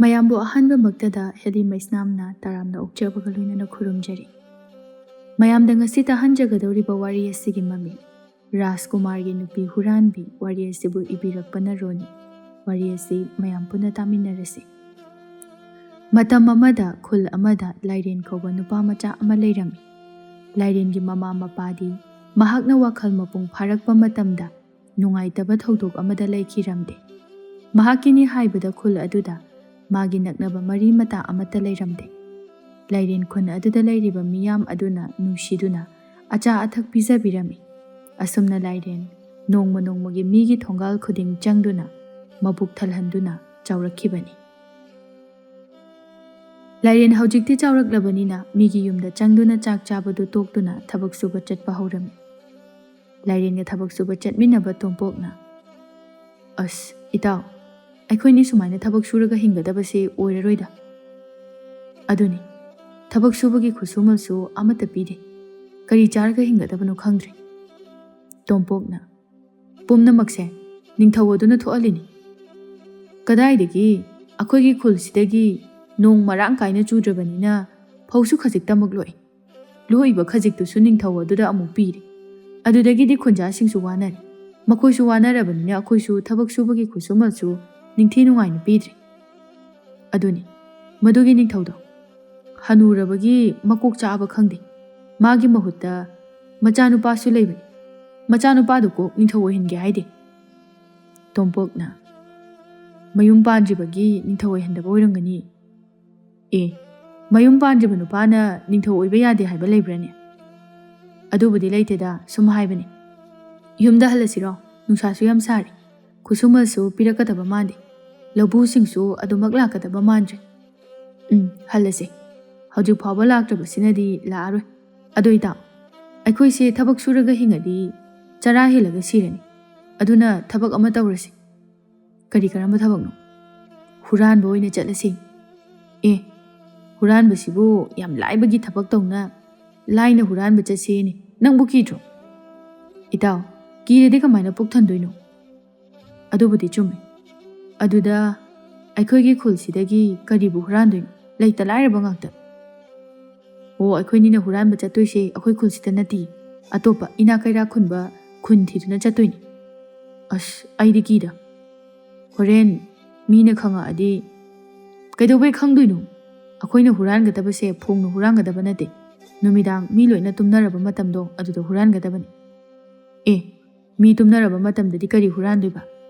ꯃꯌꯥꯝꯕꯨ ꯑꯍꯥꯟꯕꯃꯛꯇꯗ ꯍꯦꯂꯤ ꯃꯩꯁꯅꯥꯝꯅ ꯇꯔꯥꯝꯅ ꯑꯣꯛꯆꯕꯒ ꯂꯣꯏꯅꯅ ꯈꯨꯔꯨꯝꯖꯔꯤ꯫ ꯃꯌꯥꯝꯗ ꯉꯁꯤ ꯇꯥꯍꯟꯖꯒꯗꯧꯔꯤꯕ ꯋꯥꯔꯤ ꯑꯁꯤꯒꯤ ꯃꯃꯤꯡ ꯔꯥꯖꯀꯨꯃꯥꯔꯒꯤ ꯅꯨꯄꯤ ꯍꯨꯔꯥꯟꯕꯤ ꯋꯥꯔꯤ ꯑꯁꯤꯕꯨ ꯏꯕꯤꯔꯛꯄꯅ ꯔꯣꯅꯤ꯫ ꯋꯥꯔꯤ ꯑꯁꯤ ꯃꯌꯥꯝ ꯄꯨꯟꯅ ꯇꯥꯃꯤꯟꯅꯔꯁꯤ꯫ ꯃꯇꯝ ꯑꯃꯗ ꯈꯨꯜ ꯑꯃꯗ ꯂꯥꯏꯔꯦꯟ ꯀꯧꯕ ꯅꯨꯄꯥ ꯃꯆꯥ ꯑꯃ ꯂꯩꯔꯝꯃꯤ꯫ ꯂꯥꯏꯔꯦꯟꯒꯤ ꯃꯃꯥ ꯃꯄꯥꯗꯤ ꯃꯍꯥꯛꯅ ꯋꯥꯈꯜ ꯃꯄꯨꯡ ꯐꯥꯔꯛꯄ ꯃꯇꯝꯗ ꯅꯨꯡꯉꯥꯏꯇꯕ ꯊꯧꯗꯣꯛ ꯑꯃꯗ ꯂꯩꯈꯤꯔꯝꯗꯦ꯫ ꯃꯍꯥꯛꯀꯤꯅꯤ ꯍꯥꯏꯕꯗ ꯈꯨꯜ ꯑꯗꯨꯗ ꯃꯥꯒꯤ ꯅꯛꯅꯕ ꯃꯔꯤ ꯃꯇꯥ ꯑꯃꯠꯇ ꯂꯩꯔꯝꯗꯦ꯫ ꯂꯥꯏꯔꯦꯟ ꯈꯨꯟ ꯑꯗꯨꯗ ꯂꯩꯔꯤꯕ ꯃꯤꯌꯥꯝ ꯑꯗꯨꯅ ꯅꯨꯡꯁꯤꯗꯨꯅ ꯑꯆꯥ ꯑꯊꯛ ꯄꯤꯖꯕꯤꯔꯝꯃꯤ꯫ ꯑꯁꯨꯝꯅ ꯂꯥꯏꯔꯦꯟ ꯅꯣꯡꯃ ꯅꯣꯡꯃꯒꯤ ꯃꯤꯒꯤ ꯊꯣꯡꯒꯥꯜ ꯈꯨꯗꯤꯡ ꯆꯪꯗꯨꯅ ꯃꯕꯨꯛ ꯊꯜꯍꯟꯗꯨꯅ ꯆꯥꯎꯔꯛꯈꯤꯕꯅꯤ꯫ ꯂꯥꯏꯔꯦꯟ ꯍꯧꯖꯤꯛꯇꯤ ꯆꯥꯎꯔꯛꯂꯕꯅꯤꯅ ꯃꯤꯒꯤ ꯌꯨꯝꯗ ꯆꯪꯗꯨꯅ ꯆꯥꯛ ꯆꯥꯕꯗꯨ ꯇꯣꯛꯇꯨꯅ ꯊꯕꯛ ꯁꯨꯕ ꯆꯠꯄ ꯍꯧꯔꯝꯃꯤ꯫ ꯂꯥꯏꯔꯦꯟꯒ ꯊꯕꯛ ꯁꯨꯕ ꯆꯠꯃꯤꯟꯅꯕ ꯇꯣꯝꯄꯣꯛꯅ, "ꯑꯁ ꯏꯇꯥꯎ, ꯑꯩꯈꯣꯏꯅꯤ ꯁꯨꯃꯥꯏꯅ ꯊꯕꯛ ꯁꯨꯔꯒ ꯍꯤꯡꯒꯗꯕꯁꯤ ꯑꯣꯏꯔꯔꯣꯏꯗ꯫ ꯑꯗꯨꯅꯤ ꯊꯕꯛ ꯁꯨꯕꯒꯤ ꯈꯨꯠꯁꯨꯃꯜꯁꯨ ꯑꯃꯠꯇ ꯄꯤꯗꯦ꯫ ꯀꯔꯤ ꯆꯥꯔꯒ ꯍꯤꯡꯒꯗꯕꯅꯣ ꯈꯪꯗ꯭ꯔꯦ"꯫ ꯇꯣꯝꯄꯣꯛꯅ, "ꯄꯨꯝꯅꯃꯛꯁꯦ ꯅꯤꯡꯊꯧ ꯑꯗꯨꯅ ꯊꯣꯛꯍꯜꯂꯤꯅꯤ꯫ ꯀꯗꯥꯏꯗꯒꯤ ꯑꯩꯈꯣꯏꯒꯤ ꯈꯨꯜꯁꯤꯗꯒꯤ ꯅꯣꯡ ꯃꯔꯥꯡ ꯀꯥꯏꯅ ꯆꯨꯗ꯭ꯔꯕꯅꯤꯅ ꯐꯧꯁꯨ ꯈꯖꯤꯛꯇꯃꯛ ꯂꯣꯛꯏ꯫ ꯂꯣꯛꯏꯕ ꯈꯖꯤꯛꯇꯨꯁꯨ ꯅꯤꯡꯊꯧ ꯑꯗꯨꯗ ꯑꯃꯨꯛ ꯄꯤꯔꯤ꯫ ꯑꯗꯨꯗꯒꯤꯗꯤ ꯈꯨꯟꯖꯥꯁꯤꯡꯁꯨ ꯋꯥꯅꯔꯤ꯫ ꯃꯈꯣꯏꯁꯨ ꯋꯥꯅꯔꯕꯅꯤꯅ ꯑꯩꯈꯣꯏꯁꯨ ꯊꯕꯛ ꯁꯨꯕꯒꯤ ꯈꯨꯠꯁꯨꯃꯜꯁꯨ ꯅꯤꯡꯊꯤ ꯅꯨꯡꯉꯥꯏꯅ ꯄꯤꯗ꯭ꯔꯤ꯫ ꯑꯗꯨꯅꯤ ꯃꯗꯨꯒꯤ ꯅꯤꯡꯊꯧꯗꯣ ꯍꯅꯨꯔꯕꯒꯤ ꯃꯀꯣꯛ ꯆꯥꯛꯑꯕ ꯈꯪꯗꯦ, ꯃꯥꯒꯤ ꯃꯍꯨꯠꯇ ꯃꯆꯥꯅꯨꯄꯥꯁꯨ ꯂꯩꯕꯅꯤ꯫ ꯃꯆꯥꯅꯨꯄꯥꯗꯨ ꯀꯣꯛ ꯅꯤꯡꯊꯧ ꯑꯣꯏꯍꯟꯒꯦ ꯍꯥꯏꯗꯦ"꯫ ꯇꯣꯝꯄꯣꯛꯅ, "ꯃꯌꯨꯝ ꯄꯥꯟꯗ꯭ꯔꯤꯕꯒꯤ ꯅꯤꯡꯊꯧ ꯑꯣꯏꯍꯟꯗꯕ ꯑꯣꯏꯔꯝꯒꯅꯤ"꯫ "ꯑꯦ, ꯃꯌꯨꯝ ꯄꯥꯟꯗ꯭ꯔꯤꯕ ꯅꯨꯄꯥꯅ ꯅꯤꯡꯊꯧ ꯑꯣꯏꯕ ꯌꯥꯗꯦ ꯍꯥꯏꯕ ꯂꯩꯕ꯭ꯔꯅꯦ"꯫ "ꯑꯗꯨꯕꯨꯗꯤ ꯂꯩꯇꯦꯗ, ꯁꯨꯝ ꯍꯥꯏꯕꯅꯤ꯫ ꯌꯨꯝꯗ ꯍꯜꯂꯁꯤꯔꯣ? ꯅꯨꯡꯁꯥꯁꯨ ꯌꯥꯝ ꯁꯥꯔꯤ꯫ ꯈꯨꯠꯁꯨꯃꯜꯁꯨ ꯄꯤꯔꯛꯀꯗꯕ ꯃꯥꯟꯗꯦ꯫ ꯂꯧꯕꯨꯁꯤꯡꯁꯨ ꯑꯗꯨꯃꯛ ꯂꯥꯛꯀꯗꯕ ꯃꯥꯟꯗ꯭ꯔꯦ꯫ ꯍꯜꯂꯁꯤ꯫ ꯍꯧꯖꯤꯛ ꯐꯥꯎꯕ ꯂꯥꯛꯇ꯭ꯔꯕꯁꯤꯅꯗꯤ ꯂꯥꯛꯑꯔꯣꯏ꯫ ꯑꯗꯣ ꯏꯇꯥꯎ, ꯑꯩꯈꯣꯏꯁꯦ ꯊꯕꯛ ꯁꯨꯔꯒ ꯍꯤꯡꯉꯗꯤ ꯆꯔꯥ ꯍꯦꯜꯂꯒ ꯁꯤꯔꯅꯤ꯫ ꯑꯗꯨꯅ ꯊꯕꯛ ꯑꯃ ꯇꯧꯔꯁꯤ"꯫ "ꯀꯔꯝꯕ ꯊꯕꯛꯅꯣ"꯫ "ꯍꯨꯔꯥꯟꯕ ꯑꯣꯏꯅ ꯆꯠꯂꯁꯤ"꯫ "ꯑꯦ, ꯍꯨꯔꯥꯟꯕꯁꯤꯕꯨ ꯌꯥꯝ ꯂꯥꯏꯕꯒꯤ ꯊꯕꯛ ꯇꯧꯅ ꯂꯥꯏꯅ ꯍꯨꯔꯥꯟꯕ ꯆꯠꯁꯦꯅꯦ, ꯅꯪꯕꯨ ꯀꯤꯗ꯭ꯔꯣ"꯫ "ꯏꯇꯥꯎ, ꯀꯤꯔꯗꯤ ꯀꯃꯥꯏꯅ ꯄꯨꯛ ꯊꯟꯗꯣꯏꯅꯣ"꯫ "ꯑꯗꯨꯕꯨꯗꯤ ꯆꯨꯝꯃꯤ꯫ ꯑꯗꯨꯗ ꯑꯩꯈꯣꯏꯒꯤ ꯈꯨꯜꯁꯤꯗꯒꯤ ꯀꯔꯤꯕꯨ ꯍꯨꯔꯥꯟꯗꯣꯏꯅꯣ? ꯂꯩꯇ ꯂꯥꯏꯔꯕ ꯉꯥꯛꯇ"꯫ "ꯑꯣ, ꯑꯩꯈꯣꯏꯅꯤꯅ ꯍꯨꯔꯥꯟꯕ ꯆꯠꯇꯣꯏꯁꯦ ꯑꯩꯈꯣꯏ ꯈꯨꯜꯁꯤꯗ ꯅꯠꯇꯦ, ꯑꯇꯣꯞꯄ ꯏꯅꯥꯛ ꯀꯩꯔꯥꯛ ꯈꯨꯟꯕ ꯈꯨꯟ ꯊꯤꯗꯨꯅ ꯆꯠꯇꯣꯏꯅꯤ"꯫ "ꯑꯁ, ꯑꯩꯗꯤ ꯀꯤꯗ. ꯍꯣꯔꯦꯟ ꯃꯤꯅ ꯈꯪꯉꯛꯑꯗꯤ"꯫ "ꯀꯩꯗꯧꯕꯩ ꯈꯪꯗꯣꯏꯅꯣ? ꯑꯩꯈꯣꯏꯅ ꯍꯨꯔꯥꯟꯒꯗꯕꯁꯦ ꯐꯣꯡꯅ ꯍꯨꯔꯥꯟꯒꯗꯕ ꯅꯠꯇꯦ꯫ ꯅꯨꯃꯤꯗꯥꯡ ꯃꯤ ꯂꯣꯏꯅ ꯇꯨꯝꯅꯔꯕ ꯃꯇꯝꯗꯣ ꯑꯗꯨꯗ ꯍꯨꯔꯥꯟꯒꯗꯕꯅꯤ"꯫ "ꯑꯦ, ꯃꯤ ꯇꯨꯝꯅꯔꯕ ꯃꯇꯝꯗꯗꯤ ꯀꯔꯤ ꯍꯨꯔꯥꯟꯗꯣꯏꯕ?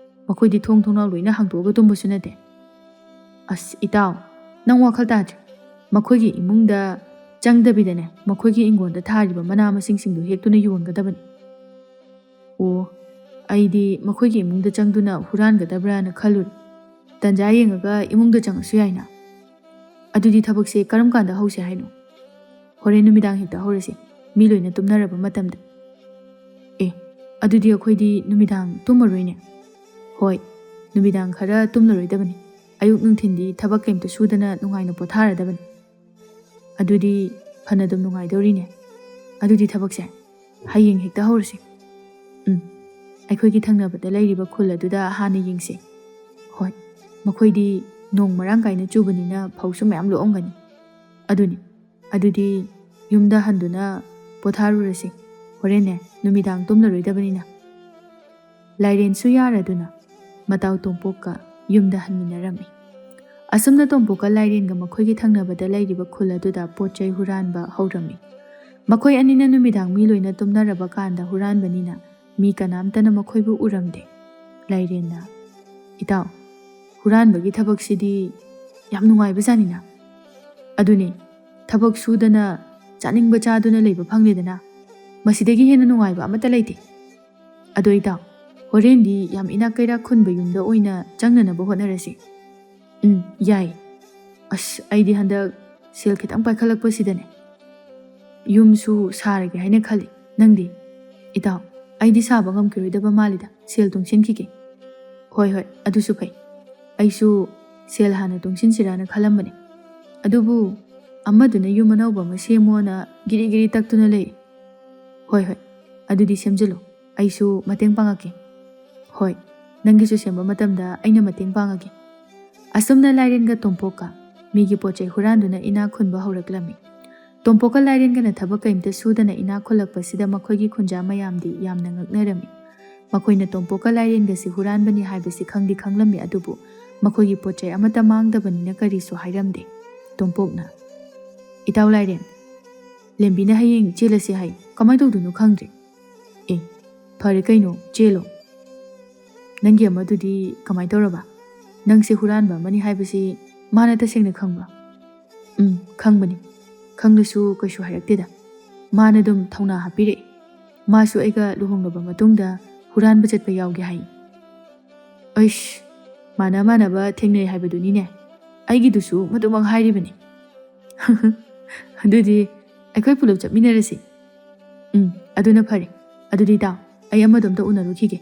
ꯃꯈꯣꯏꯗꯤ ꯊꯣꯡ ꯊꯣꯡꯅꯥꯎ ꯂꯣꯏꯅ ꯍꯥꯡꯇꯣꯛꯑꯒ ꯇꯨꯝꯕꯁꯨ ꯅꯠꯇꯦ"꯫ "ꯑꯁ ꯏꯇꯥꯎ, ꯅꯪ ꯋꯥꯈꯜ ꯇꯥꯗ꯭ꯔꯦ꯫ ꯃꯈꯣꯏꯒꯤ ꯏꯃꯨꯡꯗ ꯆꯪꯗꯕꯤꯗꯅꯦ ꯃꯈꯣꯏꯒꯤ ꯏꯪꯒꯣꯟꯗ ꯊꯥꯔꯤꯕ ꯃꯅꯥ ꯃꯁꯤꯡꯁꯤꯡꯗꯨ ꯍꯦꯛꯇꯨꯅ ꯌꯣꯟꯒꯗꯕꯅꯤ"꯫ "ꯑꯣ, ꯑꯩꯗꯤ ꯃꯈꯣꯏꯒꯤ ꯏꯃꯨꯡꯗ ꯆꯪꯗꯨꯅ ꯍꯨꯔꯥꯟꯒꯗꯕ꯭ꯔꯥꯅ ꯈꯜꯂꯨꯔꯦ꯫ ꯇꯟꯖꯥ ꯌꯦꯡꯉꯒ ꯏꯃꯨꯡꯗ ꯆꯪꯉꯁꯨ ꯌꯥꯏꯅ"꯫ "ꯑꯗꯨꯗꯤ ꯊꯕꯛꯁꯦ ꯀꯔꯝ ꯀꯥꯟꯗ ꯍꯧꯁꯦ ꯍꯥꯏꯅꯣ"꯫ "ꯍꯣꯔꯦꯟ ꯅꯨꯃꯤꯗꯥꯡ ꯍꯦꯛꯇ ꯍꯧꯔꯁꯤ, ꯃꯤ ꯂꯣꯏꯅ ꯇꯨꯝꯅꯔꯕ ꯃꯇꯝꯗ"꯫ "ꯑꯦ, ꯑꯗꯨꯗꯤ ꯑꯩꯈꯣꯏꯗꯤ ꯅꯨꯃꯤꯗꯥꯡ ꯇꯨꯝꯃꯔꯣꯏꯅꯦ"꯫ "ꯍꯣꯏ, ꯅꯨꯃꯤꯗꯥꯡ ꯈꯔ ꯇꯨꯝꯂꯔꯣꯏꯗꯕꯅꯤ꯫ ꯑꯌꯨꯛ ꯅꯨꯡꯊꯤꯟꯗꯤ ꯊꯕꯛ ꯀꯩꯝꯇ ꯁꯨꯗꯅ ꯅꯨꯡꯉꯥꯏꯅ ꯄꯣꯊꯥꯔꯗꯕꯅꯤ"꯫ "ꯑꯗꯨꯗꯤ ꯐꯅꯗꯨꯝ ꯅꯨꯡꯉꯥꯏꯗꯧꯔꯤꯅꯦ꯫ ꯑꯗꯨꯗꯤ ꯊꯕꯛꯁꯦ ꯍꯌꯦꯡ ꯍꯦꯛꯇ ꯍꯧꯔꯁꯤ"꯫ "ꯑꯩꯈꯣꯏꯒꯤ ꯊꯪꯅꯕꯗ ꯂꯩꯔꯤꯕ ꯈꯨꯜ ꯑꯗꯨꯗ ꯍꯥꯟꯅ ꯌꯦꯡꯁꯤ"꯫ "ꯍꯣꯏ, ꯃꯈꯣꯏꯗꯤ ꯅꯣꯡ ꯃꯔꯥꯡ ꯀꯥꯏꯅ ꯆꯨꯕꯅꯤꯅ ꯐꯧꯁꯨ ꯃꯌꯥꯝ ꯂꯣꯛꯑꯝꯒꯅꯤ"꯫ "ꯑꯗꯨꯅꯤ, ꯑꯗꯨꯗꯤ ꯌꯨꯝꯗ ꯍꯟꯗꯨꯅ ꯄꯣꯊꯥꯔꯨꯔꯁꯤ, ꯍꯣꯔꯦꯟꯅꯦ ꯅꯨꯃꯤꯗꯥꯡ ꯇꯨꯝꯂꯔꯣꯏꯗꯕꯅꯤꯅ"꯫ ꯂꯥꯏꯔꯦꯟꯁꯨ ꯌꯥꯔꯗꯨꯅ ꯃꯇꯥꯎ ꯇꯣꯝꯄꯣꯛꯀ ꯌꯨꯝꯗ ꯍꯟꯃꯤꯟꯅꯔꯝꯃꯤ꯫ ꯑꯁꯨꯝꯅ ꯇꯣꯝꯄꯣꯛꯀ ꯂꯥꯏꯔꯦꯟꯒ ꯃꯈꯣꯏꯒꯤ ꯊꯪꯅꯕꯗ ꯂꯩꯔꯤꯕ ꯈꯨꯜ ꯑꯗꯨꯗ ꯄꯣꯠ ꯆꯩ ꯍꯨꯔꯥꯟꯕ ꯍꯧꯔꯝꯃꯤ꯫ ꯃꯈꯣꯏ ꯑꯅꯤꯅ ꯅꯨꯃꯤꯗꯥꯡ ꯃꯤ ꯂꯣꯏꯅ ꯇꯨꯝꯅꯔꯕ ꯀꯥꯟꯗ ꯍꯨꯔꯥꯟꯕꯅꯤꯅ ꯃꯤ ꯀꯅꯥꯝꯇꯅ ꯃꯈꯣꯏꯕꯨ ꯎꯔꯝꯗꯦ꯫ ꯂꯥꯏꯔꯦꯟꯅ, "ꯏꯇꯥꯎ, ꯍꯨꯔꯥꯟꯕꯒꯤ ꯊꯕꯛꯁꯤꯗꯤ ꯌꯥꯝ ꯅꯨꯡꯉꯥꯏꯕꯖꯥꯠꯅꯤꯅ"꯫ "ꯑꯗꯨꯅꯤ, ꯊꯕꯛ ꯁꯨꯗꯅ ꯆꯥꯅꯤꯡꯕ ꯆꯥꯗꯨꯅ ꯂꯩꯕ ꯐꯪꯂꯦꯗꯅ, ꯃꯁꯤꯗꯒꯤ ꯍꯦꯟꯅ ꯅꯨꯡꯉꯥꯏꯕ ꯑꯃꯠꯇ ꯂꯩꯇꯦ꯫ ꯑꯗꯣ ꯏꯇꯥꯎ, ꯍꯣꯔꯦꯟꯗꯤ ꯌꯥꯝ ꯏꯅꯥꯛ ꯀꯩꯔꯥꯛ ꯈꯨꯟꯕ ꯌꯨꯝꯗ ꯑꯣꯏꯅ ꯆꯪꯅꯅꯕ ꯍꯣꯠꯅꯔꯁꯤ"꯫ "ꯌꯥꯏ꯫ ꯑꯁ, ꯑꯩꯗꯤ ꯍꯟꯗꯛ ꯁꯦꯜ ꯈꯤꯇꯪ ꯄꯥꯏꯈꯠꯂꯛꯄꯁꯤꯗꯅꯦ ꯌꯨꯝꯁꯨ ꯁꯥꯔꯒꯦ ꯍꯥꯏꯅ ꯈꯜꯂꯤ꯫ ꯅꯪꯗꯤ"꯫ "ꯏꯇꯥꯎ, ꯑꯩꯗꯤ ꯁꯥꯕ ꯉꯝꯈꯤꯔꯣꯏꯗꯕ ꯃꯥꯜꯂꯤꯗ, ꯁꯦꯜ ꯇꯨꯡꯁꯤꯟꯈꯤꯒꯦ"꯫ "ꯍꯣꯏ, ꯑꯗꯨꯁꯨ ꯐꯩ꯫ ꯑꯩꯁꯨ ꯁꯦꯜ ꯍꯥꯟꯅ ꯇꯨꯡꯁꯤꯟꯁꯤꯔꯥꯅ ꯈꯜꯂꯝꯕꯅꯦ꯫ ꯑꯗꯨꯕꯨ ꯑꯃꯗꯨꯅ ꯌꯨꯝ ꯑꯅꯧꯕ ꯑꯃ ꯁꯦꯝꯃꯣꯅ ꯒꯤꯔꯤ ꯒꯤꯔꯤ ꯇꯛꯇꯨꯅ ꯂꯩ"꯫ "ꯍꯣꯏ, ꯑꯗꯨꯗꯤ ꯁꯦꯝꯖꯤꯜꯂꯨ, ꯑꯩꯁꯨ ꯃꯇꯦꯡ ꯄꯥꯡꯉꯛꯀꯦ"꯫ "ꯍꯣꯏ, ꯅꯪꯒꯤꯁꯨ ꯁꯦꯝꯕ ꯃꯇꯝꯗ ꯑꯩꯅ ꯃꯇꯦꯡ ꯄꯥꯡꯉꯒꯦ"꯫ ꯑꯁꯨꯝꯅ ꯂꯥꯏꯔꯦꯟꯒ ꯇꯣꯝꯄꯣꯛꯀ ꯃꯤꯒꯤ ꯄꯣꯠꯆꯩ ꯍꯨꯔꯥꯟꯗꯨꯅ ꯏꯅꯥꯛ ꯈꯨꯟꯕ ꯍꯧꯔꯛꯂꯝꯃꯤ꯫ ꯇꯣꯝꯄꯣꯛꯀ ꯂꯥꯏꯔꯦꯟꯒꯅ ꯊꯕꯛ ꯀꯩꯝꯇ ꯁꯨꯗꯅ ꯏꯅꯥꯛ ꯈꯨꯜꯂꯛꯄꯁꯤꯗ ꯃꯈꯣꯏꯒꯤ ꯈꯨꯟꯖꯥ ꯃꯌꯥꯝꯗꯤ ꯌꯥꯝꯅ ꯉꯛꯅꯔꯝꯃꯤ꯫ ꯃꯈꯣꯏꯅ ꯇꯣꯝꯄꯣꯛꯀ ꯂꯥꯏꯔꯦꯟꯒꯁꯤ ꯍꯨꯔꯥꯟꯕꯅꯤ ꯍꯥꯏꯕꯁꯤ ꯈꯪꯗꯤ ꯈꯪꯂꯝꯃꯤ, ꯑꯗꯨꯕꯨ ꯃꯈꯣꯏꯒꯤ ꯄꯣꯠꯆꯩ ꯑꯃꯠꯇ ꯃꯥꯡꯗꯕꯅꯤꯅ ꯀꯔꯤꯁꯨ ꯍꯥꯏꯔꯝꯗꯦ꯫ ꯇꯣꯝꯄꯣꯛꯅ, "ꯏꯇꯥꯎ ꯂꯥꯏꯔꯦꯟ, ꯂꯦꯝꯕꯤꯅ ꯍꯌꯦꯡ ꯆꯦꯜꯂꯁꯤ ꯍꯥꯏ, ꯀꯃꯥꯏ ꯇꯧꯗꯣꯏꯅꯣ ꯈꯪꯗ꯭ꯔꯦ." "ꯑꯦ, ꯐꯔꯦ ꯀꯩꯅꯣ, ꯆꯦꯜꯂꯣ꯫ ꯅꯪꯒꯤ ꯑꯃꯗꯨꯗꯤ ꯀꯃꯥꯏ ꯇꯧꯔꯕ? ꯅꯪꯁꯦ ꯍꯨꯔꯥꯟꯕ ꯑꯃꯅꯤ ꯍꯥꯏꯕꯁꯤ ꯃꯥꯅ ꯇꯁꯦꯡꯅ ꯈꯪꯕ꯭ꯔꯥ?" "ꯈꯪꯕꯅꯤ. ꯈꯪꯂꯁꯨ ꯀꯩꯁꯨ ꯍꯥꯏꯔꯛꯇꯦꯗ. ꯃꯥꯅ ꯑꯗꯨꯝ ꯊꯧꯅꯥ ꯍꯥꯞꯄꯤꯔꯛꯏ. ꯃꯥꯁꯨ ꯑꯩꯒ ꯂꯨꯍꯣꯡꯂꯕ ꯃꯇꯨꯡꯗ ꯍꯨꯔꯥꯟꯕ ꯆꯠꯄ ꯌꯥꯎꯒꯦ ꯍꯥꯏ." "ꯑꯩꯁ, ꯃꯥꯟꯅꯕ ꯊꯦꯡꯅꯩ ꯍꯥꯏꯕꯗꯨꯅꯤꯅꯦ. ꯑꯩꯒꯤꯗꯨꯁꯨ ꯃꯗꯨꯃꯛ ꯍꯥꯏꯔꯤꯕꯅꯤ." "ꯑꯗꯨꯗꯤ ꯑꯩꯈꯣꯏ ꯄꯨꯂꯞ ꯆꯠꯃꯤꯟꯅꯔꯁꯤ." "ꯑꯗꯨꯅ ꯐꯔꯦ. ꯑꯗꯨꯗꯤ ꯏꯇꯥꯎ, ꯑꯩ ꯑꯃꯗꯣ ꯑꯝꯇ ꯎꯅꯔꯨꯈꯤꯒꯦ."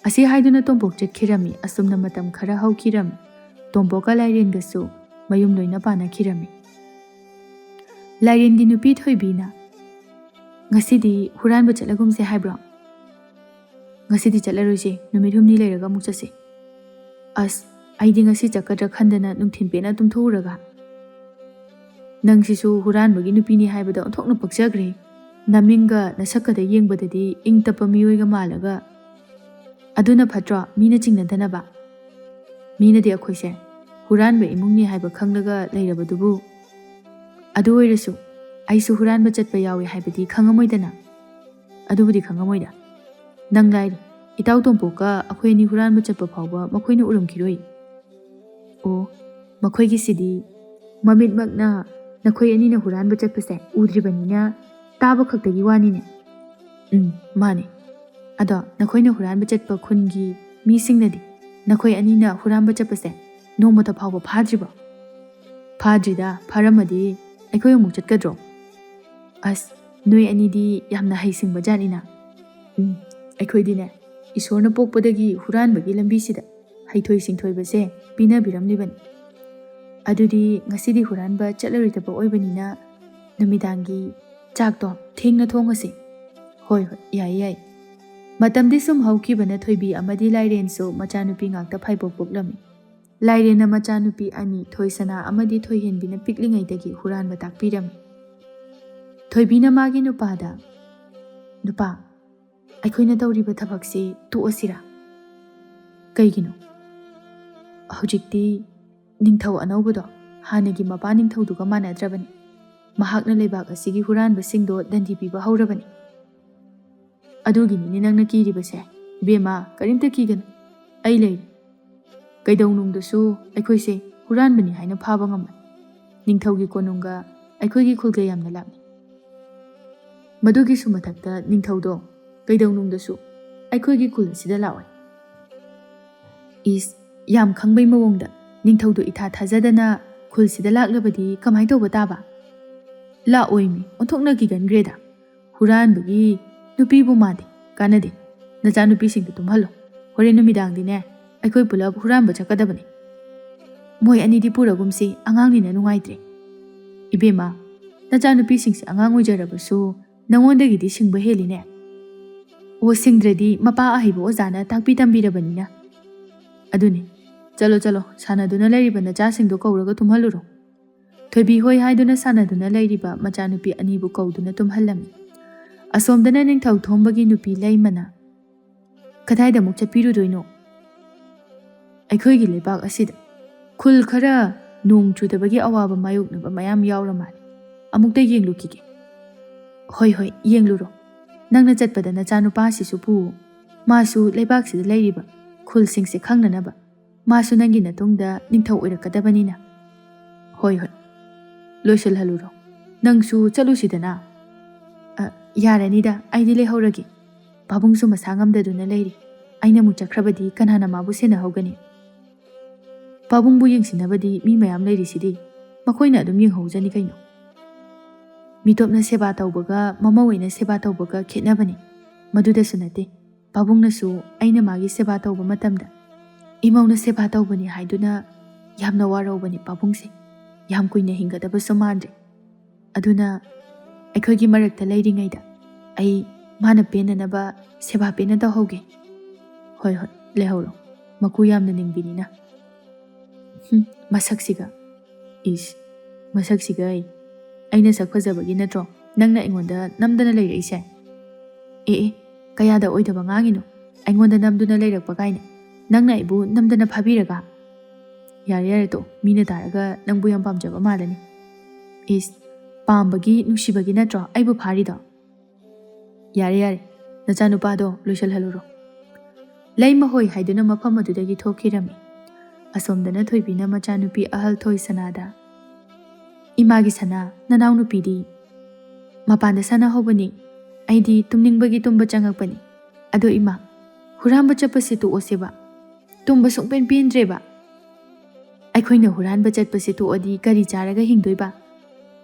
ꯑꯁꯤ ꯍꯥꯏꯗꯨꯅ ꯇꯣꯝꯄꯣꯛ ꯆꯠꯈꯤꯔꯝꯃꯤ꯫ ꯑꯁꯨꯝꯅ ꯃꯇꯝ ꯈꯔ ꯍꯧꯈꯤꯔꯝꯃꯤ꯫ ꯇꯣꯝꯄꯣꯛꯀ ꯂꯥꯏꯔꯦꯟꯒꯁꯨ ꯃꯌꯨꯝ ꯂꯣꯏꯅ ꯄꯥꯟꯅꯈꯤꯔꯝꯃꯤ꯫ ꯂꯥꯏꯔꯦꯟꯒꯤ ꯅꯨꯄꯤ ꯊꯣꯏꯕꯤꯅ, "ꯉꯁꯤꯗꯤ ꯍꯨꯔꯥꯟꯕ ꯆꯠꯂꯒꯨꯝꯁꯦ ꯍꯥꯏꯕ꯭ꯔꯣ?" "ꯉꯁꯤꯗꯤ ꯆꯠꯂꯔꯣꯏꯁꯦ, ꯅꯨꯃꯤꯠ ꯍꯨꯝꯅꯤ ꯂꯩꯔꯒ ꯑꯃꯨꯛ ꯆꯠꯁꯦ." "ꯑꯁ, ꯑꯩꯗꯤ ꯉꯁꯤ ꯆꯠꯀꯗ꯭ꯔꯥ ꯈꯟꯗꯅ ꯅꯨꯡꯊꯤꯟ ꯄꯦꯟꯅ ꯇꯨꯝꯊꯣꯛꯎꯔꯒ." "ꯅꯪꯁꯤꯁꯨ ꯍꯨꯔꯥꯟꯕꯒꯤ ꯅꯨꯄꯤꯅꯤ ꯍꯥꯏꯕꯗ ꯑꯣꯟꯊꯣꯛꯅ ꯄꯛꯆꯈ꯭ꯔꯦ. ꯅꯃꯤꯡꯒ ꯅꯁꯛꯀꯗ ꯌꯦꯡꯕꯗꯗꯤ ꯏꯪ ꯇꯞꯄ ꯃꯤꯑꯣꯏꯒ ꯃꯥꯜꯂꯒ." "ꯑꯗꯨꯅ ꯐꯠꯇ꯭ꯔꯣ, ꯃꯤꯅ ꯆꯤꯡꯅꯗꯅꯕ? ꯃꯤꯅꯗꯤ ꯑꯩꯈꯣꯏꯁꯦ ꯍꯨꯔꯥꯟꯕ ꯏꯃꯨꯡꯅꯤ ꯍꯥꯏꯕ ꯈꯪꯂꯒ ꯂꯩꯔꯕꯗꯨꯕꯨ." "ꯑꯗꯨ ꯑꯣꯏꯔꯁꯨ ꯑꯩꯁꯨ ꯍꯨꯔꯥꯟꯕ ꯆꯠꯄ ꯌꯥꯎꯏ ꯍꯥꯏꯕꯗꯤ ꯈꯪꯉꯝꯃꯣꯏꯗꯅ." "ꯑꯗꯨꯕꯨꯗꯤ ꯈꯪꯉꯝꯃꯣꯏꯗ. ꯅꯪ ꯂꯥꯏꯔꯤ, ꯏꯇꯥꯎ ꯇꯣꯝꯄꯣꯛꯀ ꯑꯩꯈꯣꯏ ꯑꯅꯤ ꯍꯨꯔꯥꯟꯕ ꯆꯠꯄ ꯐꯥꯎꯕ ꯃꯈꯣꯏꯅ ꯎꯔꯝꯈꯤꯔꯣꯏ." "ꯑꯣ, ꯃꯈꯣꯏꯒꯤꯁꯤꯗꯤ ꯃꯃꯤꯠꯃꯛꯅ ꯅꯈꯣꯏ ꯑꯅꯤꯅ ꯍꯨꯔꯥꯟꯕ ꯆꯠꯄꯁꯦ ꯎꯗ꯭ꯔꯤꯕꯅꯤꯅ ꯇꯥꯕ ꯈꯛꯇꯒꯤ ꯋꯥꯅꯤꯅꯦ." "ꯃꯥꯅꯦ. ꯑꯗꯣ ꯅꯈꯣꯏꯅ ꯍꯨꯔꯥꯟꯕ ꯆꯠꯄ ꯈꯨꯟꯒꯤ ꯃꯤꯁꯤꯡꯅꯗꯤ ꯅꯈꯣꯏ ꯑꯅꯤꯅ ꯍꯨꯔꯥꯟꯕ ꯆꯠꯄꯁꯦ ꯅꯣꯡꯃꯇ ꯐꯥꯎꯕ ꯐꯥꯗ꯭ꯔꯤꯕꯣ?" "ꯐꯥꯗ꯭ꯔꯤꯗ. ꯐꯥꯔꯝꯃꯗꯤ ꯑꯩꯈꯣꯏ ꯑꯃꯨꯛ ꯆꯠꯀꯗ꯭ꯔꯣ?" "ꯑꯁ, ꯅꯣꯏ ꯑꯅꯤꯗꯤ ꯌꯥꯝꯅ ꯍꯩꯁꯤꯡꯕ ꯖꯥꯠꯅꯤꯅ." "ꯑꯩꯈꯣꯏꯗꯤꯅꯦ, ꯏꯁꯣꯔꯅ ꯄꯣꯛꯄꯗꯒꯤ ꯍꯨꯔꯥꯟꯕꯒꯤ ꯂꯝꯕꯤꯁꯤꯗ ꯍꯩꯊꯣꯏ ꯁꯤꯡꯊꯣꯏꯕꯁꯦ ꯄꯤꯅꯕꯤꯔꯝꯂꯤꯕꯅꯤ꯫ ꯑꯗꯨꯗꯤ ꯉꯁꯤꯗꯤ ꯍꯨꯔꯥꯟꯕ ꯆꯠꯂꯔꯣꯏꯗꯕ ꯑꯣꯏꯕꯅꯤꯅ ꯅꯨꯃꯤꯗꯥꯡꯒꯤ ꯆꯥꯛꯇꯣ ꯊꯦꯡꯅ ꯊꯣꯡꯉꯁꯤ." "ꯍꯣꯏ, ꯌꯥꯏ." ꯃꯇꯝꯗꯤ ꯁꯨꯝ ꯍꯧꯈꯤꯕꯅ ꯊꯣꯏꯕꯤ ꯑꯃꯗꯤ ꯂꯥꯏꯔꯦꯟꯁꯨ ꯃꯆꯥꯅꯨꯄꯤ ꯉꯥꯛꯇ ꯐꯥꯏꯕꯣꯛ ꯄꯣꯛꯂꯝꯃꯤ꯫ ꯂꯥꯏꯔꯦꯟꯅ ꯃꯆꯥꯅꯨꯄꯤ ꯑꯅꯤ ꯊꯣꯏꯁꯅꯥ ꯑꯃꯗꯤ ꯊꯣꯏꯍꯦꯟꯕꯤꯅ ꯄꯤꯛꯂꯤꯉꯩꯗꯒꯤ ꯍꯨꯔꯥꯟꯕ ꯇꯥꯛꯄꯤꯔꯝꯃꯤ꯫ ꯊꯣꯏꯕꯤꯅ ꯃꯥꯒꯤ ꯅꯨꯄꯥꯗ, "ꯅꯨꯄꯥ, ꯑꯩꯈꯣꯏꯅ ꯇꯧꯔꯤꯕ ꯊꯕꯛꯁꯤ ꯇꯣꯛꯑꯁꯤꯔꯥ?" "ꯀꯩꯒꯤꯅꯣ?" "ꯍꯧꯖꯤꯛꯇꯤ ꯅꯤꯡꯊꯧ ꯑꯅꯧꯕꯗꯣ ꯍꯥꯟꯅꯒꯤ ꯃꯄꯥ ꯅꯤꯡꯊꯧꯗꯨꯒ ꯃꯥꯟꯅꯗ꯭ꯔꯕꯅꯤ. ꯃꯍꯥꯛꯅ ꯂꯩꯕꯥꯛ ꯑꯁꯤꯒꯤ ꯍꯨꯔꯥꯟꯕꯁꯤꯡꯗꯣ ꯗꯟꯗꯤ ꯄꯤꯕ ꯍꯧꯔꯕꯅꯤ." "ꯑꯗꯨꯒꯤꯅꯤꯅꯦ ꯅꯪꯅ ꯀꯤꯔꯤꯕꯁꯦ." "ꯏꯕꯦꯝꯃ, ꯀꯔꯤꯝꯇ ꯀꯤꯒꯅꯨ. ꯑꯩ ꯂꯩꯔꯤ. ꯀꯩꯗꯧꯅꯨꯡꯗꯁꯨ ꯑꯩꯈꯣꯏꯁꯦ ꯍꯨꯔꯥꯟꯕꯅꯤ ꯍꯥꯏꯅ ꯐꯥꯕ ꯉꯝꯃꯣꯏ. ꯅꯤꯡꯊꯧꯒꯤ ꯀꯣꯅꯨꯡꯒ ꯑꯩꯈꯣꯏꯒꯤ ꯈꯨꯜꯒ ꯌꯥꯝꯅ ꯂꯥꯞꯅꯩ. ꯃꯗꯨꯒꯤꯁꯨ ꯃꯊꯛꯇ ꯅꯤꯡꯊꯧꯗꯣ ꯀꯩꯗꯧꯅꯨꯡꯗꯁꯨ ꯑꯩꯈꯣꯏꯒꯤ ꯈꯨꯜ ꯑꯁꯤꯗ ꯂꯥꯛꯑꯣꯏ." "ꯏꯁ, ꯌꯥꯝ ꯈꯪꯕꯩ ꯃꯑꯣꯡꯗ. ꯅꯤꯡꯊꯧꯗꯣ ꯏꯊꯥ ꯊꯥꯖꯗꯅ ꯈꯨꯜꯁꯤꯗ ꯂꯥꯛꯂꯕꯗꯤ ꯀꯃꯥꯏ ꯇꯧꯕ ꯇꯥꯕ?" "ꯂꯥꯛꯑꯣꯏꯃꯤ, ꯑꯣꯟꯊꯣꯛꯅ ꯀꯤꯒꯟꯈ꯭ꯔꯦꯗ. ꯍꯨꯔꯥꯟꯕꯒꯤ ꯅꯨꯄꯤꯕꯨ ꯃꯥꯗꯤ ꯀꯥꯟꯅꯗꯦ. ꯅꯆꯥꯅꯨꯄꯤꯁꯤꯡꯗꯨ ꯇꯨꯝꯍꯜꯂꯣ. ꯍꯣꯔꯦꯟ ꯅꯨꯃꯤꯗꯥꯡꯗꯤꯅꯦ ꯑꯩꯈꯣꯏ ꯄꯨꯂꯞ ꯍꯨꯔꯥꯟꯕ ꯆꯠꯀꯗꯕꯅꯤ." "ꯃꯣꯏ ꯑꯅꯤꯗꯤ ꯄꯨꯔꯒꯨꯝꯁꯤ, ꯑꯉꯥꯡꯅꯤꯅ ꯅꯨꯡꯉꯥꯏꯇ꯭ꯔꯦ." "ꯏꯕꯦꯝꯃ, ꯅꯆꯥꯅꯨꯄꯤꯁꯤꯡꯁꯦ ꯑꯉꯥꯡ ꯑꯣꯏꯖꯔꯕꯁꯨ ꯅꯪꯉꯣꯟꯗꯒꯤꯗꯤ ꯁꯤꯡꯕ ꯍꯦꯜꯂꯤꯅꯦ." "ꯑꯣ, ꯁꯤꯡꯗ꯭ꯔꯗꯤ ꯃꯄꯥ ꯑꯍꯩꯕ ꯑꯣꯖꯥꯅ ꯇꯥꯛꯄꯤ ꯇꯝꯕꯤꯔꯕꯅꯤꯅ." "ꯑꯗꯨꯅꯤ. ꯆꯠꯂꯣ, ꯁꯥꯟꯅꯗꯨꯅ ꯂꯩꯔꯤꯕ ꯅꯆꯥꯁꯤꯡꯗꯣ ꯀꯧꯔꯒ ꯇꯨꯝꯍꯜꯂꯨꯔꯣ." ꯊꯣꯏꯕꯤ ꯍꯣꯏ ꯍꯥꯏꯗꯨꯅ ꯁꯥꯟꯅꯗꯨꯅ ꯂꯩꯔꯤꯕ ꯃꯆꯥꯅꯨꯄꯤ ꯑꯅꯤꯕꯨ ꯀꯧꯗꯨꯅ ꯇꯨꯝꯍꯜꯂꯝꯃꯤ꯫ ꯑꯁꯣꯝꯗꯅ ꯅꯤꯡꯊꯧ ꯊꯣꯝꯕꯒꯤ ꯅꯨꯄꯤ ꯂꯩꯃꯅ, "ꯀꯗꯥꯏꯗ ꯑꯃꯨꯛ ꯆꯠꯄꯤꯔꯨꯗꯣꯏꯅꯣ?" "ꯑꯩꯈꯣꯏꯒꯤ ꯂꯩꯕꯥꯛ ꯑꯁꯤꯗ ꯈꯨꯜ ꯈꯔ ꯅꯣꯡ ꯆꯨꯗꯕꯒꯤ ꯑꯋꯥꯕ ꯃꯥꯌꯣꯛꯅꯕ ꯃꯌꯥꯝ ꯌꯥꯎꯔ ꯃꯥꯜꯂꯦ. ꯑꯃꯨꯛꯇ ꯌꯦꯡꯂꯨꯈꯤꯒꯦ." "ꯍꯣꯏ, ꯌꯦꯡꯂꯨꯔꯣ. ꯅꯪꯅ ꯆꯠꯄꯗ ꯅꯆꯥꯅꯨꯄꯥꯁꯤꯁꯨ ꯄꯨꯑꯣ. ꯃꯥꯁꯨ ꯂꯩꯕꯥꯛꯁꯤꯗ ꯂꯩꯔꯤꯕ ꯈꯨꯜꯁꯤꯡꯁꯦ ꯈꯪꯅꯅꯕ. ꯃꯥꯁꯨ ꯅꯪꯒꯤ ꯃꯇꯨꯡꯗ ꯅꯤꯡꯊꯧ ꯑꯣꯏꯔꯛꯀꯗꯕꯅꯤꯅ." "ꯍꯣꯏ, ꯂꯣꯏꯁꯤꯜꯍꯜꯂꯨꯔꯣ. ꯅꯪꯁꯨ ꯆꯠꯂꯨꯁꯤꯗꯅ." "ꯌꯥꯔꯅꯤꯗ, ꯑꯩꯗꯤ ꯂꯩꯍꯧꯔꯒꯦ. ꯄꯥꯕꯨꯡꯁꯨ ꯃꯁꯥ ꯉꯝꯗꯗꯨꯅ ꯂꯩꯔꯤ. ꯑꯩꯅ ꯑꯃꯨꯛ ꯆꯠꯈ꯭ꯔꯕꯗꯤ ꯀꯅꯥꯅ ꯃꯥꯕꯨ ꯁꯦꯟꯅꯍꯧꯒꯅꯤ?" "ꯄꯥꯕꯨꯡꯕꯨ ꯌꯦꯡꯁꯤꯟꯅꯕꯗꯤ ꯃꯤ ꯃꯌꯥꯝ ꯂꯩꯔꯤꯁꯤꯗꯤ. ꯃꯈꯣꯏꯅ ꯑꯗꯨꯝ ꯌꯦꯡꯍꯧꯖꯅꯤ ꯀꯩꯅꯣ." "ꯃꯤꯇꯣꯞꯅ ꯁꯦꯕꯥ ꯇꯧꯕꯒ ꯃꯃꯧꯑꯣꯏꯅ ꯁꯦꯕꯥ ꯇꯧꯕꯒ ꯈꯦꯠꯅꯕꯅꯤ. ꯃꯗꯨꯗꯁꯨ ꯅꯠꯇꯦ, ꯄꯥꯕꯨꯡꯅꯁꯨ ꯑꯩꯅ ꯃꯥꯒꯤ ꯁꯦꯕꯥ ꯇꯧꯕ ꯃꯇꯝꯗ ꯏꯃꯧꯅ ꯁꯦꯕꯥ ꯇꯧꯕꯅꯤ ꯍꯥꯏꯗꯨꯅ ꯌꯥꯝꯅ ꯋꯥꯔꯧꯕꯅꯤ ꯄꯥꯕꯨꯡꯁꯦ. ꯌꯥꯝ ꯀꯨꯏꯅ ꯍꯤꯡꯒꯗꯕꯁꯨ ꯃꯥꯟꯗ꯭ꯔꯦ. ꯑꯗꯨꯅ ꯑꯩꯈꯣꯏꯒꯤ ꯃꯔꯛꯇ ꯂꯩꯔꯤꯉꯩꯗ ꯑꯩ ꯃꯥꯅ ꯄꯦꯟꯅꯅꯕ ꯁꯦꯕꯥ ꯄꯦꯟꯅ ꯇꯧꯍꯧꯒꯦ." "ꯍꯣꯏ, ꯂꯩꯍꯧꯔꯣ. ꯃꯀꯨ ꯌꯥꯝꯅ ꯅꯤꯡꯕꯤꯅꯤꯅ." ꯃꯁꯛꯁꯤꯒ ꯏꯁ ꯃꯁꯛꯁꯤꯒ ꯑꯩꯅ ꯁꯛ ꯐꯖꯕꯒꯤ ꯅꯠꯇ꯭ꯔꯣ ꯅꯪꯅ ꯑꯩꯉꯣꯟꯗ ꯅꯝꯗꯅ ꯂꯩꯔꯛꯏꯁꯦ? ꯑꯦ ꯀꯌꯥꯗ ꯑꯣꯏꯗꯕ ꯉꯥꯡꯉꯤꯅꯣ? ꯑꯩꯉꯣꯟꯗ ꯅꯝꯗꯨꯅ ꯂꯩꯔꯛꯄ ꯀꯥꯏꯅ ꯅꯪꯅ ꯑꯩꯕꯨ ꯅꯝꯗꯅ ꯐꯥꯕꯤꯔꯒ? ꯌꯥꯔꯦ ꯌꯥꯔꯦ ꯇꯣ, ꯃꯤꯅ ꯇꯥꯔꯒ ꯅꯪꯕꯨ ꯌꯥꯝ ꯄꯥꯝꯖꯕ ꯃꯥꯜꯂꯅꯤ꯫ ꯏꯁ ꯄꯥꯝꯕꯒꯤ ꯅꯨꯡꯁꯤꯕꯒꯤ ꯅꯠꯇ꯭ꯔꯣ ꯑꯩꯕꯨ ꯐꯥꯔꯤꯗꯣ? ꯌꯥꯔꯦ ꯌꯥꯔꯦ, ꯅꯆꯥꯅꯨꯄꯥꯗꯣ ꯂꯣꯏꯁꯤꯜꯍꯜꯂꯨꯔꯣ꯫ ꯂꯩꯃꯍꯣꯏ ꯍꯥꯏꯗꯨꯅ ꯃꯐꯝ ꯑꯗꯨꯗꯒꯤ ꯊꯣꯛꯈꯤꯔꯝꯃꯤ꯫ ꯑꯁꯣꯝꯗꯅ ꯊꯣꯏꯕꯤꯅ ꯃꯆꯥꯅꯨꯄꯤ ꯑꯍꯜ ꯊꯣꯏꯁꯅꯥꯗ, ꯏꯃꯥꯒꯤ ꯁꯅꯥ, ꯅꯅꯥꯎꯅꯨꯄꯤꯗꯤ? ꯃꯄꯥꯟꯗ ꯁꯥꯟꯅꯍꯧꯕꯅꯤ, ꯑꯩꯗꯤ ꯇꯨꯝꯅꯤꯡꯕꯒꯤ ꯇꯨꯝꯕ ꯆꯪꯉꯛꯄꯅꯤ꯫ ꯑꯗꯣ ꯏꯃꯥ, ꯍꯨꯔꯥꯟꯕ ꯆꯠꯄꯁꯤ ꯇꯣꯛꯑꯁꯦꯕ, ꯇꯨꯝꯕ ꯁꯨꯡꯄꯦꯟ ꯄꯦꯟꯗ꯭ꯔꯦꯕ꯫ ꯑꯩꯈꯣꯏꯅ ꯍꯨꯔꯥꯟꯕ ꯆꯠꯄꯁꯤ ꯇꯣꯛꯑꯗꯤ ꯀꯔꯤ ꯆꯥꯔꯒ ꯍꯤꯡꯗꯣꯏꯕ?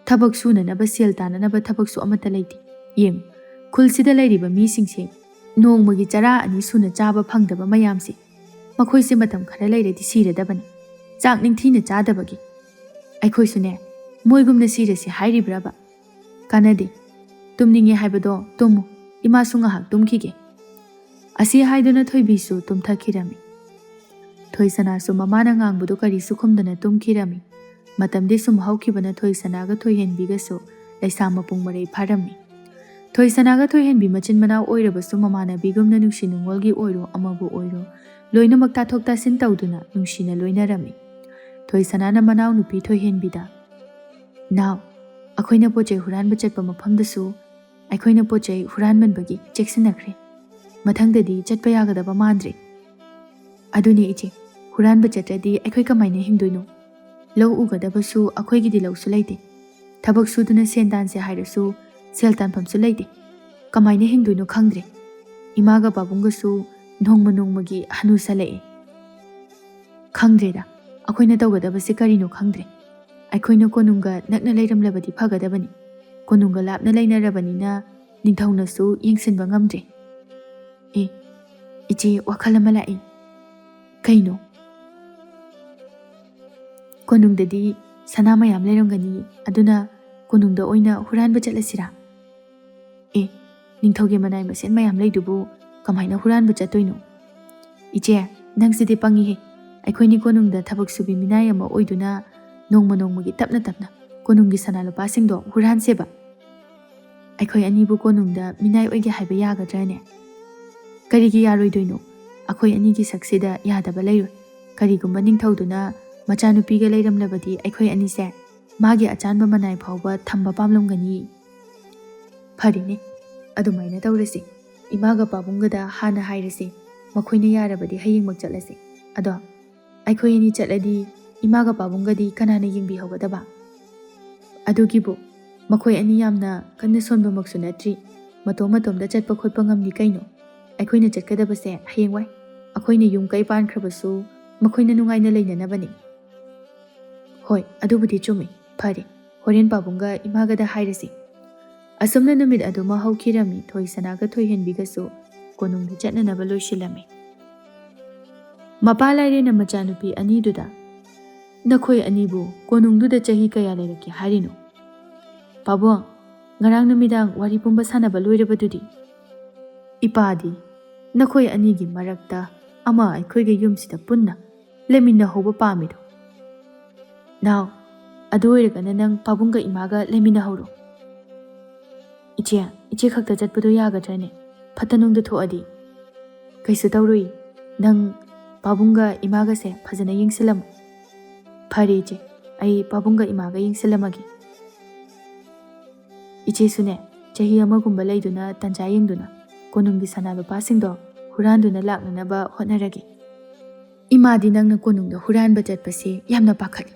ꯊꯕꯛ ꯁꯨꯅꯅꯕ ꯁꯦꯜ ꯇꯥꯅꯅꯕ ꯊꯕꯛꯁꯨ ꯑꯃꯠꯇ ꯂꯩꯇꯦ꯫ ꯌꯦꯡꯉꯨ, ꯈꯨꯜꯁꯤꯗ ꯂꯩꯔꯤꯕ ꯃꯤꯁꯤꯡꯁꯦ ꯅꯣꯡꯃꯒꯤ ꯆꯔꯥ ꯑꯅꯤ ꯁꯨꯅ ꯆꯥꯕ ꯐꯪꯗꯕ ꯃꯌꯥꯝꯁꯦ, ꯃꯈꯣꯏꯁꯦ ꯃꯇꯝ ꯈꯔ ꯂꯩꯔꯗꯤ ꯁꯤꯔꯗꯕꯅꯤ, ꯆꯥꯛ ꯅꯤꯡꯊꯤꯅ ꯆꯥꯗꯕꯒꯤ꯫ ꯑꯩꯈꯣꯏꯁꯨꯅꯦ ꯃꯣꯏꯒꯨꯝꯅ ꯁꯤꯔꯁꯤ ꯍꯥꯏꯔꯤꯕ꯭ꯔꯕ? ꯀꯥꯟꯅꯗꯦ, ꯇꯨꯝꯅꯤꯡꯉꯦ ꯍꯥꯏꯕꯗꯣ ꯇꯨꯝꯃꯨ, ꯏꯃꯥꯁꯨ ꯉꯥꯏꯍꯥꯛ ꯇꯨꯝꯈꯤꯒꯦ꯫ ꯑꯁꯤ ꯍꯥꯏꯗꯨꯅ ꯊꯣꯏꯕꯤꯁꯨ ꯇꯨꯝꯊꯈꯤꯔꯝꯃꯤ꯫ ꯊꯣꯏꯁꯅꯥꯁꯨ ꯃꯃꯥꯅ ꯉꯥꯡꯕꯗꯨ ꯀꯔꯤꯁꯨ ꯈꯨꯝꯗꯅ ꯇꯨꯝꯈꯤꯔꯝꯃꯤ꯫ ꯃꯇꯝꯗꯤ ꯁꯨꯝ ꯍꯧꯈꯤꯕꯅ ꯊꯣꯏꯁꯅꯥꯒ ꯊꯣꯏꯍꯦꯟꯕꯤꯒꯁꯨ ꯂꯩꯁꯥ ꯃꯄꯨꯡ ꯃꯔꯩ ꯐꯥꯔꯝꯃꯤ꯫ ꯊꯣꯏꯁꯅꯥꯒ ꯊꯣꯏꯍꯦꯟꯕꯤ ꯃꯆꯤꯟ ꯃꯅꯥꯎ ꯑꯣꯏꯔꯕꯁꯨ ꯃꯃꯥꯟꯅꯕꯤꯒꯨꯝꯅ ꯅꯨꯡꯁꯤ ꯅꯨꯡꯉꯣꯜꯒꯤ ꯑꯣꯏꯔꯣ ꯑꯃꯕꯨ ꯑꯣꯏꯔꯣ ꯂꯣꯏꯅꯃꯛ ꯇꯥꯊꯣꯛ ꯇꯥꯁꯤꯟ ꯇꯧꯗꯨꯅ ꯅꯨꯡꯁꯤꯅ ꯂꯣꯏꯅꯔꯝꯃꯤ꯫ ꯊꯣꯏꯁꯅꯥꯅ ꯃꯅꯥꯎꯅꯨꯄꯤ ꯊꯣꯏꯍꯦꯟꯕꯤꯗ, ꯅꯥꯎ, ꯑꯩꯈꯣꯏꯅ ꯄꯣꯠꯆꯩ ꯍꯨꯔꯥꯟꯕ ꯆꯠꯄ ꯃꯐꯝꯗꯁꯨ ꯑꯩꯈꯣꯏꯅ ꯄꯣꯠꯆꯩ ꯍꯨꯔꯥꯟꯃꯟꯕꯒꯤ ꯆꯦꯛꯁꯤꯟꯅꯈ꯭ꯔꯦ꯫ ꯃꯊꯪꯗꯗꯤ ꯆꯠꯄ ꯌꯥꯒꯗꯕ ꯃꯥꯟꯗ꯭ꯔꯦ꯫ ꯑꯗꯨꯅꯦ ꯏꯆꯦ, ꯍꯨꯔꯥꯟꯕ ꯆꯠꯇ꯭ꯔꯗꯤ ꯑꯩꯈꯣꯏ ꯀꯃꯥꯏꯅ ꯍꯤꯡꯗꯣꯏꯅꯣ? ꯂꯧ ꯎꯒꯗꯕꯁꯨ ꯑꯩꯈꯣꯏꯒꯤꯗꯤ ꯂꯧꯁꯨ ꯂꯩꯇꯦ꯫ ꯊꯕꯛ ꯁꯨꯗꯨꯅ ꯁꯦꯟ ꯇꯥꯟꯁꯦ ꯍꯥꯏꯔꯁꯨ ꯁꯦꯜ ꯇꯥꯟꯐꯝꯁꯨ ꯂꯩꯇꯦ꯫ ꯀꯃꯥꯏꯅ ꯍꯤꯡꯗꯣꯏꯅꯣ ꯈꯪꯗ꯭ꯔꯦ꯫ ꯏꯃꯥꯒ ꯄꯥꯕꯨꯡꯒꯁꯨ ꯅꯣꯡꯃ ꯅꯣꯡꯃꯒꯤ ꯍꯅꯨꯁꯜꯂꯛꯑꯦ꯫ ꯈꯪꯗ꯭ꯔꯦꯗ, ꯑꯩꯈꯣꯏꯅ ꯇꯧꯒꯗꯕꯁꯦ ꯀꯔꯤꯅꯣ ꯈꯪꯗ꯭ꯔꯦ꯫ ꯑꯩꯈꯣꯏꯅ ꯀꯣꯅꯨꯡꯒ ꯅꯛꯅ ꯂꯩꯔꯝꯂꯕꯗꯤ ꯐꯒꯗꯕꯅꯤ꯫ ꯀꯣꯅꯨꯡꯒ ꯂꯥꯞꯅ ꯂꯩꯅꯔꯕꯅꯤꯅ ꯅꯤꯡꯊꯧꯅꯁꯨ ꯌꯦꯡꯁꯤꯟꯕ ꯉꯝꯗ꯭ꯔꯦ꯫ ꯏꯆꯦ, ꯋꯥꯈꯜ ꯑꯃ ꯂꯥꯛꯏ꯫ ꯀꯩꯅꯣ? ꯀꯣꯅꯨꯡꯗꯗꯤ ꯁꯅꯥ ꯃꯌꯥꯝ ꯂꯩꯔꯝꯒꯅꯤ, ꯑꯗꯨꯅ ꯀꯣꯅꯨꯡꯗ ꯑꯣꯏꯅ ꯍꯨꯔꯥꯟꯕ ꯆꯠꯂꯁꯤꯔꯥ? ꯅꯤꯡꯊꯧꯒꯤ ꯃꯅꯥꯏ ꯃꯁꯤꯟ ꯃꯌꯥꯝ ꯂꯩꯗꯨꯕꯨ ꯀꯃꯥꯏꯅ ꯍꯨꯔꯥꯟꯕ ꯆꯠꯇꯣꯏꯅꯣ? ꯏꯆꯦ, ꯅꯪꯁꯤꯗꯤ ꯄꯪꯉꯤꯍꯦ꯫ ꯑꯩꯈꯣꯏꯅꯤ ꯀꯣꯅꯨꯡꯗ ꯊꯕꯛ ꯁꯨꯕꯤ ꯃꯤꯅꯥꯏ ꯑꯃ ꯑꯣꯏꯗꯨꯅ ꯅꯣꯡꯃ ꯅꯣꯡꯃꯒꯤ ꯇꯞꯅ ꯇꯞꯅ ꯀꯣꯅꯨꯡꯒꯤ ꯁꯅꯥ ꯂꯨꯄꯥꯁꯤꯡꯗꯣ ꯍꯨꯔꯥꯟꯁꯦꯕ꯫ ꯑꯩꯈꯣꯏ ꯑꯅꯤꯕꯨ ꯀꯣꯅꯨꯡꯗ ꯃꯤꯅꯥꯏ ꯑꯣꯏꯒꯦ ꯍꯥꯏꯕ ꯌꯥꯒꯗ꯭ꯔꯅꯦ? ꯀꯔꯤꯒꯤ ꯌꯥꯔꯣꯏꯗꯣꯏꯅꯣ? ꯑꯩꯈꯣꯏ ꯑꯅꯤꯒꯤ ꯁꯛꯁꯤꯗ ꯌꯥꯗꯕ ꯂꯩꯔꯣꯏ꯫ ꯀꯔꯤꯒꯨꯝꯕ ꯅꯤꯡꯊꯧꯗꯨꯅ ꯃꯆꯥꯅꯨꯄꯤꯒ ꯂꯩꯔꯝꯂꯕꯗꯤ ꯑꯩꯈꯣꯏ ꯑꯅꯤꯁꯦ ꯃꯥꯒꯤ ꯑꯆꯥꯟꯕ ꯃꯅꯥꯏ ꯐꯥꯎꯕ ꯊꯝꯕ ꯄꯥꯝꯂꯝꯒꯅꯤ꯫ ꯐꯔꯦꯅꯦ, ꯑꯗꯨꯃꯥꯏꯅ ꯇꯧꯔꯁꯤ꯫ ꯏꯃꯥꯒ ꯄꯥꯕꯨꯡꯒꯗ ꯍꯥꯟꯅ ꯍꯥꯏꯔꯁꯤ, ꯃꯈꯣꯏꯅ ꯌꯥꯔꯕꯗꯤ ꯍꯌꯦꯡꯃꯛ ꯆꯠꯂꯁꯤ꯫ ꯑꯗꯣ ꯑꯩꯈꯣꯏ ꯑꯅꯤ ꯆꯠꯂꯗꯤ ꯏꯃꯥꯒ ꯄꯥꯕꯨꯡꯒꯗꯤ ꯀꯅꯥꯅ ꯌꯦꯡꯕꯤꯍꯧꯒꯗꯕ? ꯑꯗꯨꯒꯤꯕꯨ ꯃꯈꯣꯏ ꯑꯅꯤ ꯌꯥꯝꯅ ꯀꯟꯅ ꯁꯣꯟꯕꯃꯛꯁꯨ ꯅꯠꯇ꯭ꯔꯤ, ꯃꯇꯣꯝ ꯃꯇꯣꯝꯗ ꯆꯠꯄ ꯈꯣꯠꯄ ꯉꯝꯅꯤ ꯀꯩꯅꯣ꯫ ꯑꯩꯈꯣꯏꯅ ꯆꯠꯀꯗꯕꯁꯦ ꯍꯌꯦꯡꯋꯥꯏ ꯑꯩꯈꯣꯏꯅ ꯌꯨꯝ ꯀꯩ ꯄꯥꯟꯈ꯭ꯔꯕꯁꯨ ꯃꯈꯣꯏꯅ ꯅꯨꯡꯉꯥꯏꯅ ꯂꯩꯅꯅꯕꯅꯤ꯫ ꯍꯣꯏ, ꯑꯗꯨꯕꯨꯗꯤ ꯆꯨꯝꯃꯤ꯫ ꯐꯔꯦ, ꯍꯣꯔꯦꯟ ꯄꯥꯕꯨꯡꯒ ꯏꯃꯥꯒꯗ ꯍꯥꯏꯔꯁꯤ꯫ ꯑꯁꯨꯝꯅ ꯅꯨꯃꯤꯠ ꯑꯗꯨꯃ ꯍꯧꯈꯤꯔꯝꯃꯤ꯫ ꯊꯣꯏꯁꯅꯥꯒ ꯊꯣꯏꯍꯦꯟꯕꯤꯒꯁꯨ ꯀꯣꯅꯨꯡꯗ ꯆꯠꯅꯅꯕ ꯂꯣꯏꯁꯤꯜꯂꯝꯃꯤ꯫ ꯃꯄꯥ ꯂꯥꯏꯔꯦꯟꯅ ꯃꯆꯥꯅꯨꯄꯤ ꯑꯅꯤꯗꯨꯗ, ꯅꯈꯣꯏ ꯑꯅꯤꯕꯨ ꯀꯣꯅꯨꯡꯗꯨꯗ ꯆꯍꯤ ꯀꯌꯥ ꯂꯩꯔꯛꯀꯦ ꯍꯥꯏꯔꯤꯅꯣ? ꯄꯥꯕꯨꯡ, ꯉꯔꯥꯡ ꯅꯨꯃꯤꯗꯥꯡ ꯋꯥꯔꯤ ꯄꯨꯝꯕ ꯁꯥꯟꯅꯕ ꯂꯣꯏꯔꯕꯗꯨꯗꯤ? ꯏꯄꯥꯗꯤ ꯅꯈꯣꯏ ꯑꯅꯤꯒꯤ ꯃꯔꯛꯇ ꯑꯃ ꯑꯩꯈꯣꯏꯒ ꯌꯨꯝꯁꯤꯗ ꯄꯨꯟꯅ ꯂꯩꯃꯤꯟꯅꯍꯧꯕ ꯄꯥꯝꯃꯤꯗꯣ꯫ ꯅꯥꯎ, ꯑꯗꯨ ꯑꯣꯏꯔꯒꯅ ꯅꯪ ꯄꯥꯕꯨꯡꯒ ꯏꯃꯥꯒ ꯂꯩꯃꯤꯟꯅꯍꯧꯔꯣ꯫ ꯏꯆꯦ ꯈꯛꯇ ꯆꯠꯄꯗꯣ ꯌꯥꯒꯗ꯭ꯔꯅꯦ? ꯐꯠꯇ ꯅꯨꯡꯗ ꯊꯣꯛꯑꯗꯤ? ꯀꯩꯁꯨ ꯇꯧꯔꯨꯏ, ꯅꯪ ꯄꯥꯕꯨꯡꯒ ꯏꯃꯥꯒꯁꯦ ꯐꯖꯅ ꯌꯦꯡꯁꯤꯜꯂꯝꯃꯨ꯫ ꯐꯔꯦ ꯏꯆꯦ, ꯑꯩ ꯄꯥꯕꯨꯡꯒ ꯏꯃꯥꯒ ꯌꯦꯡꯁꯤꯜꯂꯝꯃꯒꯦ꯫ ꯏꯆꯦꯁꯨꯅꯦ ꯆꯍꯤ ꯑꯃꯒꯨꯝꯕ ꯂꯩꯗꯨꯅ ꯇꯟꯖꯥ ꯌꯦꯡꯗꯨꯅ ꯀꯣꯅꯨꯡꯒꯤ ꯁꯅꯥ ꯂꯨꯄꯥꯁꯤꯡꯗꯣ ꯍꯨꯔꯥꯟꯗꯨꯅ ꯂꯥꯛꯅꯅꯕ ꯍꯣꯠꯅꯔꯒꯦ꯫ ꯏꯃꯥꯗꯤ ꯅꯪꯅ ꯀꯣꯅꯨꯡꯗ ꯍꯨꯔꯥꯟꯕ ꯆꯠꯄꯁꯦ ꯌꯥꯝꯅ ꯄꯥꯈꯠꯂꯤ꯫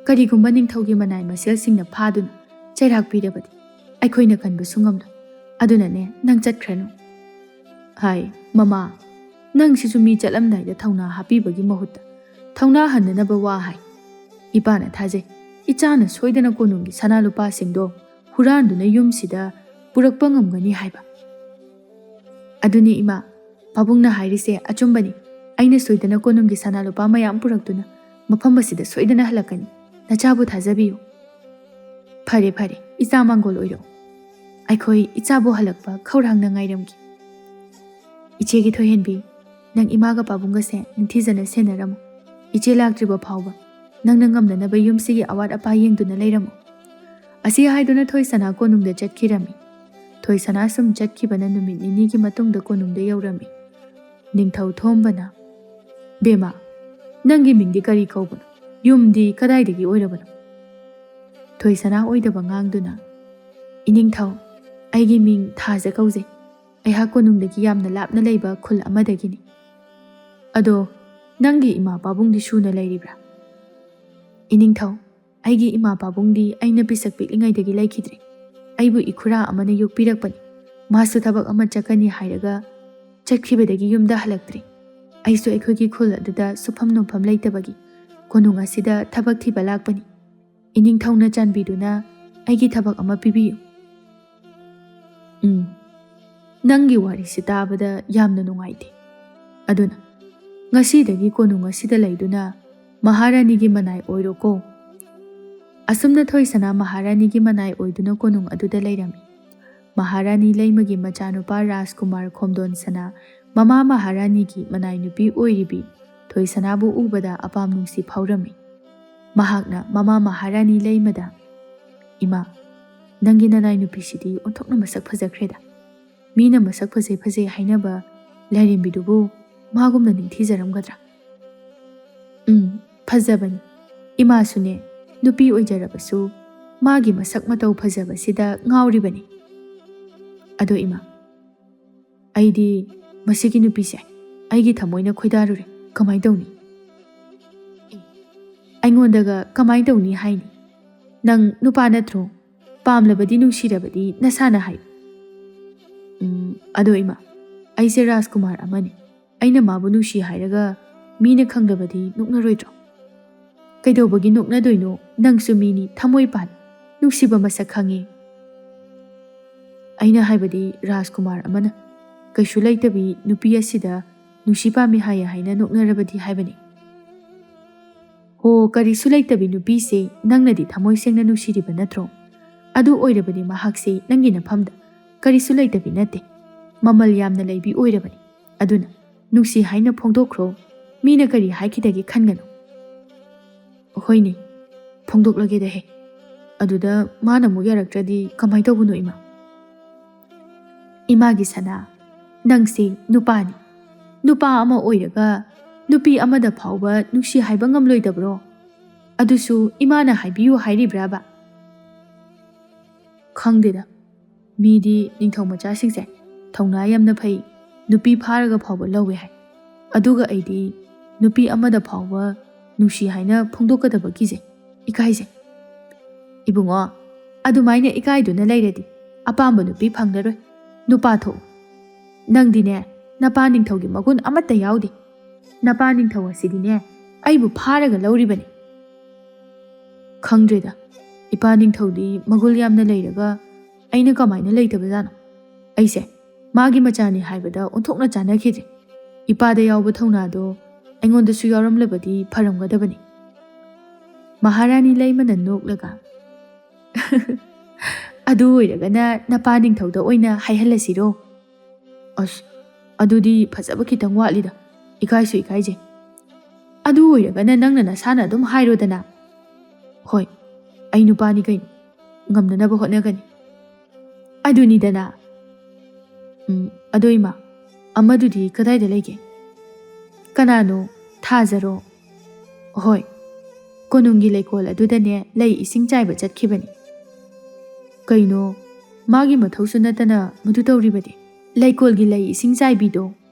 ꯀꯔꯤꯒꯨꯝꯕ ꯅꯤꯡꯊꯧꯒꯤ ꯃꯅꯥꯏ ꯃꯁꯦꯜꯁꯤꯡꯅ ꯐꯥꯗꯨꯅ ꯆꯩꯔꯥꯛ ꯄꯤꯔꯕꯗꯤ ꯑꯩꯈꯣꯏꯅ ꯀꯟꯕꯁꯨ ꯉꯝꯂꯣꯏ꯫ ꯑꯗꯨꯅꯅꯦ ꯅꯪ ꯆꯠꯈ꯭ꯔꯅꯨ꯫ ꯍꯥꯏ ꯃꯃꯥ, ꯅꯪꯁꯤꯁꯨ ꯃꯤ ꯆꯠꯂꯝꯗꯥꯏꯗ ꯊꯧꯅꯥ ꯍꯥꯞꯄꯤꯕꯒꯤ ꯃꯍꯨꯠꯇ ꯊꯧꯅꯥ ꯍꯟꯅꯅꯕ ꯋꯥ ꯍꯥꯏ꯫ ꯏꯄꯥꯅ ꯊꯥꯖꯩ ꯏꯆꯥꯅ ꯁꯣꯏꯗꯅ ꯀꯣꯅꯨꯡꯒꯤ ꯁꯅꯥ ꯂꯨꯄꯥꯁꯤꯡꯗꯣ ꯍꯨꯔꯥꯟꯗꯨꯅ ꯌꯨꯝꯁꯤꯗ ꯄꯨꯔꯛꯄ ꯉꯝꯒꯅꯤ ꯍꯥꯏꯕ꯫ ꯑꯗꯨꯅꯤ ꯏꯃꯥ, ꯄꯥꯕꯨꯡꯅ ꯍꯥꯏꯔꯤꯁꯦ ꯑꯆꯨꯝꯕꯅꯤ꯫ ꯑꯩꯅ ꯁꯣꯏꯗꯅ ꯀꯣꯅꯨꯡꯒꯤ ꯁꯅꯥ ꯂꯨꯄꯥ ꯃꯌꯥꯝ ꯄꯨꯔꯛꯇꯨꯅ ꯃꯐꯝ ꯑꯁꯤꯗ ꯁꯣꯏꯗꯅ ꯍꯜꯂꯛꯀꯅꯤ꯫ ꯅꯆꯥꯕꯨ ꯊꯥꯖꯕꯤꯌꯨ꯫ ꯐꯔꯦ ꯐꯔꯦ, ꯏꯆꯥ ꯃꯥꯡꯒꯣꯜ ꯑꯣꯏꯔꯣ꯫ ꯑꯩꯈꯣꯏ ꯏꯆꯥꯕꯨ ꯍꯜꯂꯛꯄ ꯈꯧꯔꯥꯡꯅ ꯉꯥꯏꯔꯝꯈꯤ꯫ ꯏꯆꯦꯒꯤ ꯊꯣꯏꯍꯦꯟꯕꯤ, ꯅꯪ ꯏꯃꯥꯒ ꯄꯥꯕꯨꯡꯒꯁꯦ ꯅꯤꯡꯊꯤꯖꯅ ꯁꯦꯟꯅꯔꯝꯃꯨ꯫ ꯏꯆꯦ ꯂꯥꯛꯇ꯭ꯔꯤꯕ ꯐꯥꯎꯕ ꯅꯪꯅ ꯉꯝꯅꯅꯕ ꯌꯨꯝꯁꯤꯒꯤ ꯑꯋꯥꯠ ꯑꯄꯥ ꯌꯦꯡꯗꯨꯅ ꯂꯩꯔꯝꯃꯨ꯫ ꯑꯁꯤ ꯍꯥꯏꯗꯨꯅ ꯊꯣꯏꯁꯅꯥ ꯀꯣꯅꯨꯡꯗ ꯆꯠꯈꯤꯔꯝꯃꯤ꯫ ꯊꯣꯏꯁꯅꯥ ꯁꯨꯝ ꯆꯠꯈꯤꯕꯅ ꯅꯨꯃꯤꯠ ꯅꯤꯅꯤꯒꯤ ꯃꯇꯨꯡꯗ ꯀꯣꯅꯨꯡꯗ ꯌꯧꯔꯝꯃꯤ꯫ ꯅꯤꯡꯊꯧ ꯊꯣꯝꯕꯅ, "ꯕꯦꯝꯃ, ꯅꯪꯒꯤ ꯃꯤꯡꯗꯤ ꯀꯔꯤ ꯀꯧꯕꯅꯣ? ꯌꯨꯝꯗꯤ ꯀꯗꯥꯏꯗꯒꯤ ꯑꯣꯏꯔꯕꯅꯣ?" ꯊꯣꯏꯁꯅꯥ ꯑꯣꯏꯗꯕ ꯉꯥꯡꯗꯨꯅ, "ꯏꯅꯤꯡꯊꯧ, ꯑꯩꯒꯤ ꯃꯤꯡ ꯊꯥꯖ ꯀꯧꯖꯩ꯫ ꯑꯩꯍꯥꯛ ꯀꯣꯅꯨꯡꯗꯒꯤ ꯌꯥꯝꯅ ꯂꯥꯞꯅ ꯂꯩꯕ ꯈꯨꯜ ꯑꯃꯗꯒꯤꯅꯤ꯫ ꯑꯗꯣ ꯅꯪꯒꯤ ꯏꯃꯥ ꯄꯥꯕꯨꯡꯗꯤ ꯁꯨꯅ ꯂꯩꯔꯤꯕ꯭ꯔꯥ?" "ꯏꯅꯤꯡꯊꯧ, ꯑꯩꯒꯤ ꯏꯃꯥ ꯄꯥꯕꯨꯡꯗꯤ ꯑꯩꯅ ꯄꯤꯁꯛ ꯄꯤꯛꯂꯤꯉꯩꯗꯒꯤ ꯂꯩꯈꯤꯗ꯭ꯔꯦ꯫ ꯑꯩꯕꯨ ꯏꯈꯨꯔꯥ ꯑꯃꯅ ꯌꯣꯛꯄꯤꯔꯛꯄꯅꯤ꯫ ꯃꯥꯁꯨ ꯊꯕꯛ ꯑꯃ ꯆꯠꯀꯅꯤ ꯍꯥꯏꯔꯒ ꯆꯠꯈꯤꯕꯗꯒꯤ ꯌꯨꯝꯗ ꯍꯜꯂꯛꯇ꯭ꯔꯤ꯫ ꯑꯩꯁꯨ ꯑꯩꯈꯣꯏꯒꯤ ꯈꯨꯜ ꯑꯗꯨꯗ ꯁꯨꯐꯝ ꯅꯣꯝꯐꯝ ꯂꯩꯇꯕꯒꯤ ꯀꯣꯅꯨꯡ ꯑꯁꯤꯗ ꯊꯕꯛ ꯊꯤꯕ ꯂꯥꯛꯄꯅꯤ꯫ ꯏꯅꯤꯡꯊꯧꯅ ꯆꯥꯟꯕꯤꯗꯨꯅ ꯑꯩꯒꯤ ꯊꯕꯛ ꯑꯃ ꯄꯤꯕꯤꯌꯨ." "ꯅꯪꯒꯤ ꯋꯥꯔꯤꯁꯤ ꯇꯥꯕꯗ ꯌꯥꯝꯅ ꯅꯨꯡꯉꯥꯏꯇꯦ꯫ ꯑꯗꯨꯅ ꯉꯁꯤꯗꯒꯤ ꯀꯣꯅꯨꯡ ꯑꯁꯤꯗ ꯂꯩꯗꯨꯅ ꯃꯍꯥꯔꯥꯅꯤꯒꯤ ꯃꯅꯥꯏ ꯑꯣꯏꯔꯣꯀꯣ." ꯑꯁꯨꯝꯅ ꯊꯣꯏꯁꯅꯥ ꯃꯍꯥꯔꯥꯅꯤꯒꯤ ꯃꯅꯥꯏ ꯑꯣꯏꯗꯨꯅ ꯀꯣꯅꯨꯡ ꯑꯗꯨꯗ ꯂꯩꯔꯝꯃꯤ꯫ ꯃꯍꯥꯔꯥꯅꯤ ꯂꯩꯃꯒꯤ ꯃꯆꯥꯅꯨꯄꯥ ꯔꯥꯖꯀꯨꯃꯥꯔ ꯈꯣꯝꯗꯣꯟꯁꯅꯥ ꯃꯃꯥ ꯃꯍꯥꯔꯥꯅꯤꯒꯤ ꯃꯅꯥꯏ ꯅꯨꯄꯤ ꯑꯣꯏꯔꯤꯕꯤ ꯊꯣꯏꯁꯅꯥꯕꯨ ꯎꯕꯗ ꯑꯄꯥꯝ ꯅꯨꯡꯁꯤ ꯐꯥꯎꯔꯝꯃꯤ꯫ ꯃꯍꯥꯛꯅ ꯃꯃꯥ ꯃꯍꯥꯔꯥꯅꯤ ꯂꯩꯃꯗ, "ꯏꯃꯥ, ꯅꯪꯒꯤ ꯅꯅꯥꯏ ꯅꯨꯄꯤꯁꯤꯗꯤ ꯑꯣꯟꯊꯣꯛꯅ ꯃꯁꯛ ꯐꯖꯈ꯭ꯔꯦꯗ꯫ ꯃꯤꯅ ꯃꯁꯛ ꯐꯖꯩ ꯐꯖꯩ ꯍꯥꯏꯅꯕ ꯂꯥꯏꯔꯦꯝꯕꯤꯗꯨꯕꯨ ꯃꯥꯒꯨꯝꯅ ꯅꯤꯡꯊꯤꯖꯔꯝꯒꯗ꯭ꯔꯥ?" "ꯐꯖꯕꯅꯤ꯫ ꯏꯃꯥꯁꯨꯅꯦ, ꯅꯨꯄꯤ ꯑꯣꯏꯖꯔꯕꯁꯨ ꯃꯥꯒꯤ ꯃꯁꯛ ꯃꯇꯧ ꯐꯖꯕꯁꯤꯗ ꯉꯥꯎꯔꯤꯕꯅꯤ꯫ ꯑꯗꯣ ꯏꯃꯥ, ꯑꯩꯗꯤ ꯃꯁꯤꯒꯤ ꯅꯨꯄꯤꯁꯦ ꯑꯩꯒꯤ ꯊꯃꯣꯏꯅ ꯈꯣꯏꯗꯥꯔꯨꯔꯦ꯫ ꯀꯃꯥꯏ ꯇꯧꯅꯤ?" "ꯑꯩꯉꯣꯟꯗꯒ ꯀꯃꯥꯏ ꯇꯧꯅꯤ ꯍꯥꯏꯅꯤ? ꯅꯪ ꯅꯨꯄꯥ ꯅꯠꯇ꯭ꯔꯣ? ꯄꯥꯝꯂꯕꯗꯤ ꯅꯨꯡꯁꯤꯔꯕꯗꯤ ꯅꯁꯥꯅ ꯍꯥꯏꯌꯨ." "ꯑꯗꯣ ꯏꯃꯥ, ꯑꯩꯁꯦ ꯔꯥꯖꯀꯨꯃꯥꯔ ꯑꯃꯅꯤ꯫ ꯑꯩꯅ ꯃꯥꯕꯨ ꯅꯨꯡꯁꯤ ꯍꯥꯏꯔꯒ ꯃꯤꯅ ꯈꯪꯗꯕꯗꯤ ꯅꯣꯛꯅꯔꯣꯏꯗ꯭ꯔꯣ?" "ꯀꯩꯗꯧꯕꯒꯤ ꯅꯣꯛꯅꯗꯣꯏꯅꯣ? ꯅꯪꯁꯨ ꯃꯤꯅꯤ, ꯊꯃꯣꯏ ꯄꯥꯜꯂꯤ, ꯅꯨꯡꯁꯤꯕ ꯃꯁꯛ ꯈꯪꯉꯤ." "ꯑꯩꯅ ꯍꯥꯏꯕꯗꯤ ꯔꯥꯖꯀꯨꯃꯥꯔ ꯑꯃꯅ ꯀꯩꯁꯨ ꯂꯩꯇꯕꯤ ꯅꯨꯄꯤ ꯑꯁꯤꯗ ꯅꯨꯡꯁꯤ ꯄꯥꯝꯃꯤ ꯍꯥꯏꯌꯦ ꯍꯥꯏꯅ ꯅꯣꯛꯅꯔꯕꯗꯤ ꯍꯥꯏꯕꯅꯤ." "ꯍꯣ, ꯀꯔꯤꯁꯨ ꯂꯩꯇꯕꯤ ꯅꯨꯄꯤꯁꯦ ꯅꯪꯅꯗꯤ ꯊꯃꯣꯏ ꯁꯦꯡꯅ ꯅꯨꯡꯁꯤꯔꯤꯕ ꯅꯠꯇ꯭ꯔꯣ? ꯑꯗꯨ ꯑꯣꯏꯔꯕꯗꯤ ꯃꯍꯥꯛꯁꯦ ꯅꯪꯒꯤ ꯅꯐꯝꯗ ꯀꯔꯤꯁꯨ ꯂꯩꯇꯕꯤ ꯅꯠꯇꯦ, ꯃꯃꯜ ꯌꯥꯝꯅ ꯂꯩꯕꯤ ꯑꯣꯏꯔꯕꯅꯤ꯫ ꯑꯗꯨꯅ ꯅꯨꯡꯁꯤ ꯍꯥꯏꯅ ꯐꯣꯡꯗꯣꯛꯈ꯭ꯔꯣ, ꯃꯤꯅ ꯀꯔꯤ ꯍꯥꯏꯈꯤꯗꯒꯦ ꯈꯟꯒꯅꯨ." "ꯍꯣꯏꯅꯦ, ꯐꯣꯡꯗꯣꯛꯂꯒꯦꯗꯍꯦ꯫ ꯑꯗꯨꯗ ꯃꯥꯅ ꯑꯃꯨꯛ ꯌꯥꯔꯛꯇ꯭ꯔꯗꯤ ꯀꯃꯥꯏ ꯇꯧꯕꯅꯣ ꯏꯃꯥ?" "ꯏꯃꯥꯒꯤ ꯁꯅꯥ, ꯅꯪꯁꯦ ꯅꯨꯄꯥꯅꯤ꯫ ꯅꯨꯄꯥ ꯑꯃ ꯑꯣꯏꯔꯒ ꯅꯨꯄꯤ ꯑꯃꯗ ꯐꯥꯎꯕ ꯅꯨꯡꯁꯤ ꯍꯥꯏꯕ ꯉꯝꯂꯣꯏꯗꯕ꯭ꯔꯣ? ꯑꯗꯨꯁꯨ ꯏꯃꯥꯅ ꯍꯥꯏꯕꯤꯌꯨ ꯍꯥꯏꯔꯤꯕ꯭ꯔꯥꯕ?" "ꯈꯪꯗꯦꯗ, ꯃꯤꯗꯤ ꯅꯤꯡꯊꯧ ꯃꯆꯥꯁꯤꯡꯁꯦ ꯊꯧꯅꯥ ꯌꯥꯝꯅ ꯐꯩ, ꯅꯨꯄꯤ ꯐꯥꯔꯒ ꯐꯥꯎꯕ ꯂꯧꯋꯦ ꯍꯥꯏ꯫ ꯑꯗꯨꯒ ꯑꯩꯗꯤ ꯅꯨꯄꯤ ꯑꯃꯗ ꯐꯥꯎꯕ ꯅꯨꯡꯁꯤ ꯍꯥꯏꯅ ꯐꯣꯡꯗꯣꯛꯀꯗꯕ ꯀꯤꯖꯩ, ꯏꯀꯥꯏꯖꯩ." "ꯏꯕꯨꯡꯉꯣ, ꯑꯗꯨꯃꯥꯏꯅ ꯏꯀꯥꯏꯗꯨꯅ ꯂꯩꯔꯗꯤ ꯑꯄꯥꯝꯕ ꯅꯨꯄꯤ ꯐꯪꯂꯔꯣꯏ꯫ ꯅꯨꯄꯥ ꯊꯣꯛꯎ꯫ ꯅꯪꯗꯤꯅꯦ, ꯅꯄꯥ ꯅꯤꯡꯊꯧꯒꯤ ꯃꯒꯨꯟ ꯑꯃꯠꯇ ꯌꯥꯎꯗꯦ꯫ ꯅꯄꯥ ꯅꯤꯡꯊꯧ ꯑꯁꯤꯗꯤꯅꯦ ꯑꯩꯕꯨ ꯐꯥꯔꯒ ꯂꯧꯔꯤꯕꯅꯤ." "ꯈꯪꯗ꯭ꯔꯦꯗ, ꯏꯄꯥ ꯅꯤꯡꯊꯧꯗꯤ ꯃꯒꯨꯟ ꯌꯥꯝꯅ ꯂꯩꯔꯒ ꯑꯩꯅ ꯀꯃꯥꯏꯅ ꯂꯩꯇꯕꯖꯥꯠꯅꯣ? ꯑꯩꯁꯦ ꯃꯥꯒꯤ ꯃꯆꯥꯅꯤ ꯍꯥꯏꯕꯗ ꯑꯣꯟꯊꯣꯛꯅ ꯆꯥꯟꯅꯈꯤꯗ꯭ꯔꯦ꯫ ꯏꯄꯥꯗ ꯌꯥꯎꯕ ꯊꯧꯅꯥꯗꯣ ꯑꯩꯉꯣꯟꯗꯁꯨ ꯌꯥꯎꯔꯝꯂꯕꯗꯤ ꯐꯔꯝꯒꯗꯕꯅꯤ." ꯃꯍꯥꯔꯥꯅꯤ ꯂꯩꯃꯅ ꯅꯣꯛꯂꯒ, "ꯑꯗꯨ ꯑꯣꯏꯔꯒꯅ ꯅꯄꯥ ꯅꯤꯡꯊꯧꯗ ꯑꯣꯏꯅ ꯍꯥꯏꯍꯜꯂꯁꯤꯔꯣ?" "ꯑꯁ, ꯑꯗꯨꯗꯤ ꯐꯖꯕ ꯈꯤꯇꯪ ꯋꯥꯠꯂꯤꯗ, ꯏꯀꯥꯏꯁꯨ ꯏꯀꯥꯏꯖꯩ." "ꯑꯗꯨ ꯑꯣꯏꯔꯒꯅ ꯅꯪꯅ ꯅꯁꯥꯅ ꯑꯗꯨꯝ ꯍꯥꯏꯔꯣꯗꯅ." "ꯍꯣꯏ, ꯑꯩ ꯅꯨꯄꯥꯅꯤ ꯀꯩꯅꯣ, ꯉꯝꯅꯅꯕ ꯍꯣꯠꯅꯒꯅꯤ." "ꯑꯗꯨꯅꯤꯗꯅ." "ꯑꯗꯣ ꯏꯃꯥ, ꯑꯃꯗꯨꯗꯤ ꯀꯗꯥꯏꯗ ꯂꯩꯒꯦ?" "ꯀꯅꯥꯅꯣ? ꯊꯥꯖꯔꯣ?" "ꯍꯣꯏ, ꯀꯣꯅꯨꯡꯒꯤ ꯂꯩꯀꯣꯜ ꯑꯗꯨꯗꯅꯦ ꯂꯩ ꯏꯁꯤꯡ ꯆꯥꯏꯕ ꯆꯠꯈꯤꯕꯅꯤ." "ꯀꯩꯅꯣ, ꯃꯥꯒꯤ ꯃꯊꯧꯁꯨ ꯅꯠꯇꯅ ꯃꯗꯨ ꯇꯧꯔꯤꯕꯗꯤ?" "ꯂꯩꯀꯣꯜꯒꯤ ꯂꯩ ꯏꯁꯤꯡ ꯆꯥꯏꯕꯤꯗꯣ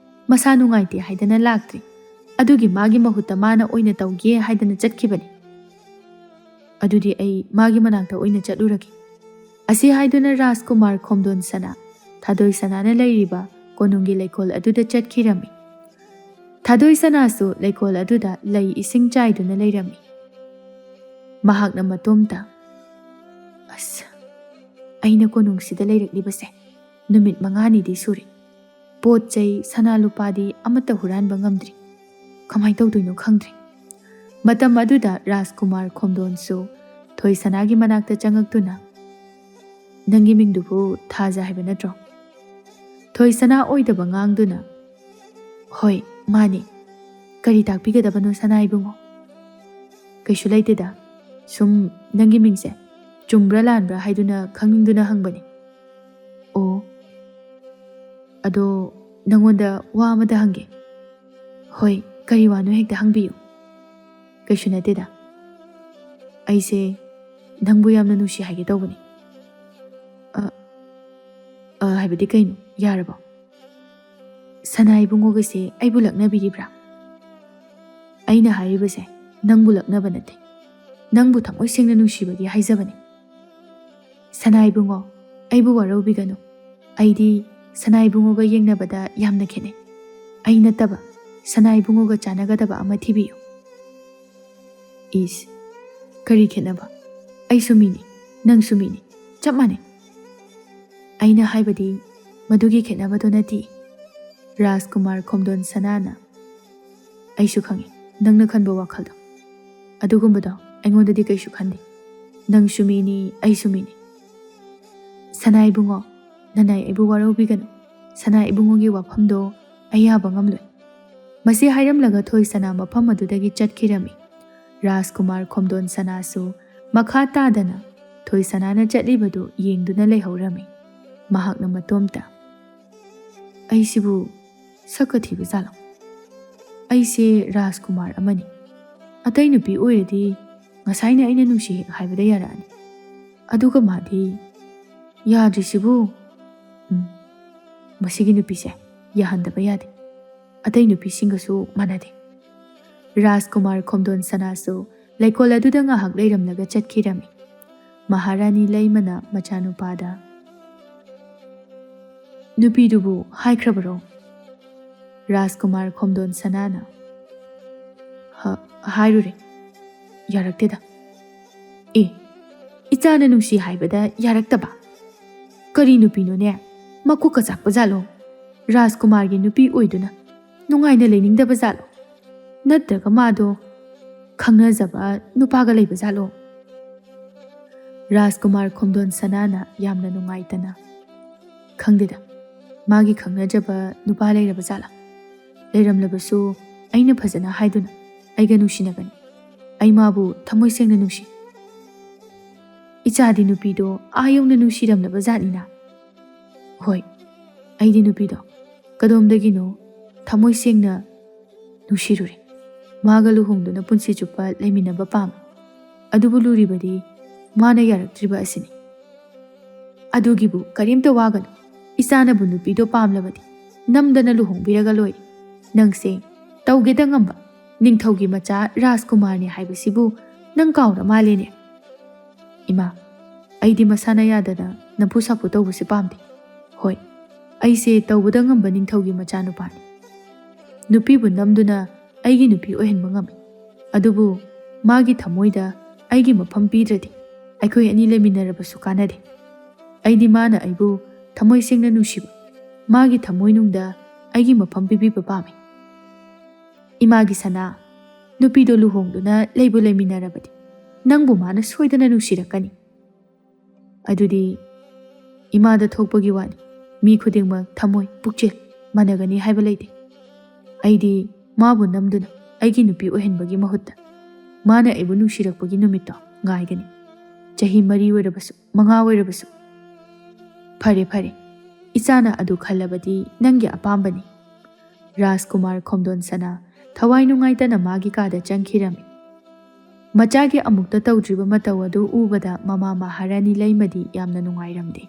ꯃꯁꯥ ꯅꯨꯡꯉꯥꯏꯇꯦ ꯍꯥꯏꯗꯅ ꯂꯥꯛꯇ꯭ꯔꯤ꯫ ꯑꯗꯨꯒꯤ ꯃꯥꯒꯤ ꯃꯍꯨꯠꯇ ꯃꯥꯅ ꯑꯣꯏꯅ ꯇꯧꯒꯦ ꯍꯥꯏꯗꯅ ꯆꯠꯈꯤꯕꯅꯤ." "ꯑꯗꯨꯗꯤ ꯑꯩ ꯃꯥꯒꯤ ꯃꯅꯥꯛꯇ ꯑꯣꯏꯅ ꯆꯠꯂꯨꯔꯒꯦ." ꯑꯁꯤ ꯍꯥꯏꯗꯨꯅ ꯔꯥꯖꯀꯨꯃꯥꯔ ꯈꯣꯝꯗꯣꯟꯁꯅꯥ ꯊꯥꯗꯣꯏꯁꯅꯥꯅ ꯂꯩꯔꯤꯕ ꯀꯣꯅꯨꯡꯒꯤ ꯂꯩꯀꯣꯜ ꯑꯗꯨꯗ ꯆꯠꯈꯤꯔꯝꯃꯤ꯫ ꯊꯥꯗꯣꯏꯁꯅꯥꯁꯨ ꯂꯩꯀꯣꯜ ꯑꯗꯨꯗ ꯂꯩ ꯏꯁꯤꯡ ꯆꯥꯏꯗꯨꯅ ꯂꯩꯔꯝꯃꯤ꯫ ꯃꯍꯥꯛꯅ ꯃꯇꯣꯝꯇ, "ꯑꯁ, ꯑꯩꯅ ꯀꯣꯅꯨꯡꯁꯤꯗ ꯂꯩꯔꯛꯂꯤꯕꯁꯦ ꯅꯨꯃꯤꯠ 5ꯅꯤꯗꯤ ꯁꯨꯔꯦ꯫ ꯄꯣꯠ ꯆꯩ ꯁꯅꯥ ꯂꯨꯄꯥꯗꯤ ꯑꯃꯠꯇ ꯍꯨꯔꯥꯟꯕ ꯉꯝꯗ꯭ꯔꯤ꯫ ꯀꯃꯥꯏ ꯇꯧꯗꯣꯏꯅꯣ ꯈꯪꯗ꯭ꯔꯦ." ꯃꯇꯝ ꯑꯗꯨꯗ ꯔꯥꯖꯀꯨꯃꯥꯔ ꯈꯣꯝꯗꯣꯟꯁꯨ ꯊꯣꯏꯁꯅꯥꯒꯤ ꯃꯅꯥꯛꯇ ꯆꯪꯉꯛꯇꯨꯅ, "ꯅꯪꯒꯤ ꯃꯤꯡꯗꯨꯕꯨ ꯊꯥꯖ ꯍꯥꯏꯕ ꯅꯠꯇ꯭ꯔꯣ?" ꯊꯣꯏꯁꯅꯥ ꯑꯣꯏꯗꯕ ꯉꯥꯡꯗꯨꯅ, "ꯍꯣꯏ, ꯃꯥꯅꯤ꯫ ꯀꯔꯤ ꯇꯥꯛꯄꯤꯒꯗꯕꯅꯣ ꯁꯅꯥ ꯏꯕꯨꯡꯉꯣ?" ꯀꯩꯁꯨ ꯂꯩꯇꯦꯗ ꯁꯨꯝ ꯅꯪꯒꯤ ꯃꯤꯡꯁꯦ ꯆꯨꯝꯕ꯭ꯔꯥ ꯂꯥꯟꯕ꯭ꯔꯥ ꯍꯥꯏꯗꯨꯅ ꯈꯪꯅꯤꯡꯗꯨꯅ ꯍꯪꯕꯅꯤ ꯑꯣ ꯑꯗꯣ ꯅꯪꯉꯣꯟꯗ ꯋꯥ ꯑꯃꯇ ꯍꯪꯒꯦ ꯍꯣꯏ ꯀꯔꯤ ꯋꯥꯅꯣ ꯍꯦꯛꯇ ꯍꯪꯕꯤꯌꯨ ꯀꯩꯁꯨ ꯅꯠꯇꯦꯗ ꯑꯩꯁꯦ ꯅꯪꯕꯨ ꯌꯥꯝꯅ ꯅꯨꯡꯁꯤ ꯍꯥꯏꯒꯦ ꯇꯧꯕꯅꯤ ꯍꯥꯏꯕꯗꯤ ꯀꯩꯅꯣ ꯌꯥꯔꯕꯣ ꯁꯅꯥ ꯏꯕꯨꯡꯉꯣꯒꯁꯦ ꯑꯩꯕꯨ ꯂꯛꯅꯕꯤꯔꯤꯕ꯭ꯔꯥ ꯑꯩꯅ ꯍꯥꯏꯔꯤꯕꯁꯦ ꯅꯪꯕꯨ ꯂꯛꯅꯕ ꯅꯠꯇꯦ ꯅꯪꯕꯨ ꯊꯃꯣꯏ ꯁꯦꯡꯅ ꯅꯨꯡꯁꯤꯕꯒꯤ ꯍꯥꯏꯖꯕꯅꯤ ꯁꯅꯥ ꯏꯕꯨꯡꯉꯣ ꯑꯩꯕꯨ ꯋꯥꯔꯧꯕꯤꯒꯅꯨ ꯑꯩꯗꯤ ꯁꯅꯥ ꯏꯕꯨꯡꯉꯣꯒ ꯌꯦꯡꯅꯕꯗ ꯌꯥꯝꯅ ꯈꯦꯠꯅꯩ ꯑꯩ ꯅꯠꯇꯕ ꯁꯅꯥ ꯏꯕꯨꯡꯉꯣꯒ ꯆꯥꯟꯅꯒꯗꯕ ꯑꯃ ꯊꯤꯕꯤꯌꯨ ꯏꯁ ꯀꯔꯤ ꯈꯦꯠꯅꯕ ꯑꯩꯁꯨ ꯃꯤꯅꯤ ꯅꯪꯁꯨ ꯃꯤꯅꯤ ꯆꯞ ꯃꯥꯟꯅꯩ ꯑꯩꯅ ꯍꯥꯏꯕꯗꯤ ꯃꯗꯨꯒꯤ ꯈꯦꯠꯅꯕꯗꯣ ꯅꯠꯇꯦ ꯔꯥꯖꯀꯨꯃꯥꯔ ꯈꯣꯝꯗꯣꯟ ꯁꯅꯥꯅ ꯑꯩꯁꯨ ꯈꯪꯉꯤ ꯅꯪꯅ ꯈꯟꯕ ꯋꯥꯈꯜꯗꯣ ꯑꯗꯨꯒꯨꯝꯕꯗꯣ ꯑꯩꯉꯣꯟꯗꯗꯤ ꯀꯩꯁꯨ ꯈꯟꯗꯦ ꯅꯪꯁꯨ ꯃꯤꯅꯤ ꯑꯩꯁꯨ ꯃꯤꯅꯤ ꯁꯅꯥ ꯏꯕꯨꯡꯉꯣ ꯅꯅꯥꯏ ꯑꯩꯕꯨ ꯋꯥꯔꯧꯕꯤꯒꯅꯨ ꯁꯅꯥ ꯏꯕꯨꯡꯉꯣꯒꯤ ꯋꯥꯐꯝꯗꯣ ꯑꯩ ꯌꯥꯕ ꯉꯝꯂꯣꯏ ꯃꯁꯤ ꯍꯥꯏꯔꯝꯂꯒ ꯊꯣꯏ ꯁꯅꯥ ꯃꯐꯝ ꯑꯗꯨꯗꯒꯤ ꯆꯠꯈꯤꯔꯝꯃꯤ ꯔꯥꯖꯀꯨꯃꯥꯔ ꯈꯣꯝꯗꯣꯟ ꯁꯅꯥꯁꯨ ꯃꯈꯥ ꯇꯥꯗꯅ ꯊꯣꯏ ꯁꯅꯥꯅ ꯆꯠꯂꯤꯕꯗꯨ ꯌꯦꯡꯗꯨꯅ ꯂꯩꯍꯧꯔꯝꯃꯤ ꯃꯍꯥꯛꯅ ꯃꯇꯣꯝꯇ ꯑꯩꯁꯤꯕꯨ ꯁꯛꯀ ꯊꯤꯕ ꯖꯥꯠꯂꯣ ꯑꯩꯁꯦ ꯔꯥꯖꯀꯨꯃꯥꯔ ꯑꯃꯅꯤ ꯑꯇꯩ ꯅꯨꯄꯤ ꯑꯣꯏꯔꯗꯤ ꯉꯁꯥꯏꯅ ꯑꯩꯅ ꯅꯨꯡꯁꯤ ꯍꯦꯛ ꯍꯥꯏꯕꯗ ꯌꯥꯔꯛꯑꯅꯤ ꯑꯗꯨꯒ ꯃꯥꯗꯤ ꯌꯥꯗ꯭ꯔꯤꯁꯤꯕꯨ ꯃꯁꯤꯒꯤ ꯅꯨꯄꯤꯁꯦ ꯌꯥꯍꯟꯗꯕ ꯌꯥꯗꯦ ꯑꯇꯩ ꯅꯨꯄꯤꯁꯤꯡꯒꯁꯨ ꯃꯥꯟꯅꯗꯦ ꯔꯥꯖꯀꯨꯃꯥꯔ ꯈꯣꯝꯗꯣꯟ ꯁꯅꯥꯁꯨ ꯂꯩꯀꯣꯜ ꯑꯗꯨꯗ ꯉꯥꯏꯍꯥꯛ ꯂꯩꯔꯝꯂꯒ ꯆꯠꯈꯤꯔꯝꯃꯤ ꯃꯍꯥꯔꯥꯅꯤ ꯂꯩꯃꯅ ꯃꯆꯥꯅꯨꯄꯥꯗ ꯅꯨꯄꯤꯗꯨꯕꯨ ꯍꯥꯏꯈ꯭ꯔꯕꯔꯣ ꯔꯥꯖꯀꯨꯃꯥꯔ ꯈꯣꯝꯗꯣꯟ ꯁꯅꯥꯅ ꯍꯥꯏꯔꯨꯔꯦ ꯌꯥꯔꯛꯇꯦꯗ ꯏꯆꯥꯅ ꯅꯨꯡꯁꯤ ꯍꯥꯏꯕꯗ ꯌꯥꯔꯛꯇꯕ ꯀꯔꯤ ꯅꯨꯄꯤꯅꯣꯅꯦ ꯃꯀꯣꯛꯀ ꯆꯥꯛꯄ ꯖꯥꯠꯂꯣ ꯔꯥꯖꯀꯨꯃꯥꯔꯒꯤ ꯅꯨꯄꯤ ꯑꯣꯏꯗꯨꯅ ꯅꯨꯡꯉꯥꯏꯅ ꯂꯩꯅꯤꯡꯗꯕ ꯖꯥꯠꯂꯣ ꯅꯠꯇ꯭ꯔꯒ ꯃꯥꯗꯣ ꯈꯪꯅꯖꯕ ꯅꯨꯄꯥꯒ ꯂꯩꯕ ꯖꯥꯠꯂꯣ ꯔꯥꯖꯀꯨꯃꯥꯔ ꯈꯣꯝꯗꯣꯟ ꯁꯅꯥꯅ ꯌꯥꯝꯅ ꯅꯨꯡꯉꯥꯏꯇꯅ ꯈꯪꯗꯦꯗ ꯃꯥꯒꯤ ꯈꯪꯅꯖꯕ ꯅꯨꯄꯥ ꯂꯩꯔꯕ ꯖꯥꯠꯂꯥ ꯂꯩꯔꯝꯂꯕꯁꯨ ꯑꯩꯅ ꯐꯖꯅ ꯍꯥꯏꯗꯨꯅ ꯑꯩꯒ ꯅꯨꯡꯁꯤꯅꯒꯅꯤ ꯑꯩ ꯃꯥꯕꯨ ꯊꯃꯣꯏ ꯁꯦꯡꯅ ꯅꯨꯡꯁꯤ ꯏꯆꯥꯗꯤ ꯅꯨꯄꯤꯗꯣ ꯑꯥ ꯌꯧꯅ ꯅꯨꯡꯁꯤꯔꯝꯂꯕ ꯖꯥꯠꯅꯤꯅ ꯍꯣꯏ ꯑꯩꯗꯤ ꯅꯨꯄꯤꯗꯣ ꯀꯗꯣꯝꯗꯒꯤꯅꯣ ꯊꯃꯣꯏ ꯁꯦꯡꯅ ꯅꯨꯡꯁꯤꯔꯨꯔꯦ ꯃꯥꯒ ꯂꯨꯍꯣꯡꯗꯨꯅ ꯄꯨꯟꯁꯤ ꯆꯨꯞꯄ ꯂꯩꯃꯤꯟꯅꯕ ꯄꯥꯝꯃꯤ ꯑꯗꯨꯕꯨ ꯂꯨꯔꯤꯕꯗꯤ ꯃꯥꯅ ꯌꯥꯔꯛꯇ꯭ꯔꯤꯕ ꯑꯁꯤꯅꯤ ꯑꯗꯨꯒꯤꯕꯨ ꯀꯔꯤꯝꯇ ꯋꯥꯒꯅꯨ ꯏꯆꯥꯅꯕꯨ ꯅꯨꯄꯤꯗꯣ ꯄꯥꯝꯂꯕꯗꯤ ꯅꯝꯗꯅ ꯂꯨꯍꯣꯡꯕꯤꯔꯒ ꯂꯣꯏꯔꯦ ꯅꯪꯁꯦ ꯇꯧꯒꯦꯗ ꯉꯝꯕ ꯅꯤꯡꯊꯧꯒꯤ ꯃꯆꯥ ꯔꯥꯖꯀꯨꯃꯥꯔꯅꯤ ꯍꯥꯏꯕꯁꯤꯕꯨ ꯅꯪ ꯀꯥꯎꯔ ꯃꯥꯜꯂꯦꯅꯦ ꯏꯃꯥ ꯑꯩꯗꯤ ꯃꯁꯥꯅ ꯌꯥꯗꯅ ꯅꯝꯐꯨ ꯁꯥꯐꯨ ꯇꯧꯕꯁꯦ ꯄꯥꯝꯗꯦ ꯍꯣꯏ ꯑꯩꯁꯦ ꯇꯧꯕꯗ ꯉꯝꯕ ꯅꯤꯡꯊꯧꯒꯤ ꯃꯆꯥꯅꯨꯄꯥꯅꯤ ꯅꯨꯄꯤꯕꯨ ꯅꯝꯗꯨꯅ ꯑꯩꯒꯤ ꯅꯨꯄꯤ ꯑꯣꯏꯍꯟꯕ ꯉꯝꯃꯤ ꯑꯗꯨꯕꯨ ꯃꯥꯒꯤ ꯊꯃꯣꯏꯗ ꯑꯩꯒꯤ ꯃꯐꯝ ꯄꯤꯗ꯭ꯔꯗꯤ ꯑꯩꯈꯣꯏ ꯑꯅꯤ ꯂꯩꯃꯤꯟꯅꯔꯕꯁꯨ ꯀꯥꯟꯅꯗꯦ ꯑꯩꯗꯤ ꯃꯥꯅ ꯑꯩꯕꯨ ꯊꯃꯣꯏ ꯁꯦꯡꯅ ꯅꯨꯡꯁꯤꯕ ꯃꯥꯒꯤ ꯊꯃꯣꯏꯅꯨꯡꯗ ꯑꯩꯒꯤ ꯃꯐꯝ ꯄꯤꯕꯤꯕ ꯄꯥꯝꯃꯤ ꯏꯃꯥꯒꯤ ꯁꯅꯥ ꯅꯨꯄꯤꯗꯣ ꯂꯨꯍꯣꯡꯗꯨꯅ ꯂꯩꯕꯨ ꯂꯩꯃꯤꯟꯅꯔꯕꯗꯤ ꯅꯪꯕꯨ ꯃꯥꯅ ꯁꯣꯏꯗꯅ ꯅꯨꯡꯁꯤꯔꯛꯀꯅꯤ ꯑꯗꯨꯗꯤ ꯏꯃꯥꯗ ꯊꯣꯛꯄꯒꯤ ꯋꯥꯅꯤ ꯃꯤ ꯈꯨꯗꯤꯡꯃꯛ ꯊꯃꯣꯏ ꯄꯨꯛꯆꯦꯜ ꯃꯥꯟꯅꯒꯅꯤ ꯍꯥꯏꯕ ꯂꯩꯇꯦ ꯑꯩꯗꯤ ꯃꯥꯕꯨ ꯅꯝꯗꯨꯅ ꯑꯩꯒꯤ ꯅꯨꯄꯤ ꯑꯣꯏꯍꯟꯕꯒꯤ ꯃꯍꯨꯠꯇ ꯃꯥꯅ ꯑꯩꯕꯨ ꯅꯨꯡꯁꯤꯔꯛꯄꯒꯤ ꯅꯨꯃꯤꯠꯇꯣ ꯉꯥꯏꯒꯅꯤ ꯆꯍꯤ 4 ꯑꯣꯏꯔꯕꯁꯨ 5 ꯑꯣꯏꯔꯕꯁꯨ ꯐꯔꯦ ꯐꯔꯦ ꯏꯆꯥꯅ ꯑꯗꯨ ꯈꯜꯂꯕꯗꯤ ꯅꯪꯒꯤ ꯑꯄꯥꯝꯕꯅꯤ ꯔꯥꯖꯀꯨꯃꯥꯔ ꯈꯣꯝꯗꯣꯟ ꯁꯅꯥ ꯊꯋꯥꯏ ꯅꯨꯡꯉꯥꯏꯇꯅ ꯃꯥꯒꯤ ꯀꯥꯗ ꯆꯪꯈꯤꯔꯝꯃꯤ ꯃꯆꯥꯒꯤ ꯑꯃꯨꯛꯇ ꯇꯧꯗ꯭ꯔꯤꯕ ꯃꯇꯧ ꯑꯗꯨ ꯎꯕꯗ ꯃꯃꯥ ꯃꯍꯥꯔꯥꯅꯤ ꯂꯩꯃꯗꯤ ꯌꯥꯝꯅ ꯅꯨꯡꯉꯥꯏꯔꯝꯗꯦ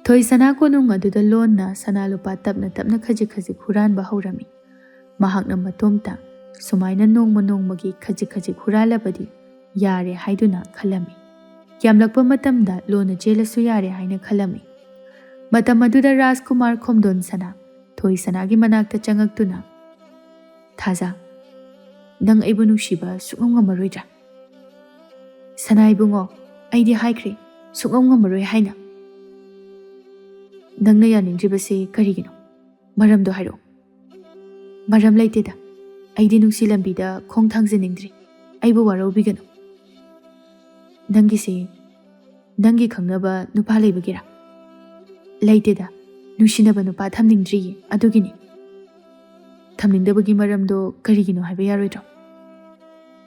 ꯊꯣꯏ ꯁꯅꯥ ꯀꯣꯅꯨꯡ ꯑꯗꯨꯗ ꯂꯣꯟꯅ ꯁꯅꯥ ꯂꯨꯄꯥ ꯇꯞꯅ ꯇꯞꯅ ꯈꯖꯤꯛ ꯈꯖꯤꯛ ꯍꯨꯔꯥꯟꯕ ꯍꯧꯔꯝꯃꯤ ꯃꯍꯥꯛꯅ ꯃꯇꯣꯝꯇ ꯁꯨꯃꯥꯏꯅ ꯅꯣꯡꯃ ꯅꯣꯡꯃꯒꯤ ꯈꯖꯤꯛ ꯈꯖꯤꯛ ꯍꯨꯔꯥꯜꯂꯕꯗꯤ ꯌꯥꯔꯦ ꯍꯥꯏꯗꯨꯅ ꯈꯜꯂꯝꯃꯤ ꯌꯥꯝꯂꯛꯄ ꯃꯇꯝꯗ ꯂꯣꯟꯅ ꯆꯦꯜꯂꯁꯨ ꯌꯥꯔꯦ ꯍꯥꯏꯅ ꯈꯜꯂꯝꯃꯤ ꯃꯇꯝ ꯑꯗꯨꯗ ꯔꯥꯖꯀꯨꯃꯥꯔ ꯈꯣꯝꯗꯣꯟ ꯁꯅꯥ ꯊꯣꯏ ꯁꯅꯥꯒꯤ ꯃꯅꯥꯛꯇ ꯆꯪꯉꯛꯇꯨꯅ ꯊꯥꯖ ꯅꯪ ꯑꯩꯕꯨ ꯅꯨꯡꯁꯤꯕ ꯁꯨꯛꯉꯝ ꯉꯝꯃꯔꯣꯏꯗ꯭ꯔꯥ ꯁꯅꯥ ꯏꯕꯨꯡꯉꯣ ꯑꯩꯗꯤ ꯍꯥꯏꯈ꯭ꯔꯦ ꯁꯨꯛꯉꯝ ꯉꯝꯃꯔꯣꯏ ꯍꯥꯏꯅ ꯅꯪꯅ ꯌꯥꯅꯤꯡꯗ꯭ꯔꯤꯕꯁꯦ ꯀꯔꯤꯒꯤꯅꯣ ꯃꯔꯝꯗꯣ ꯍꯥꯏꯔꯛꯑꯣ ꯃꯔꯝ ꯂꯩꯇꯦꯗ ꯑꯩꯗꯤ ꯅꯨꯡꯁꯤ ꯂꯝꯕꯤꯗ ꯈꯣꯡ ꯊꯥꯡꯖꯅꯤꯡꯗ꯭ꯔꯤ ꯑꯩꯕꯨ ꯋꯥꯔꯧꯕꯤꯒꯅꯨ ꯅꯪꯒꯤꯁꯦ ꯅꯪꯒꯤ ꯈꯪꯅꯕ ꯅꯨꯄꯥ ꯂꯩꯕꯒꯤꯔꯥ ꯂꯩꯇꯦꯗ ꯅꯨꯡꯁꯤꯅꯕ ꯅꯨꯄꯥ ꯊꯝꯅꯤꯡꯗ꯭ꯔꯤꯌꯦ ꯑꯗꯨꯒꯤꯅꯤ ꯊꯝꯅꯤꯡꯗꯕꯒꯤ ꯃꯔꯝꯗꯣ ꯀꯔꯤꯒꯤꯅꯣ ꯍꯥꯏꯕ ꯌꯥꯔꯣꯏꯗ꯭ꯔꯣ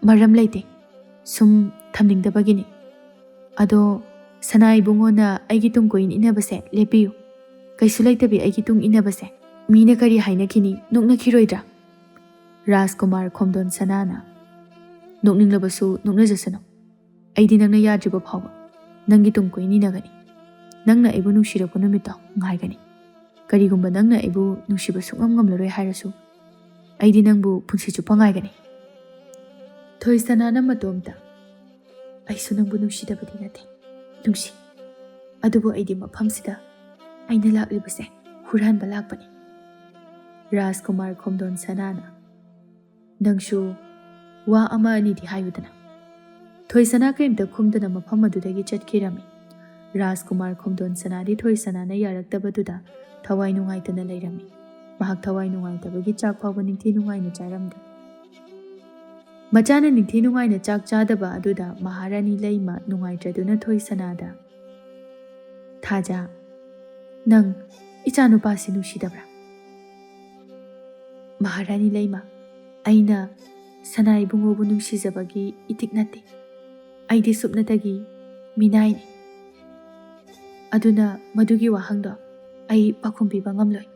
ꯃꯔꯝ ꯂꯩꯇꯦ, ꯁꯨꯝ ꯊꯝꯅꯤꯡꯗꯕꯒꯤꯅꯤ꯫ ꯑꯗꯣ ꯁꯅꯥ ꯏꯕꯨꯡꯉꯣꯅ ꯑꯩꯒꯤ ꯇꯨꯡ ꯀꯣꯏꯟ ꯏꯟꯅꯕꯁꯦ ꯂꯦꯞꯄꯤꯌꯨ꯫ ꯀꯩꯁꯨ ꯂꯩꯇꯕꯤ ꯑꯩꯒꯤ ꯇꯨꯡ ꯏꯟꯅꯕꯁꯦ ꯃꯤꯅ ꯀꯔꯤ ꯍꯥꯏꯅꯈꯤꯅꯤ, ꯅꯣꯛꯅꯈꯤꯔꯣꯏꯗ꯭ꯔꯥ? ꯔꯥꯖꯀꯨꯃꯥꯔ ꯈꯣꯝꯗꯣꯟ ꯁꯅꯥꯅ ꯅꯣꯛꯅꯤꯡꯂꯕꯁꯨ ꯅꯣꯛꯅꯖꯁꯅꯨ꯫ ꯑꯩꯗꯤ ꯅꯪꯅ ꯌꯥꯗ꯭ꯔꯤꯕ ꯐꯥꯎꯕ ꯅꯪꯒꯤ ꯇꯨꯡ ꯀꯣꯏꯟ ꯏꯟꯅꯒꯅꯤ꯫ ꯅꯪꯅ ꯑꯩꯕꯨ ꯅꯨꯡꯁꯤꯔꯛꯄ ꯅꯨꯃꯤꯠꯇꯣ ꯉꯥꯏꯒꯅꯤ꯫ ꯀꯔꯤꯒꯨꯝꯕ ꯅꯪꯅ ꯑꯩꯕꯨ ꯅꯨꯡꯁꯤꯕ ꯁꯨꯡꯉꯝ ꯉꯝꯂꯔꯣꯏ ꯍꯥꯏꯔꯁꯨ ꯑꯩꯗꯤ ꯅꯪꯕꯨ ꯄꯨꯟꯁꯤ ꯆꯨꯞꯄ ꯉꯥꯏꯒꯅꯤ꯫ ꯊꯣꯏꯁꯅꯥꯅ ꯃꯇꯣꯝꯇ ꯑꯩꯁꯨ ꯅꯪꯕꯨ ꯅꯨꯡꯁꯤꯗꯕꯗꯤ ꯅꯠꯇꯦ, ꯅꯨꯡꯁꯤ꯫ ꯑꯗꯨꯕꯨ ꯑꯩꯗꯤ ꯃꯐꯝꯁꯤꯗ ꯑꯩꯅ ꯂꯥꯛꯂꯤꯕꯁꯦ ꯍꯨꯔꯥꯟꯕ ꯂꯥꯛꯄꯅꯤ꯫ ꯔꯥꯖꯀꯨꯃꯥꯔ ꯈꯣꯝꯗꯣꯟ ꯁꯅꯥꯅ ꯅꯪꯁꯨ ꯋꯥ ꯑꯃ ꯑꯅꯤꯗꯤ ꯍꯥꯏꯌꯨꯗꯅ꯫ ꯊꯣꯏꯁꯅꯥ ꯀꯔꯤꯝꯇ ꯈꯨꯝꯗꯅ ꯃꯐꯝ ꯑꯗꯨꯗꯒꯤ ꯆꯠꯈꯤꯔꯝꯃꯤ꯫ ꯔꯥꯖꯀꯨꯃꯥꯔ ꯈꯣꯝꯗꯣꯟ ꯁꯅꯥꯗꯤ ꯊꯣꯏꯁꯅꯥꯅ ꯌꯥꯔꯛꯇꯕꯗꯨꯗ ꯊꯋꯥꯏ ꯅꯨꯡꯉꯥꯏꯇꯅ ꯂꯩꯔꯝꯃꯤ꯫ ꯃꯍꯥꯛ ꯊꯋꯥꯏ ꯅꯨꯡꯉꯥꯏꯇꯕꯒꯤ ꯆꯥꯛ ꯐꯥꯎꯕ ꯅꯤꯡꯊꯤ ꯅꯨꯡꯉꯥꯏꯅ ꯆꯥꯔꯝꯗꯦ꯫ ꯃꯆꯥꯅ ꯅꯤꯡꯊꯤ ꯅꯨꯡꯉꯥꯏꯅ ꯆꯥꯛ ꯆꯥꯗꯕ ꯑꯗꯨꯗ ꯃꯍꯥꯔꯥꯅꯤ ꯂꯩꯃ ꯅꯨꯡꯉꯥꯏꯇ꯭ꯔꯗꯨꯅ ꯊꯣꯏꯁꯅꯥꯗ ꯊꯥꯖ, ꯅꯪ ꯏꯆꯥꯅꯨꯄꯥꯁꯤ ꯅꯨꯡꯁꯤꯗꯕ꯭ꯔꯥ? ꯃꯍꯥꯔꯥꯅꯤ ꯂꯩꯃ, ꯑꯩꯅ ꯁꯅꯥ ꯏꯕꯨꯡꯉꯣꯕꯨ ꯅꯨꯡꯁꯤꯖꯕꯒꯤ ꯏꯇꯤꯛ ꯅꯠꯇꯦ꯫ ꯑꯩꯗꯤ ꯁꯨꯞꯅꯇꯒꯤ ꯃꯤꯅꯥꯏꯅꯤ꯫ ꯑꯗꯨꯅ ꯃꯗꯨꯒꯤ ꯋꯥꯍꯪꯗꯣ ꯑꯩ ꯄꯥꯎꯈꯨꯝ ꯄꯤꯕ ꯉꯝꯂꯣꯏ꯫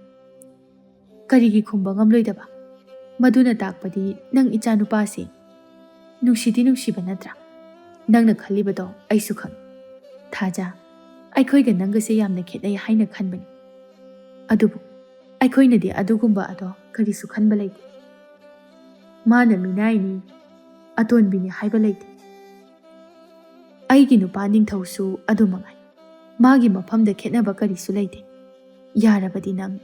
ꯀꯔꯤꯒꯤ ꯈꯨꯝꯕ ꯉꯝꯂꯣꯏꯗꯕ? ꯃꯗꯨꯅ ꯇꯥꯛꯄꯗꯤ ꯅꯪ ꯏꯆꯥꯅꯨꯄꯥꯁꯤ ꯅꯨꯡꯁꯤꯗꯤ ꯅꯨꯡꯁꯤꯕ ꯅꯠꯇ꯭ꯔꯥ? ꯅꯪꯅ ꯈꯜꯂꯤꯕꯗꯣ ꯑꯩꯁꯨ ꯈꯪꯏ꯫ ꯊꯥꯖ, ꯑꯩꯈꯣꯏꯒ ꯅꯪꯒꯁꯦ ꯌꯥꯝꯅ ꯈꯦꯠꯅꯩ ꯍꯥꯏꯅ ꯈꯟꯕꯅꯤ꯫ ꯑꯗꯨꯕꯨ ꯑꯩꯈꯣꯏꯅꯗꯤ ꯑꯗꯨꯒꯨꯝꯕ ꯑꯗꯣ ꯀꯔꯤꯁꯨ ꯈꯟꯕ ꯂꯩꯇꯦ꯫ ꯃꯥꯅ ꯃꯤꯅꯥꯏꯅꯤ, ꯑꯇꯣꯟꯕꯤꯅꯤ ꯍꯥꯏꯕ ꯂꯩꯇꯦ꯫ ꯑꯩꯒꯤ ꯅꯨꯄꯥ ꯅꯤꯡꯊꯧꯁꯨ ꯑꯗꯨꯃꯉꯥꯏ꯫ ꯃꯥꯒꯤ ꯃꯐꯝꯗ ꯈꯦꯠꯅꯕ ꯀꯔꯤꯁꯨ ꯂꯩꯇꯦ꯫ ꯌꯥꯔꯕꯗꯤ ꯅꯪ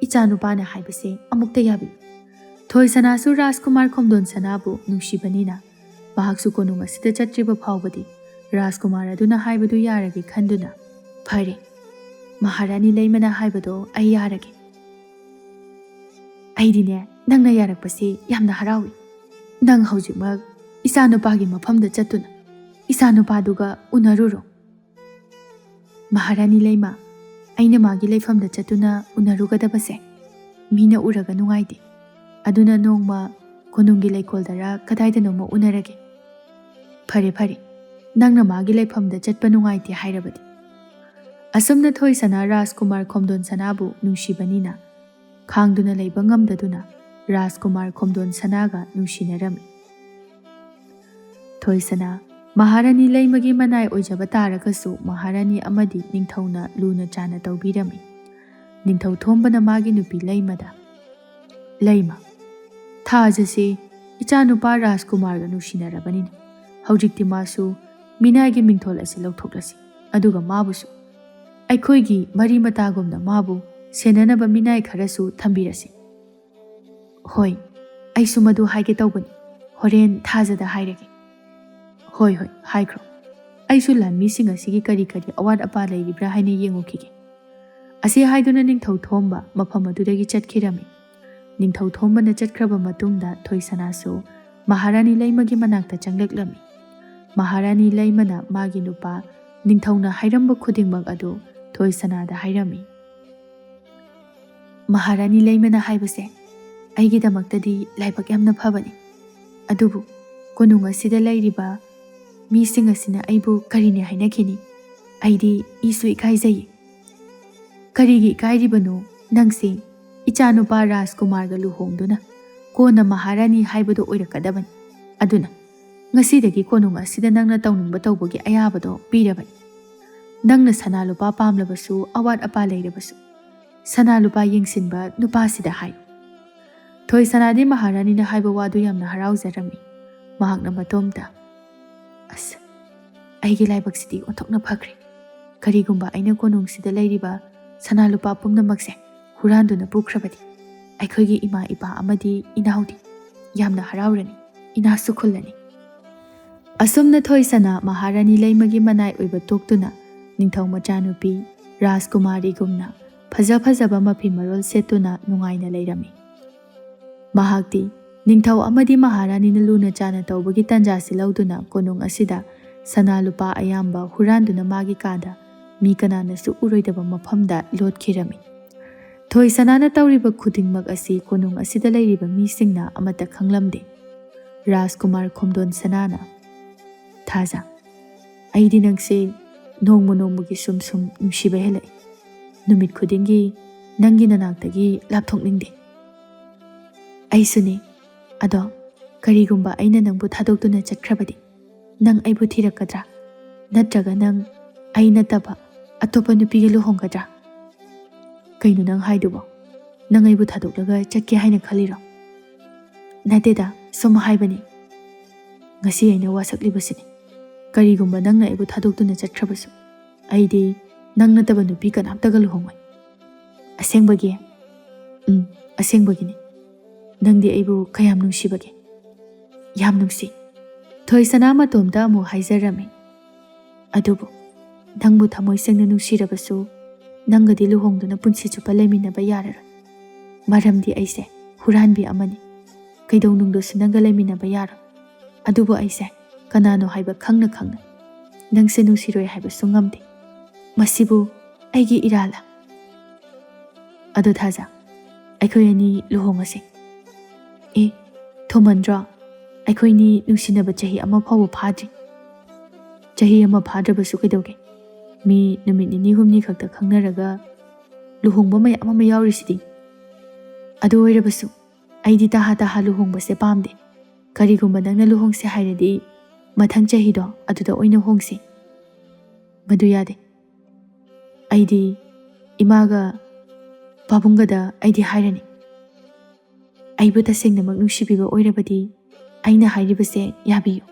ꯏꯆꯥꯅꯨꯄꯥꯅ ꯍꯥꯏꯕꯁꯦ ꯑꯃꯨꯛꯇ ꯌꯥꯕꯤꯌꯨ꯫ ꯊꯣꯏꯁꯅꯥꯁꯨ ꯔꯥꯖꯀꯨꯃꯥꯔ ꯈꯣꯝꯗꯣꯟ ꯁꯅꯥꯕꯨ ꯅꯨꯡꯁꯤꯕꯅꯤꯅ ꯃꯍꯥꯛꯁꯨ ꯀꯣꯅꯨꯡ ꯑꯁꯤꯗ ꯆꯠꯇ꯭ꯔꯤꯕ ꯐꯥꯎꯕꯗꯤ ꯔꯥꯖꯀꯨꯃꯥꯔ ꯑꯗꯨꯅ ꯍꯥꯏꯕꯗꯨ ꯌꯥꯔꯒꯦ ꯈꯟꯗꯨꯅ, ꯐꯔꯦ, ꯃꯍꯥꯔꯥꯅꯤ ꯂꯩꯃꯅ ꯍꯥꯏꯕꯗꯣ ꯑꯩ ꯌꯥꯔꯒꯦ꯫ ꯑꯩꯗꯤꯅꯦ ꯅꯪꯅ ꯌꯥꯔꯛꯄꯁꯤ ꯌꯥꯝꯅ ꯍꯔꯥꯎꯏ꯫ ꯅꯪ ꯍꯧꯖꯤꯛꯃꯛ ꯏꯆꯥꯅꯨꯄꯥꯒꯤ ꯃꯐꯝꯗ ꯆꯠꯇꯨꯅ ꯏꯆꯥꯅꯨꯄꯥꯗꯨꯒ ꯎꯅꯔꯨꯔꯣ꯫ ꯃꯍꯥꯔꯥꯅꯤ ꯂꯩꯃ, ꯑꯩꯅ ꯃꯥꯒꯤ ꯂꯩꯐꯝꯗ ꯆꯠꯇꯨꯅ ꯎꯅꯔꯨꯒꯗꯕꯁꯦ ꯃꯤꯅ ꯎꯔꯒ ꯅꯨꯡꯉꯥꯏꯇꯦ꯫ ꯑꯗꯨꯅ ꯅꯣꯡꯃ ꯀꯣꯅꯨꯡꯒꯤ ꯂꯩꯀꯣꯜꯗꯔ ꯀꯗꯥꯏꯗꯅꯣꯃ ꯎꯅꯔꯒꯦ꯫ ꯐꯔꯦ ꯐꯔꯦ, ꯅꯪꯅ ꯃꯥꯒꯤ ꯂꯩꯐꯝꯗ ꯆꯠꯄ ꯅꯨꯡꯉꯥꯏꯇꯦ ꯍꯥꯏꯔꯕꯗꯤ꯫ ꯑꯁꯨꯝꯅ ꯊꯣꯏꯁꯅꯥ ꯔꯥꯖꯀꯨꯃꯥꯔ ꯈꯣꯝꯗꯣꯟ ꯁꯅꯥꯕꯨ ꯅꯨꯡꯁꯤꯕꯅꯤꯅ ꯈꯥꯡꯗꯨꯅ ꯂꯩꯕ ꯉꯝꯗꯗꯨꯅ ꯔꯥꯖꯀꯨꯃꯥꯔ ꯈꯣꯝꯗꯣꯟ ꯁꯅꯥꯒ ꯅꯨꯡꯁꯤꯅꯔꯝꯃꯤ꯫ ꯊꯣꯏꯁꯅꯥ ꯃꯍꯥꯔꯥꯅꯤ ꯂꯩꯃꯒꯤ ꯃꯅꯥꯏ ꯑꯣꯏꯖꯕ ꯇꯥꯔꯒꯁꯨ ꯃꯍꯥꯔꯥꯅꯤ ꯑꯃꯗꯤ ꯅꯤꯡꯊꯧꯅ ꯂꯨꯅ ꯆꯥꯟꯅ ꯇꯧꯕꯤꯔꯝꯃꯤ꯫ ꯅꯤꯡꯊꯧ ꯊꯣꯝꯕꯅ ꯃꯥꯒꯤ ꯅꯨꯄꯤ ꯂꯩꯃꯗ, ꯂꯩꯃ, ꯊꯥꯖꯁꯤ ꯏꯆꯥꯅꯨꯄꯥ ꯔꯥꯖꯀꯨꯃꯥꯔꯒ ꯅꯨꯡꯁꯤꯅꯔꯕꯅꯤꯅ ꯍꯧꯖꯤꯛꯇꯤ ꯃꯥꯁꯨ ꯃꯤꯅꯥꯏꯒꯤ ꯃꯤꯡꯊꯣꯜ ꯑꯁꯤ ꯂꯧꯊꯣꯛꯂꯁꯤ, ꯑꯗꯨꯒ ꯃꯥꯕꯨꯁꯨ ꯑꯩꯈꯣꯏꯒꯤ ꯃꯔꯤ ꯃꯇꯥꯒꯨꯝꯅ ꯃꯥꯕꯨ ꯁꯦꯟꯅꯅꯕ ꯃꯤꯅꯥꯏ ꯈꯔꯁꯨ ꯊꯝꯕꯤꯔꯁꯤ꯫ ꯍꯣꯏ, ꯑꯩꯁꯨ ꯃꯗꯨ ꯍꯥꯏꯒꯦ ꯇꯧꯕꯅꯤ꯫ ꯍꯣꯔꯦን ꯊꯥꯖꯗ ꯍꯥꯏꯔꯒꯦ꯫ ꯍꯣꯏ ꯍꯣꯏ, ꯍꯥꯏꯈ꯭ꯔꯣ꯫ ꯑꯩꯁꯨ ꯂꯥꯟꯃꯤꯁꯤꯡ ꯑꯁꯤꯒꯤ ꯀꯔꯤ ꯀꯔꯤ ꯑꯋꯥꯠ ꯑꯄꯥ ꯂꯩꯔꯤꯕ꯭ꯔꯥ ꯍꯥꯏꯅ ꯌꯦꯡꯉꯨꯈꯤꯒꯦ꯫ ꯑꯁꯤ ꯍꯥꯏꯗꯨꯅ ꯅꯤꯡꯊꯧ ꯊꯣꯝꯕ ꯃꯐꯝ ꯑꯗꯨꯗꯒꯤ ꯆꯠꯈꯤꯔꯝꯃꯤ꯫ ꯅꯤꯡꯊꯧ ꯊꯣꯝꯕꯅ ꯆꯠꯈ꯭ꯔꯕ ꯃꯇꯨꯡꯗ ꯊꯣꯏꯁꯅꯥꯁꯨ ꯃꯍꯥꯔꯥꯅꯤ ꯂꯩꯃꯒꯤ ꯃꯅꯥꯛꯇ ꯆꯪꯂꯛꯂꯝꯃꯤ꯫ ꯃꯍꯥꯔꯥꯅꯤ ꯂꯩꯃꯅ ꯃꯥꯒꯤ ꯅꯨꯄꯥ ꯅꯤꯡꯊꯧꯅ ꯍꯥꯏꯔꯝꯕ ꯈꯨꯗꯤꯡꯃꯛ ꯑꯗꯨ ꯊꯣꯏꯁꯅꯥꯗ ꯍꯥꯏꯔꯝꯃꯤ꯫ ꯃꯍꯥꯔꯥꯅꯤ ꯂꯩꯃꯅ ꯍꯥꯏꯕꯁꯦ ꯑꯩꯒꯤꯗꯃꯛꯇꯗꯤ ꯂꯥꯏꯕꯛ ꯌꯥꯝꯅ ꯐꯕꯅꯤ꯫ ꯑꯗꯨꯕꯨ ꯀꯣꯅꯨꯡ ꯑꯁꯤꯗ ꯂꯩꯔꯤꯕ ꯃꯤꯁꯤꯡ ꯑꯁꯤꯅ ꯑꯩꯕꯨ ꯀꯔꯤꯅꯦ ꯍꯥꯏꯅꯈꯤꯅꯤ? ꯑꯩꯗꯤ ꯏꯁꯨ ꯏꯀꯥꯏꯖꯩ꯫ ꯀꯔꯤꯒꯤ ꯏꯀꯥꯏꯔꯤꯕꯅꯣ? ꯅꯪꯁꯦ ꯏꯆꯥꯅꯨꯄꯥ ꯔꯥꯖꯀꯨꯃꯥꯔꯒ ꯂꯨꯍꯣꯡꯗꯨꯅ ꯀꯣꯟꯅ ꯃꯍꯥꯔꯥꯅꯤ ꯍꯥꯏꯕꯗꯣ ꯑꯣꯏꯔꯛꯀꯗꯕꯅꯤ꯫ ꯑꯗꯨꯅ ꯉꯁꯤꯗꯒꯤ ꯀꯣꯅꯨꯡ ꯑꯁꯤꯗ ꯅꯪꯅ ꯇꯧꯅꯤꯡꯕ ꯇꯧꯕꯒꯤ ꯑꯌꯥꯕꯗꯣ ꯄꯤꯔꯕꯅꯤ꯫ ꯅꯪꯅ ꯁꯅꯥ ꯂꯨꯄꯥ ꯄꯥꯝꯂꯕꯁꯨ, ꯑꯋꯥꯠ ꯑꯄꯥ ꯂꯩꯔꯕꯁꯨ ꯁꯅꯥ ꯂꯨꯄꯥ ꯌꯦꯡꯁꯤꯟꯕ ꯅꯨꯄꯥꯁꯤꯗ ꯍꯥꯏꯌꯨ꯫ ꯊꯣꯏꯁꯅꯥꯗꯤ ꯃꯍꯥꯔꯥꯅꯤꯅ ꯍꯥꯏꯕ ꯋꯥꯗꯨ ꯌꯥꯝꯅ ꯍꯔꯥꯎꯖꯔꯝꯃꯤ꯫ ꯃꯍꯥꯛꯅ ꯃꯇꯣꯝꯇ, ꯑꯁ, ꯑꯩꯒꯤ ꯂꯥꯏꯕꯛꯁꯤꯗꯤ ꯑꯣꯟꯊꯣꯛꯅ ꯐꯈ꯭ꯔꯦ꯫ ꯀꯔꯤꯒꯨꯝꯕ ꯑꯩꯅ ꯀꯣꯅꯨꯡꯁꯤꯗ ꯂꯩꯔꯤꯕ ꯁꯅꯥ ꯂꯨꯄꯥ ꯄꯨꯝꯅꯃꯛꯁꯦ ꯍꯨꯔꯥꯟꯗꯨꯅ ꯄꯨꯈ꯭ꯔꯕꯗꯤ ꯑꯩꯈꯣꯏꯒꯤ ꯏꯃꯥ ꯏꯄꯥ ꯑꯃꯗꯤ ꯏꯅꯥꯎꯗꯤ ꯌꯥꯝꯅ ꯍꯔꯥꯎꯔꯅꯤ, ꯏꯅꯥꯁꯨ ꯈꯨꯜꯂꯅꯤ꯫ ꯑꯁꯨꯝꯅ ꯊꯣꯏꯁꯅꯥ ꯃꯍꯥꯔꯥꯅꯤ ꯂꯩꯃꯒꯤ ꯃꯅꯥꯏ ꯑꯣꯏꯕ ꯇꯣꯛꯇꯨꯅ ꯅꯤꯡꯊꯧ ꯃꯆꯥꯅꯨꯄꯤ ꯔꯥꯖꯀꯨꯃꯥꯔꯤꯒꯨꯝꯅ ꯐꯖ ꯐꯖꯕ ꯃꯐꯤ ꯃꯔꯣꯜ ꯁꯦꯠꯇꯨꯅ ꯅꯨꯡꯉꯥꯏꯅ ꯂꯩꯔꯝꯃꯤ꯫ ꯃꯍꯥꯛꯇꯤ ꯅꯤꯡꯊꯧ ꯑꯃꯗꯤ ꯃꯍꯥꯔꯥꯅꯤꯅ ꯂꯨꯅ ꯆꯥꯟꯅ ꯇꯧꯕꯒꯤ ꯇꯥꯟꯖꯥꯁꯤ ꯂꯧꯗꯨꯅ ꯀꯣꯅꯨꯡ ꯑꯁꯤꯗ ꯁꯅꯥ ꯂꯨꯄꯥ ꯑꯌꯥꯝꯕ ꯍꯨꯔꯥꯟꯗꯨꯅ ꯃꯥꯒꯤ ꯀꯥꯗ ꯃꯤ ꯀꯅꯥꯅꯁꯨ ꯎꯔꯣꯏꯗꯕ ꯃꯐꯝꯗ ꯂꯣꯠꯈꯤꯔꯝꯃꯤ꯫ ꯊꯣꯏꯁꯅꯥꯅ ꯇꯧꯔꯤꯕ ꯈꯨꯗꯤꯡꯃꯛ ꯑꯁꯤ ꯀꯣꯅꯨꯡ ꯑꯁꯤꯗ ꯂꯩꯔꯤꯕ ꯃꯤꯁꯤꯡꯅ ꯑꯃꯠꯇ ꯈꯪꯂꯝꯗꯦ꯫ ꯔꯥꯖꯀꯨꯃꯥꯔ ꯈꯣꯝꯗꯣꯟ ꯁꯅꯥꯅ ꯊꯥꯖ ꯑꯩꯗꯤ ꯅꯪꯁꯦ ꯅꯣꯡꯃ ꯅꯣꯡꯃꯒꯤ ꯁꯨꯝ ꯅꯨꯡꯁꯤꯕ ꯍꯦꯜꯂꯛꯏ ꯅꯨꯃꯤꯠ ꯈꯨꯗꯤꯡꯒꯤ ꯅꯪꯒꯤ ꯅꯅꯥꯛꯇꯒꯤ ꯂꯥꯞꯊꯣꯛꯅꯤꯡꯗꯦ ꯑꯩꯁꯨꯅꯦ ꯑꯗꯣ ꯀꯔꯤꯒꯨꯝꯕ ꯑꯩꯅ ꯅꯪꯕꯨ ꯊꯥꯗꯣꯛꯇꯨꯅ ꯆꯠꯈ꯭ꯔꯕꯗꯤ ꯅꯪ ꯑꯩꯕꯨ ꯊꯤꯔꯛꯀꯗ꯭ꯔꯥ ꯅꯠꯇ꯭ꯔꯒ ꯅꯪ ꯑꯩ ꯅꯠꯇꯕ ꯑꯇꯣꯞꯄ ꯅꯨꯄꯤꯒ ꯂꯨꯍꯣꯡꯒꯗ꯭ꯔꯥ ꯀꯩꯅꯣ ꯅꯪ ꯍꯥꯏꯗꯨꯕꯣ ꯅꯪ ꯑꯩꯕꯨ ꯊꯥꯗꯣꯛꯂꯒ ꯆꯠꯀꯦ ꯍꯥꯏꯅ ꯈꯜꯂꯤꯔꯣ ꯅꯠꯇꯦꯗ ꯁꯨꯝ ꯍꯥꯏꯕꯅꯤ ngasi aina wasaklibasini karigumba nangna aibu thadokduna chatkhrabasu aidi nangna taba nupi kanamtaga luhongoi asengbagi asengbagini nangdi aibu kayam nungsibage yam nungsi thoisana matomda amu haijarami adubu nangbu thamoi sengna nungsirabasu nangadi luhongduna punsi chupa laiminaba yararoi maramdi aise huranbi amani kaidonungdo sinanga laiminaba yaro adubu aise kanano haiba khangna nangse nungsiroi haiba sungamde masibu aigi irala adu thaja aikhoi ani luhongase e thomandra aikhoi ni nungsinaba chahi ama phawu phadri chahi ama phadrabasu kaidoge mi numit ni humni khakta khangnaraga luhongba may ama yaurisidii adu oirabasu aidi taha luhongbase pamde karigumba nangna luhongse hairadi mathang chahido aduda oina hongse madu yade aidi imaga pabungada aidi hairani aibu tasengnamak nungsibiba oirabadi aina hairibase yabiyo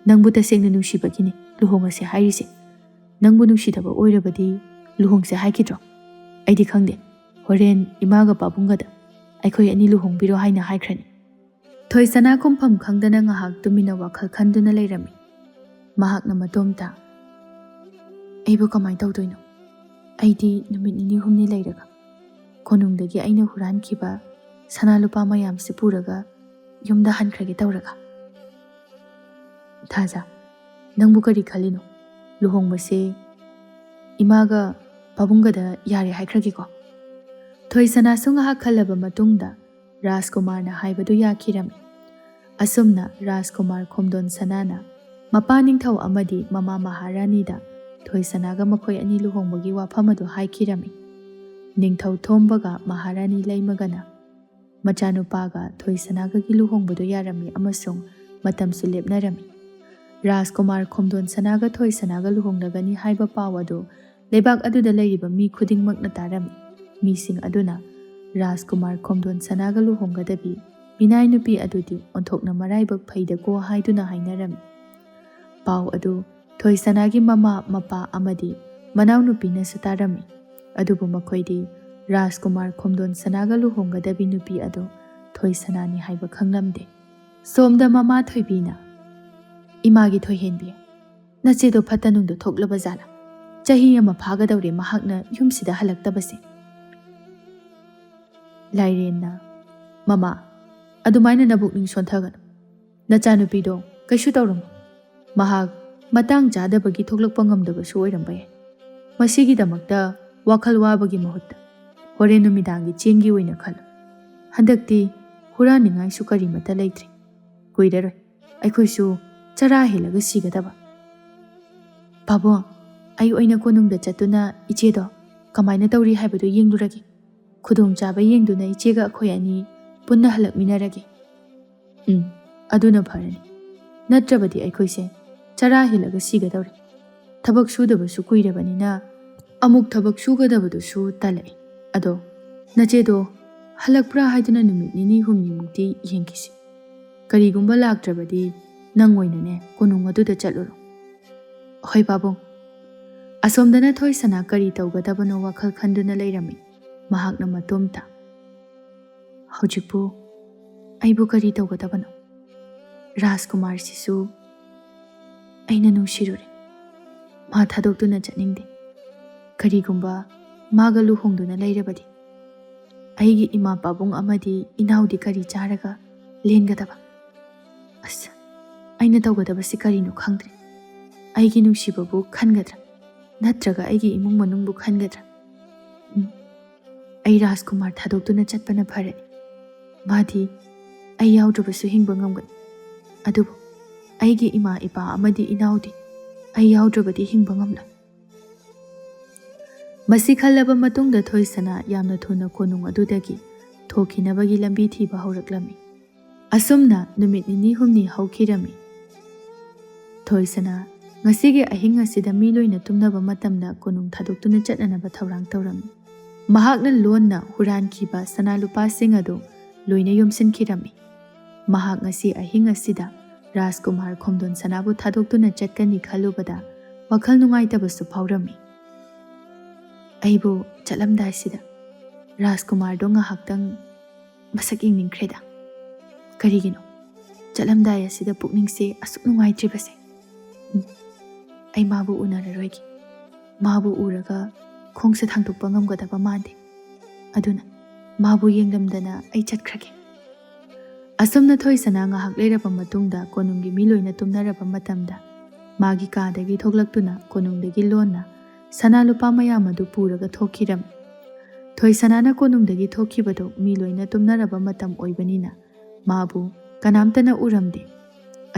nangbu tasengna nungsibagini luhongase hairise nangbu nungsidaba oirabadi luhongse haikidro aidi khangde horen imaga pabungada aikhoi ani luhongbiro haina haikrani thoisana kumpham khangdana ngahak tumina wakhal khanduna leirami mahakna matomta aibu kamai tawdoino aidi numit nini humni leiraga konungdagi aina huran kiba sana lupa mayam se puraga yumda hankrage tawraga thaja nangbu kari khalino luhongbase imaga pabungada yare haikrage ko thoisana sunga khalaba matungda Rajkumar na haibadu yakirami asumna Rajkumar khomdon sanana mapa ningthau amadi mama maharani da thoisanaga makhoi ani luhongbagi wafamadu haikirami ningthau thombaga maharani laimagana machanupaga thoisanaga gi luhongbadu yarami amasung matamsu lepnarami Rajkumar khomdon sanaga thoisanaga luhongnagani haiba pawadu lebak aduda leiriba mi khudingmakna tarami mising aduna Rajkumar khomdon sanaga luhonggadabi binai nupi adudi onthokna maraibak phaida ko haiduna hainarami paw adu thoisanagi mama mapa amadi manaw nupi na sutarami adubu makhoidi Rajkumar khomdon sanaga luhonggadabi nupi adu thoisanani haiba khanglamde somda mama thoibina imagi thoihenbi nachedo phatanungdo thoklaba jala chahi ama phagadawre mahakna yumsida halaktabase Lairena mama adumaina nabuk ning sonthagan nachanupido kaishu tawramo mahak matang jadabagi thoklakpa ngamdabasu oirambai masigi damakta wakhal wabagi mahutta hore numidangi chengi oina khal handakti huraningai su kari mata leitri koiraroi aikhoisu chara helaga sigadaba babo ai oina konungda chatuna ichedo kamaina tawri haibadu yengluragi khudong chaba yengduna ichega akhoi ani punna halakminarage aduna pharani natrabadi aikhoise chara hilaga sigadawre thabak sudabasu kuirabanina amuk thabak sugadabadu su talai ado nachedo halakpra haiduna numit nini humni mukti yengkisi karigumba laktrabadi nang oinane konung aduda chatluro hoi babong asomdana thoisana kari tawgadabano wakhal khanduna leirami mahakna matomta haujipu aibu kari tawgadabano Rajkumar sisu aina nungsirure ma thadokduna chatningde karigumba maga luhongduna leirabadi aigi ima pabung amadi inaudi kari charaga lengadaba asa aina tawgadabasi karino khangdre aigi nungsibabu khangadra natraga aigi imung manungbu khangadra ai Rajkumar thadokduna chatpana pharani madi ꯑꯩ ꯌꯥꯎꯗ꯭ꯔꯕꯁꯨ ꯍꯤꯡꯕ ꯉꯝꯒꯅꯤ, ꯑꯗꯨꯕꯨ ꯑꯩꯒꯤ ꯏꯃꯥ ꯏꯄꯥ ꯑꯃꯗꯤ ꯏꯅꯥꯎꯗꯤ ꯑꯩ ꯌꯥꯎꯗ꯭ꯔꯕꯗꯤ ꯍꯤꯡꯕ ꯉꯝꯂꯣꯏ꯫ ꯃꯁꯤ ꯈꯜꯂꯕ ꯃꯇꯨꯡꯗ ꯊꯣꯏꯁꯅꯥ ꯌꯥꯝꯅ ꯊꯨꯅ ꯀꯣꯅꯨꯡ ꯑꯗꯨꯗꯒꯤ ꯊꯣꯛꯈꯤꯅꯕꯒꯤ ꯂꯝꯕꯤ ꯊꯤꯕ ꯍꯧꯔꯛꯂꯝꯃꯤ꯫ ꯑꯁꯨꯝꯅ ꯅꯨꯃꯤꯠ ꯅꯤꯅꯤ ꯍꯨꯝꯅꯤ ꯍꯧꯈꯤꯔꯝꯃꯤ꯫ ꯊꯣꯏꯁꯅꯥ ꯉꯁꯤꯒꯤ ꯑꯍꯤꯡ ꯑꯁꯤꯗ ꯃꯤ ꯂꯣꯏꯅ ꯇꯨꯝꯅꯕ ꯃꯇꯝꯗ ꯀꯣꯅꯨꯡ ꯊꯥꯗꯣꯛꯇꯨꯅ ꯆꯠꯅꯅꯕ ꯊꯧꯔꯥꯡ ꯇꯧꯔꯝꯃꯤ꯫ ꯃꯍꯥꯛꯅ ꯂꯣꯟꯅ ꯍꯨꯔꯥꯟꯈꯤꯕ ꯁꯅꯥ ꯂꯨꯄꯥꯁꯤꯡ ꯑꯗꯨ ꯂꯣꯏꯅ ꯌꯣꯝꯁꯤꯟꯈꯤꯔꯝꯃꯤ꯫ ꯃꯍꯥꯛ ꯉꯁꯤ ꯑꯍꯤꯡ ꯑꯁꯤꯗ ꯔꯥꯖꯀꯨꯃꯥꯔ ꯈꯣꯝꯗꯣꯟ ꯁꯅꯥꯕꯨ ꯊꯥꯗꯣꯛꯇꯨꯅ ꯆꯠꯀꯅꯤ ꯈꯜꯂꯨꯕꯗ ꯋꯥꯈꯜ ꯅꯨꯡꯉꯥꯏꯇꯕꯁꯨ ꯐꯥꯎꯔꯝꯃꯤ꯫ ꯑꯩꯕꯨ ꯆꯠꯂꯝꯗꯥꯏꯁꯤꯗ ꯔꯥꯖꯀꯨꯃꯥꯔꯗꯣ ꯉꯥꯏꯍꯥꯛꯇꯪ ꯃꯁꯛ ꯌꯦꯡꯅꯤꯡꯈ꯭ꯔꯦꯗ꯫ ꯀꯔꯤꯒꯤꯅꯣ ꯆꯠꯂꯝꯗꯥꯏ ꯑꯁꯤꯗ ꯄꯨꯛꯅꯤꯡꯁꯦ ꯑꯁꯨꯛ ꯅꯨꯡꯉꯥꯏꯇ꯭ꯔꯤꯕꯁꯦ? ꯑꯩ ꯃꯥꯕꯨ ꯎꯅꯔꯔꯣꯏꯒꯦ꯫ ꯃꯥꯕꯨ ꯎꯔꯒ ꯈꯣꯡꯁꯦ ꯊꯥꯡꯗꯣꯛꯄ ꯉꯝꯒꯗꯕ ꯃꯥꯟꯗꯦ꯫ ꯑꯗꯨꯅ ꯃꯥꯕꯨ ꯌꯦꯡꯂꯝꯗꯅ ꯑꯩ ꯆꯠꯈ꯭ꯔꯒꯦ꯫ ꯑꯁꯨꯝꯅ ꯊꯣꯏꯁꯅꯥ ꯉꯥꯏꯍꯥꯛ ꯂꯩꯔꯕ ꯃꯇꯨꯡꯗ ꯀꯣꯅꯨꯡꯒꯤ ꯃꯤ ꯂꯣꯏꯅ ꯇꯨꯝꯅꯔꯕ ꯃꯇꯝꯗ ꯃꯥꯒꯤ ꯀꯥꯗꯒꯤ ꯊꯣꯛꯂꯛꯇꯨꯅ ꯀꯣꯅꯨꯡꯗꯒꯤ ꯂꯣꯟꯅ ꯁꯅꯥ ꯂꯨꯄꯥ ꯃꯌꯥꯝ ꯑꯗꯨ ꯄꯨꯔꯒ ꯊꯣꯛꯈꯤꯔꯝꯃꯤ꯫ ꯊꯣꯏꯁꯅꯥꯅ ꯀꯣꯅꯨꯡꯗꯒꯤ ꯊꯣꯛꯈꯤꯕꯗꯨ ꯃꯤ ꯂꯣꯏꯅ ꯇꯨꯝꯅꯔꯕ ꯃꯇꯝ ꯑꯣꯏꯕꯅꯤꯅ ꯃꯥꯕꯨ ꯀꯅꯥꯝꯇꯅ ꯎꯔꯝꯗꯦ꯫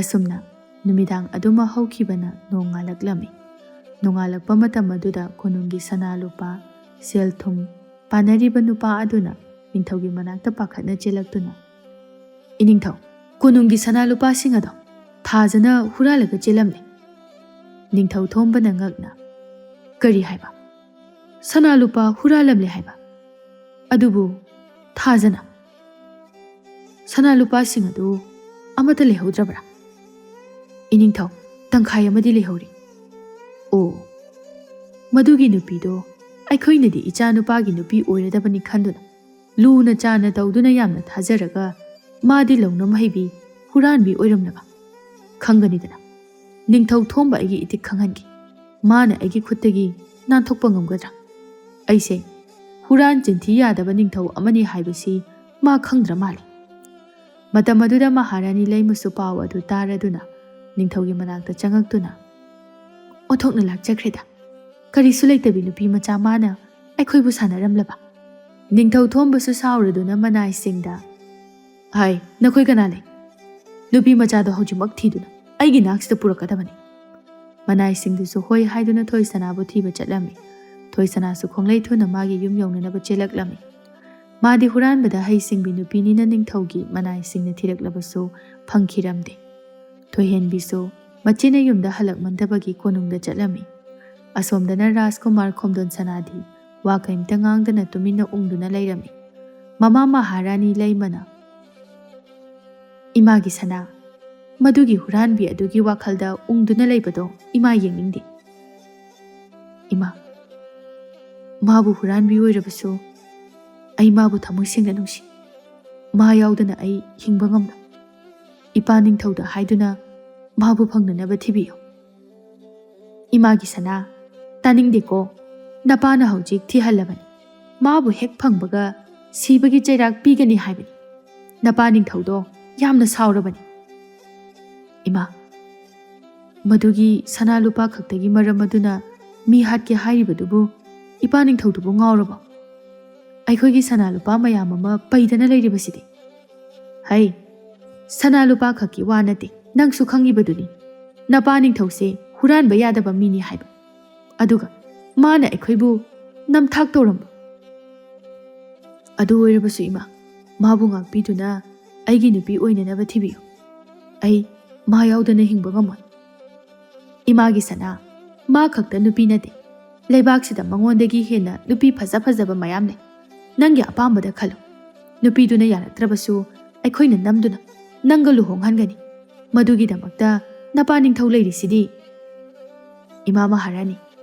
ꯑꯁꯨꯝꯅ ꯅꯨꯃꯤꯗꯥꯡ ꯑꯗꯨꯃ ꯍꯧꯈꯤꯕꯅ ꯅꯣꯡ ꯉꯥꯜꯂꯛꯂꯝꯃꯤ꯫ ꯅꯣꯡꯉꯥꯜꯂꯛꯄ ꯃꯇꯝ ꯑꯗꯨꯗ ꯀꯣꯅꯨꯡꯒꯤ ꯁꯅꯥ ꯂꯨꯄꯥ ꯁꯦꯜ ꯊꯨꯝ ꯄꯥꯅꯔꯤꯕ ꯅꯨꯄꯥ ꯑꯗꯨꯅ ꯅꯤꯡꯊꯧꯒꯤ ꯃꯅꯥꯛꯇ ꯄꯥꯈꯠꯅ ꯆꯦꯜꯂꯛꯇꯨꯅ, "ꯏꯅꯤꯡꯊꯧ, ꯀꯣꯅꯨꯡꯒꯤ ꯁꯅꯥ ꯂꯨꯄꯥꯁꯤꯡ ꯑꯗꯣ ꯊꯥꯖꯅ ꯍꯨꯔꯥꯜꯂꯒ ꯆꯦꯜꯂꯝꯂꯦ꯫" ꯅꯤꯡꯊꯧ ꯊꯣꯝꯕꯅ ꯉꯛꯅ, "ꯀꯔꯤ ꯍꯥꯏꯕ? ꯁꯅꯥ ꯂꯨꯄꯥ ꯍꯨꯔꯥꯜꯂꯝꯂꯦ ꯍꯥꯏꯕ? ꯑꯗꯨꯕꯨ ꯊꯥꯖꯅ ꯁꯅꯥ ꯂꯨꯄꯥꯁꯤꯡ ꯑꯗꯨ ꯑꯃꯠꯇ ꯂꯩꯍꯧꯗ꯭ꯔꯕ꯭ꯔꯥ?" "ꯏꯅꯤꯡꯊꯧ, ꯇꯪꯈꯥꯏ ꯑꯃꯗꯤ ꯂꯩꯍꯧꯔꯤ." "ꯑꯣ, ꯃꯗꯨꯒꯤ ꯅꯨꯄꯤꯗꯣ ꯑꯩꯈꯣꯏꯅꯗꯤ ꯏꯆꯥ ꯅꯨꯄꯥꯒꯤ ꯅꯨꯄꯤ ꯑꯣꯏꯔꯗꯕꯅꯤ ꯈꯟꯗꯨꯅ ꯂꯨꯅ ꯆꯥꯟꯅ ꯇꯧꯗꯨꯅ ꯌꯥꯝꯅ ꯊꯥꯖꯔꯒ ꯃꯥꯗꯤ ꯂꯧꯅꯝ ꯍꯩꯕꯤ ꯍꯨꯔꯥꯟꯕꯤ ꯑꯣꯏꯔꯝꯂꯕ? ꯈꯪꯒꯅꯤꯗꯅ, ꯅꯤꯡꯊꯧ ꯊꯣꯝꯕ ꯑꯩꯒꯤ ꯏꯇꯤꯛ ꯈꯪꯍꯟꯈꯤ꯫ ꯃꯥꯅ ꯑꯩꯒꯤ ꯈꯨꯠꯇꯒꯤ ꯅꯥꯟꯊꯣꯛꯄ ꯉꯝꯒꯗ꯭ꯔꯥ? ꯑꯩꯁꯦ ꯍꯨꯔꯥꯟ ꯆꯤꯟꯊꯤ ꯌꯥꯗꯕ ꯅꯤꯡꯊꯧ ꯑꯃꯅꯤ ꯍꯥꯏꯕꯁꯤ ꯃꯥ ꯈꯪꯗ꯭ꯔ ꯃꯥꯜꯂꯤ." ꯃꯇꯝ ꯑꯗꯨꯗ ꯃꯍꯥꯔꯥꯅꯤ ꯂꯩꯃꯁꯨ ꯄꯥꯎ ꯑꯗꯨ ꯇꯥꯔꯗꯨꯅ ꯅꯤꯡꯊꯧꯒꯤ ꯃꯅꯥꯛꯇ ꯆꯪꯉꯛꯇꯨꯅ, "ꯑꯣꯟꯊꯣꯛꯅ ꯂꯥꯛꯆꯈ꯭ꯔꯦꯗ, ꯀꯔꯤꯁꯨ ꯂꯩꯇꯕꯤ ꯅꯨꯄꯤ ꯃꯆꯥ ꯃꯥꯅ ꯑꯩꯈꯣꯏꯕꯨ ꯁꯥꯟꯅꯔꯝꯂꯕ?" ꯅꯤꯡꯊꯧ ꯊꯣꯝꯕꯁꯨ ꯁꯥꯎꯔꯗꯨꯅ ꯃꯅꯥꯏꯁꯤꯡꯗ, "ꯍꯥꯏ, ꯅꯈꯣꯏ ꯀꯅꯥ ꯂꯩ? ꯅꯨꯄꯤ ꯃꯆꯥꯗꯣ ꯍꯧꯖꯤꯛꯃꯛ ꯊꯤꯗꯨꯅ ꯑꯩꯒꯤ ꯅꯥꯛꯁꯤꯗ ꯄꯨꯔꯛꯀꯗꯕꯅꯤ." ꯃꯅꯥꯏꯁꯤꯡꯗꯨꯁꯨ ꯍꯣꯏ ꯍꯥꯏꯗꯨꯅ ꯊꯣꯏꯁꯅꯥꯕꯨ ꯊꯤꯕ ꯆꯠꯂꯝꯃꯤ꯫ ꯊꯣꯏꯁꯅꯥꯁꯨ ꯈꯣꯡꯂꯩ ꯊꯨꯅ ꯃꯥꯒꯤ ꯌꯨꯝ ꯌꯧꯅꯅꯕ ꯆꯦꯜꯂꯛꯂꯝꯃꯤ꯫ ꯃꯥꯗꯤ ꯍꯨꯔꯥꯟꯕꯗ ꯍꯩꯁꯤꯡꯕꯤ ꯅꯨꯄꯤꯅꯤꯅ ꯅꯤꯡꯊꯧꯒꯤ ꯃꯅꯥꯏꯁꯤꯡꯅ ꯊꯤꯔꯛꯂꯕꯁꯨ ꯐꯪꯈꯤꯔꯝꯗꯦ꯫ ꯊꯣꯏꯍꯦꯟꯕꯤꯁꯨ ꯃꯆꯦꯅ ꯌꯨꯝꯗ ꯍꯜꯂꯛꯃꯟꯗꯕꯒꯤ ꯀꯣꯅꯨꯡꯗ ꯆꯠꯂꯝꯃꯤ꯫ ꯑꯁꯣꯝꯗꯅ ꯔꯥꯖꯀꯨꯃꯥꯔ ꯈꯣꯝꯗꯣꯟ ꯁꯅꯥꯗꯤ ꯋꯥ ꯀꯩꯝꯇ ꯉꯥꯡꯗꯅ ꯇꯨꯃꯤꯟꯅ ꯎꯪꯗꯨꯅ ꯂꯩꯔꯝꯃꯤ꯫ ꯃꯃꯥ ꯃꯍꯥꯔꯥꯅꯤ ꯂꯩꯃꯅ, "ꯏꯃꯥꯒꯤ ꯁꯅꯥ, ꯃꯗꯨꯒꯤ ꯍꯨꯔꯥꯟꯕꯤ ꯑꯗꯨꯒꯤ ꯋꯥꯈꯜꯗ ꯎꯪꯗꯨꯅ ꯂꯩꯕꯗꯣ ꯏꯃꯥ ꯌꯦꯡꯅꯤꯡꯗꯦ꯫ ꯏꯃꯥ, ꯃꯥꯕꯨ ꯍꯨꯔꯥꯟꯕꯤ ꯑꯣꯏꯔꯕꯁꯨ ꯑꯩ ꯃꯥꯕꯨ ꯊꯃꯣꯏ ꯁꯦꯡꯅ ꯅꯨꯡꯁꯤ꯫ ꯃꯥ ꯌꯥꯎꯗꯅ ꯑꯩ ꯍꯤꯡꯕ ꯉꯝꯂꯣꯏ꯫ ꯏꯄꯥ ꯅꯤꯡꯊꯧꯗ ꯍꯥꯏꯗꯨꯅ ꯃꯥꯕꯨ ꯐꯪꯅꯅꯕ ꯊꯤꯕꯤꯌꯨ." "ꯏꯃꯥꯒꯤ ꯁꯅꯥ, ꯇꯥꯅꯤꯡꯗꯦꯀꯣ, ꯅꯄꯥꯅ ꯍꯧꯖꯤꯛ ꯊꯤꯍꯜꯂꯕꯅꯤ꯫ ꯃꯥꯕꯨ ꯍꯦꯛ ꯐꯪꯕꯒ ꯁꯤꯕꯒꯤ ꯆꯩꯔꯥꯛ ꯄꯤꯒꯅꯤ ꯍꯥꯏꯕꯅꯤ꯫ ꯅꯄꯥ ꯅꯤꯡꯊꯧꯗꯣ ꯌꯥꯝꯅ ꯁꯥꯎꯔꯕꯅꯤ." "ꯏꯃꯥ, ꯃꯗꯨꯒꯤ ꯁꯅꯥ ꯂꯨꯄꯥ ꯈꯛꯇꯒꯤ ꯃꯔꯝ ꯑꯗꯨꯅ ꯃꯤ ꯍꯥꯠꯀꯦ ꯍꯥꯏꯔꯤꯕꯗꯨꯕꯨ ꯏꯄꯥ ꯅꯤꯡꯊꯧꯗꯨꯕꯨ ꯉꯥꯎꯔꯕꯣ? ꯑꯩꯈꯣꯏꯒꯤ ꯁꯅꯥ ꯂꯨꯄꯥ ꯃꯌꯥꯝ ꯑꯃ ꯄꯩꯗꯅ ꯂꯩꯔꯤꯕꯁꯤꯗꯤ." "ꯍꯩ, ꯁꯅꯥ ꯂꯨꯄꯥ ꯈꯛꯀꯤ ꯋꯥ ꯅꯠꯇꯦ, ꯅꯪꯁꯨ ꯈꯪꯉꯤꯕꯗꯨꯅꯤ ꯅꯄꯥ ꯅꯤꯡꯊꯧꯁꯦ ꯍꯨꯔꯥꯟꯕ ꯌꯥꯗꯕ ꯃꯤꯅꯤ ꯍꯥꯏꯕ꯫ ꯑꯗꯨꯒ ꯃꯥꯅ ꯑꯩꯈꯣꯏꯕꯨ ꯅꯝꯊꯥꯛ ꯇꯧꯔꯝꯕ꯫ ꯑꯗꯨ ꯑꯣꯏꯔꯕꯁꯨ ꯏꯃꯥ, ꯃꯥꯕꯨ ꯉꯥꯛꯄꯤꯗꯨꯅ ꯑꯩꯒꯤ ꯅꯨꯄꯤ ꯑꯣꯏꯅꯅꯕ ꯊꯤꯕꯤꯌꯨ꯫ ꯑꯩ ꯃꯥ ꯌꯥꯎꯗꯅ ꯍꯤꯡꯕ ꯉꯝꯃꯣꯏ." "ꯏꯃꯥꯒꯤ ꯁꯅꯥ, ꯃꯥ ꯈꯛꯇ ꯅꯨꯄꯤ ꯅꯠꯇꯦ, ꯂꯩꯕꯥꯛꯁꯤꯗ ꯃꯉꯣꯟꯗꯒꯤ ꯍꯦꯟꯅ ꯅꯨꯄꯤ ꯐꯖ ꯐꯖꯕ ꯃꯌꯥꯝ ꯂꯩ꯫ ꯅꯪꯒꯤ ꯑꯄꯥꯝꯕꯗ ꯈꯜꯂꯨ꯫ ꯅꯨꯄꯤꯗꯨꯅ ꯌꯥꯔꯛꯇ꯭ꯔꯕꯁꯨ ꯑꯩꯈꯣꯏꯅ ꯅꯝꯗꯨꯅ ꯅꯪꯒ ꯂꯨꯍꯣꯡꯍꯟꯒꯅꯤ꯫ ꯃꯗꯨꯒꯤꯗꯃꯛꯇ ꯅꯄꯥ ꯅꯤꯡꯊꯧ ꯂꯩꯔꯤꯁꯤꯗꯤ." "ꯏꯃꯥ ꯃꯍꯥꯔꯥꯅꯤ,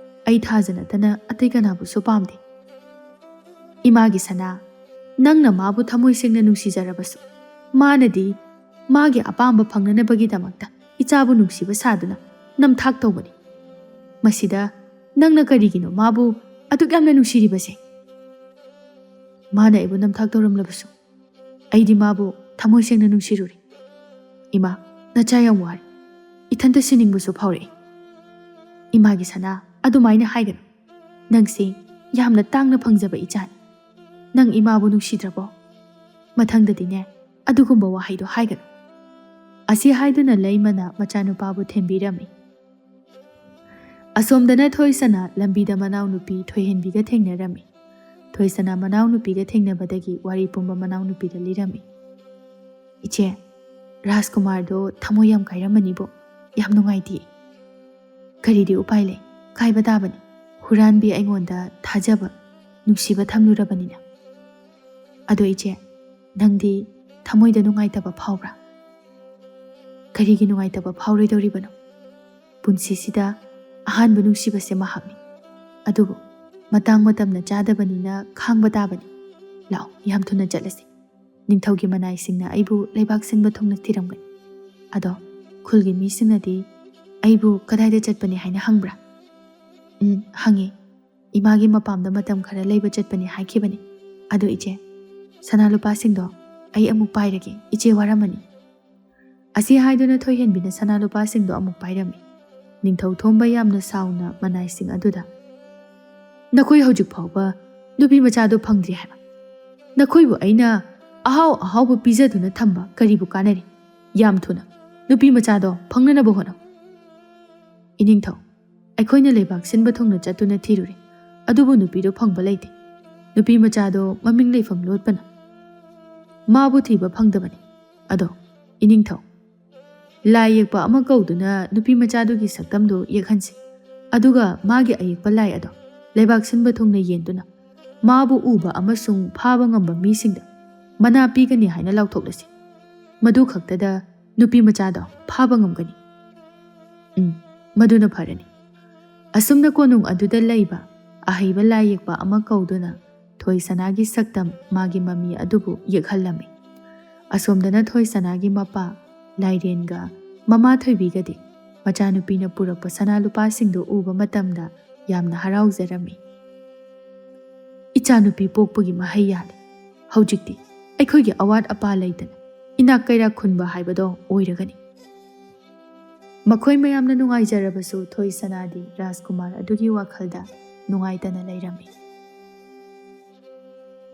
ꯑꯩ ꯊꯥꯖ ꯅꯠꯇꯅ ꯑꯇꯩ ꯀꯅꯥꯕꯨꯁꯨ ꯄꯥꯝꯗꯦ." "ꯏꯃꯥꯒꯤ ꯁꯅꯥ, ꯅꯪꯅ ꯃꯥꯕꯨ ꯊꯃꯣꯏ ꯁꯦꯡꯅ ꯅꯨꯡꯁꯤꯖꯔꯕꯁꯨ ꯃꯥꯅꯗꯤ ꯃꯥꯒꯤ ꯑꯄꯥꯝꯕ ꯐꯪꯅꯅꯕꯒꯤꯗꯃꯛꯇ ꯏꯆꯥꯕꯨ ꯅꯨꯡꯁꯤꯕ ꯁꯥꯗꯨꯅ ꯅꯝꯊꯥꯛ ꯇꯧꯕꯅꯤ꯫ ꯃꯁꯤꯗ ꯅꯪꯅ ꯀꯔꯤꯒꯤꯅꯣ ꯃꯥꯕꯨ ꯑꯗꯨꯛ ꯌꯥꯝꯅ ꯅꯨꯡꯁꯤꯔꯤꯕꯁꯦ? ꯃꯥꯅ ꯑꯩꯕꯨ ꯅꯝꯊꯥꯛ ꯇꯧꯔꯝꯂꯕꯁꯨ ꯑꯩꯗꯤ ꯃꯥꯕꯨ ꯊꯃꯣꯏ ꯁꯦꯡꯅ ꯅꯨꯡꯁꯤꯔꯨꯔꯦ꯫ ꯏꯃꯥ, ꯅꯆꯥ ꯌꯥꯝ ꯋꯥꯔꯦ, ꯏꯊꯟꯇ ꯁꯤꯅꯤꯡꯕꯁꯨ ꯐꯥꯎꯔꯛꯏ." "ꯏꯃꯥꯒꯤ ꯁꯅꯥ, ꯑꯗꯨꯃꯥꯏꯅ ꯍꯥꯏꯒꯅꯨ꯫ ꯅꯪꯁꯤ ꯌꯥꯝꯅ ꯇꯥꯡꯅ ꯐꯪꯖꯕ ꯏꯆꯥꯅꯤ꯫ ꯅꯪ ꯏꯃꯥꯕꯨ ꯅꯨꯡꯁꯤꯗ꯭ꯔꯕꯣ? ꯃꯊꯪꯗꯗꯤꯅꯦ, ꯑꯗꯨꯒꯨꯝꯕ ꯋꯥꯍꯩꯗꯣ ꯍꯥꯏꯒꯅꯨ꯫ ꯑꯁꯤ ꯍꯥꯏꯗꯨꯅ ꯂꯩꯃꯅ ꯃꯆꯥꯅꯨꯄꯥꯕꯨ ꯊꯦꯝꯕꯤꯔꯝꯃꯤ꯫ ꯑꯁꯣꯝꯗꯅ ꯊꯣꯏꯁꯅꯥ ꯂꯝꯕꯤꯗ ꯃꯅꯥꯎꯅꯨꯄꯤ ꯊꯣꯏꯍꯦꯟꯕꯤꯒ ꯊꯦꯡꯅꯔꯝꯃꯤ꯫ ꯊꯣꯏꯁꯅꯥ ꯃꯅꯥꯎꯅꯨꯄꯤꯒ ꯊꯦꯡꯅꯕꯗꯒꯤ ꯋꯥꯔꯤ ꯄꯨꯝꯕ ꯃꯅꯥꯎꯅꯨꯄꯤꯗ ꯂꯤꯔꯝꯃꯤ꯫ ꯏꯆꯦ, ꯔꯥꯖꯀꯨꯃꯥꯔꯗꯣ ꯊꯃꯣꯏ ꯌꯥꯝ ꯀꯥꯏꯔꯝꯃꯅꯤꯕꯣ, ꯌꯥꯝ ꯅꯨꯡꯉꯥꯏꯇꯦ꯫ ꯀꯔꯤꯗꯤ ꯎꯄꯥꯏ ꯂꯩ, ꯀꯥꯏꯕ ꯇꯥꯕꯅꯤ꯫ ꯍꯨꯔꯥꯟꯕꯤ ꯑꯩꯉꯣꯟꯗ ꯊꯥꯖꯕ, ꯅꯨꯡꯁꯤꯕ ꯊꯝꯂꯨꯔꯕꯅꯤꯅ꯫ ꯑꯗꯣ ꯏꯆꯦ, ꯅꯪꯗꯤ ꯊꯃꯣꯏꯗ ꯅꯨꯡꯉꯥꯏꯇꯕ ꯐꯥꯎꯕ꯭ꯔꯥ? ꯀꯔꯤꯒꯤ ꯅꯨꯡꯉꯥꯏꯇꯕ ꯐꯥꯎꯔꯣꯏꯗꯧꯔꯤꯕꯅꯣ? ꯄꯨꯟꯁꯤꯁꯤꯗ ꯑꯍꯥꯟꯕ ꯅꯨꯡꯁꯤꯕꯁꯦ ꯃꯍꯥꯛꯅꯤ꯫ ꯑꯗꯨꯕꯨ ꯃꯇꯥꯡ ꯃꯇꯝꯅ ꯆꯥꯗꯕꯅꯤꯅ ꯈꯥꯡꯕ ꯇꯥꯕꯅꯤ꯫ ꯂꯥꯛꯑꯣ, ꯌꯥꯝ ꯊꯨꯅ ꯆꯠꯂꯁꯤ꯫ ꯅꯤꯡꯊꯧꯒꯤ ꯃꯅꯥꯏꯁꯤꯡꯅ ꯑꯩꯕꯨ ꯂꯩꯕꯥꯛ ꯁꯤꯟꯕ ꯊꯨꯡꯅ ꯊꯤꯔꯝꯒꯅꯤ꯫ ꯑꯗꯣ ꯈꯨꯜꯒꯤ ꯃꯤꯁꯤꯡꯅꯗꯤ ꯑꯩꯕꯨ ꯀꯗꯥꯏꯗ ꯆꯠꯄꯅꯤ ꯍꯥꯏꯅ ꯍꯪꯕ꯭ꯔꯥ? ꯍꯪꯉꯤ꯫ ꯏꯃꯥꯒꯤ ꯃꯄꯥꯝꯗ ꯃꯇꯝ ꯈꯔ ꯂꯩꯕ ꯆꯠꯄꯅꯤ ꯍꯥꯏꯈꯤꯕꯅꯤ꯫ ꯑꯗꯣ ꯏꯆꯦ, ꯁꯅꯥ ꯂꯨꯄꯥꯁꯤꯡꯗꯣ ꯑꯩ ꯑꯃꯨꯛ ꯄꯥꯏꯔꯒꯦ, ꯏꯆꯦ ꯋꯥꯔꯝꯃꯅꯤ꯫ ꯑꯁꯤ ꯍꯥꯏꯗꯨꯅ ꯊꯣꯏꯍꯦꯟꯕꯤꯅ ꯁꯅꯥ ꯂꯨꯄꯥꯁꯤꯡꯗꯣ ꯑꯃꯨꯛ ꯄꯥꯏꯔꯝꯃꯤ꯫ ꯅꯤꯡꯊꯧ ꯊꯣꯝꯕ ꯌꯥꯝꯅ ꯁꯥꯎꯅ ꯃꯅꯥꯏꯁꯤꯡ ꯑꯗꯨꯗ, ꯅꯈꯣꯏ ꯍꯧꯖꯤꯛ ꯐꯥꯎꯕ ꯅꯨꯄꯤ ꯃꯆꯥꯗꯣ ꯐꯪꯗ꯭ꯔꯤ ꯍꯥꯏꯕ? ꯅꯈꯣꯏꯕꯨ ꯑꯩꯅ ꯑꯍꯥꯎ ꯑꯍꯥꯎꯕ ꯄꯤꯖꯗꯨꯅ ꯊꯝꯕ ꯀꯔꯤꯕꯨ ꯀꯥꯟꯅꯔꯤ? ꯌꯥꯝ ꯊꯨꯅ ꯅꯨꯄꯤ ꯃꯆꯥꯗꯣ ꯐꯪꯅꯅꯕ ꯍꯣꯠꯅꯧ꯫ ꯏꯅꯤꯡꯊꯧ, ꯑꯩꯈꯣꯏꯅ ꯂꯩꯕꯥꯛ ꯁꯤꯟꯕ ꯊꯨꯡꯅ ꯆꯠꯇꯨꯅ ꯊꯤꯔꯨꯔꯦ, ꯑꯗꯨꯕꯨ ꯅꯨꯄꯤꯗꯣ ꯐꯪꯕ ꯂꯩꯇꯦ꯫ ꯅꯨꯄꯤ ꯃꯆꯥꯗꯣ ꯃꯃꯤꯡ ꯂꯩꯐꯝ ꯂꯣꯠꯄꯅ ꯃꯥꯕꯨ ꯊꯤꯕ ꯐꯪꯗꯕꯅꯤ꯫ ꯑꯗꯣ ꯏꯅꯤꯡꯊꯧ, ꯂꯥꯏ ꯌꯦꯛꯄ ꯑꯃ ꯀꯧꯗꯨꯅ ꯅꯨꯄꯤ ꯃꯆꯥꯗꯨꯒꯤ ꯁꯛꯇꯝꯗꯨ ꯌꯦꯛꯍꯟꯁꯤ꯫ ꯑꯗꯨꯒ ꯃꯥꯒꯤ ꯑꯌꯦꯛꯄ ꯂꯥꯏ ꯑꯗꯣ ꯂꯩꯕꯥꯛ ꯁꯤꯟꯕ ꯊꯨꯡꯅ ꯌꯦꯟꯗꯨꯅ ꯃꯥꯕꯨ ꯎꯕ ꯑꯃꯁꯨꯡ ꯐꯥꯕ ꯉꯝꯕ ꯃꯤꯁꯤꯡꯗ ꯃꯅꯥ ꯄꯤꯒꯅꯤ ꯍꯥꯏꯅ ꯂꯥꯎꯊꯣꯛꯂꯁꯤ꯫ ꯃꯗꯨ ꯈꯛꯇꯗ ꯅꯨꯄꯤ ꯃꯆꯥꯗꯣ ꯐꯥꯕ ꯉꯝꯒꯅꯤ꯫ ꯃꯗꯨꯅ ꯐꯔꯅꯤ꯫ ꯑꯁꯨꯝꯅ ꯀꯣꯅꯨꯡ ꯑꯗꯨꯗ ꯂꯩꯕ ꯑꯍꯩꯕ ꯂꯥꯏ ꯌꯦꯛꯄ ꯑꯃ ꯀꯧꯗꯨꯅ ꯊꯣꯏꯁꯅꯥꯒꯤ ꯁꯛꯇꯝ, ꯃꯥꯒꯤ ꯃꯃꯤ ꯑꯗꯨꯕꯨ ꯌꯦꯛꯍꯜꯂꯝꯃꯤ꯫ ꯑꯁꯣꯝꯗꯅ ꯊꯣꯏꯁꯅꯥꯒꯤ ꯃꯄꯥ ꯂꯥꯏꯔꯦꯟꯒ ꯃꯃꯥ ꯊꯣꯏꯕꯤꯒꯗꯤ ꯃꯆꯥꯅꯨꯄꯤꯅ ꯄꯨꯔꯛꯄ ꯁꯅꯥ ꯂꯨꯄꯥꯁꯤꯡꯗꯨ ꯎꯕ ꯃꯇꯝꯗ ꯌꯥꯝꯅ ꯍꯔꯥꯎꯖꯔꯝꯃꯤ꯫ ꯏꯆꯥꯅꯨꯄꯤ ꯄꯣꯛꯄꯒꯤ ꯃꯍꯩ ꯌꯥꯜꯂꯦ꯫ ꯍꯧꯖꯤꯛꯇꯤ ꯑꯩꯈꯣꯏꯒꯤ ꯑꯋꯥꯠ ꯑꯄꯥ ꯂꯩꯇꯅ ꯏꯅꯥꯛ ꯀꯩꯔꯥꯛ ꯈꯨꯟꯕ ꯍꯥꯏꯕꯗꯣ ꯑꯣꯏꯔꯒꯅꯤ꯫ ꯃꯈꯣꯏ ꯃꯌꯥꯝꯅ ꯅꯨꯡꯉꯥꯏꯖꯔꯕꯁꯨ ꯊꯣꯏꯁꯅꯥꯗꯤ ꯔꯥꯖꯀꯨꯃꯥꯔ ꯑꯗꯨꯒꯤ ꯋꯥꯈꯜꯗ ꯅꯨꯡꯉꯥꯏꯇꯅ ꯂꯩꯔꯝꯃꯤ꯫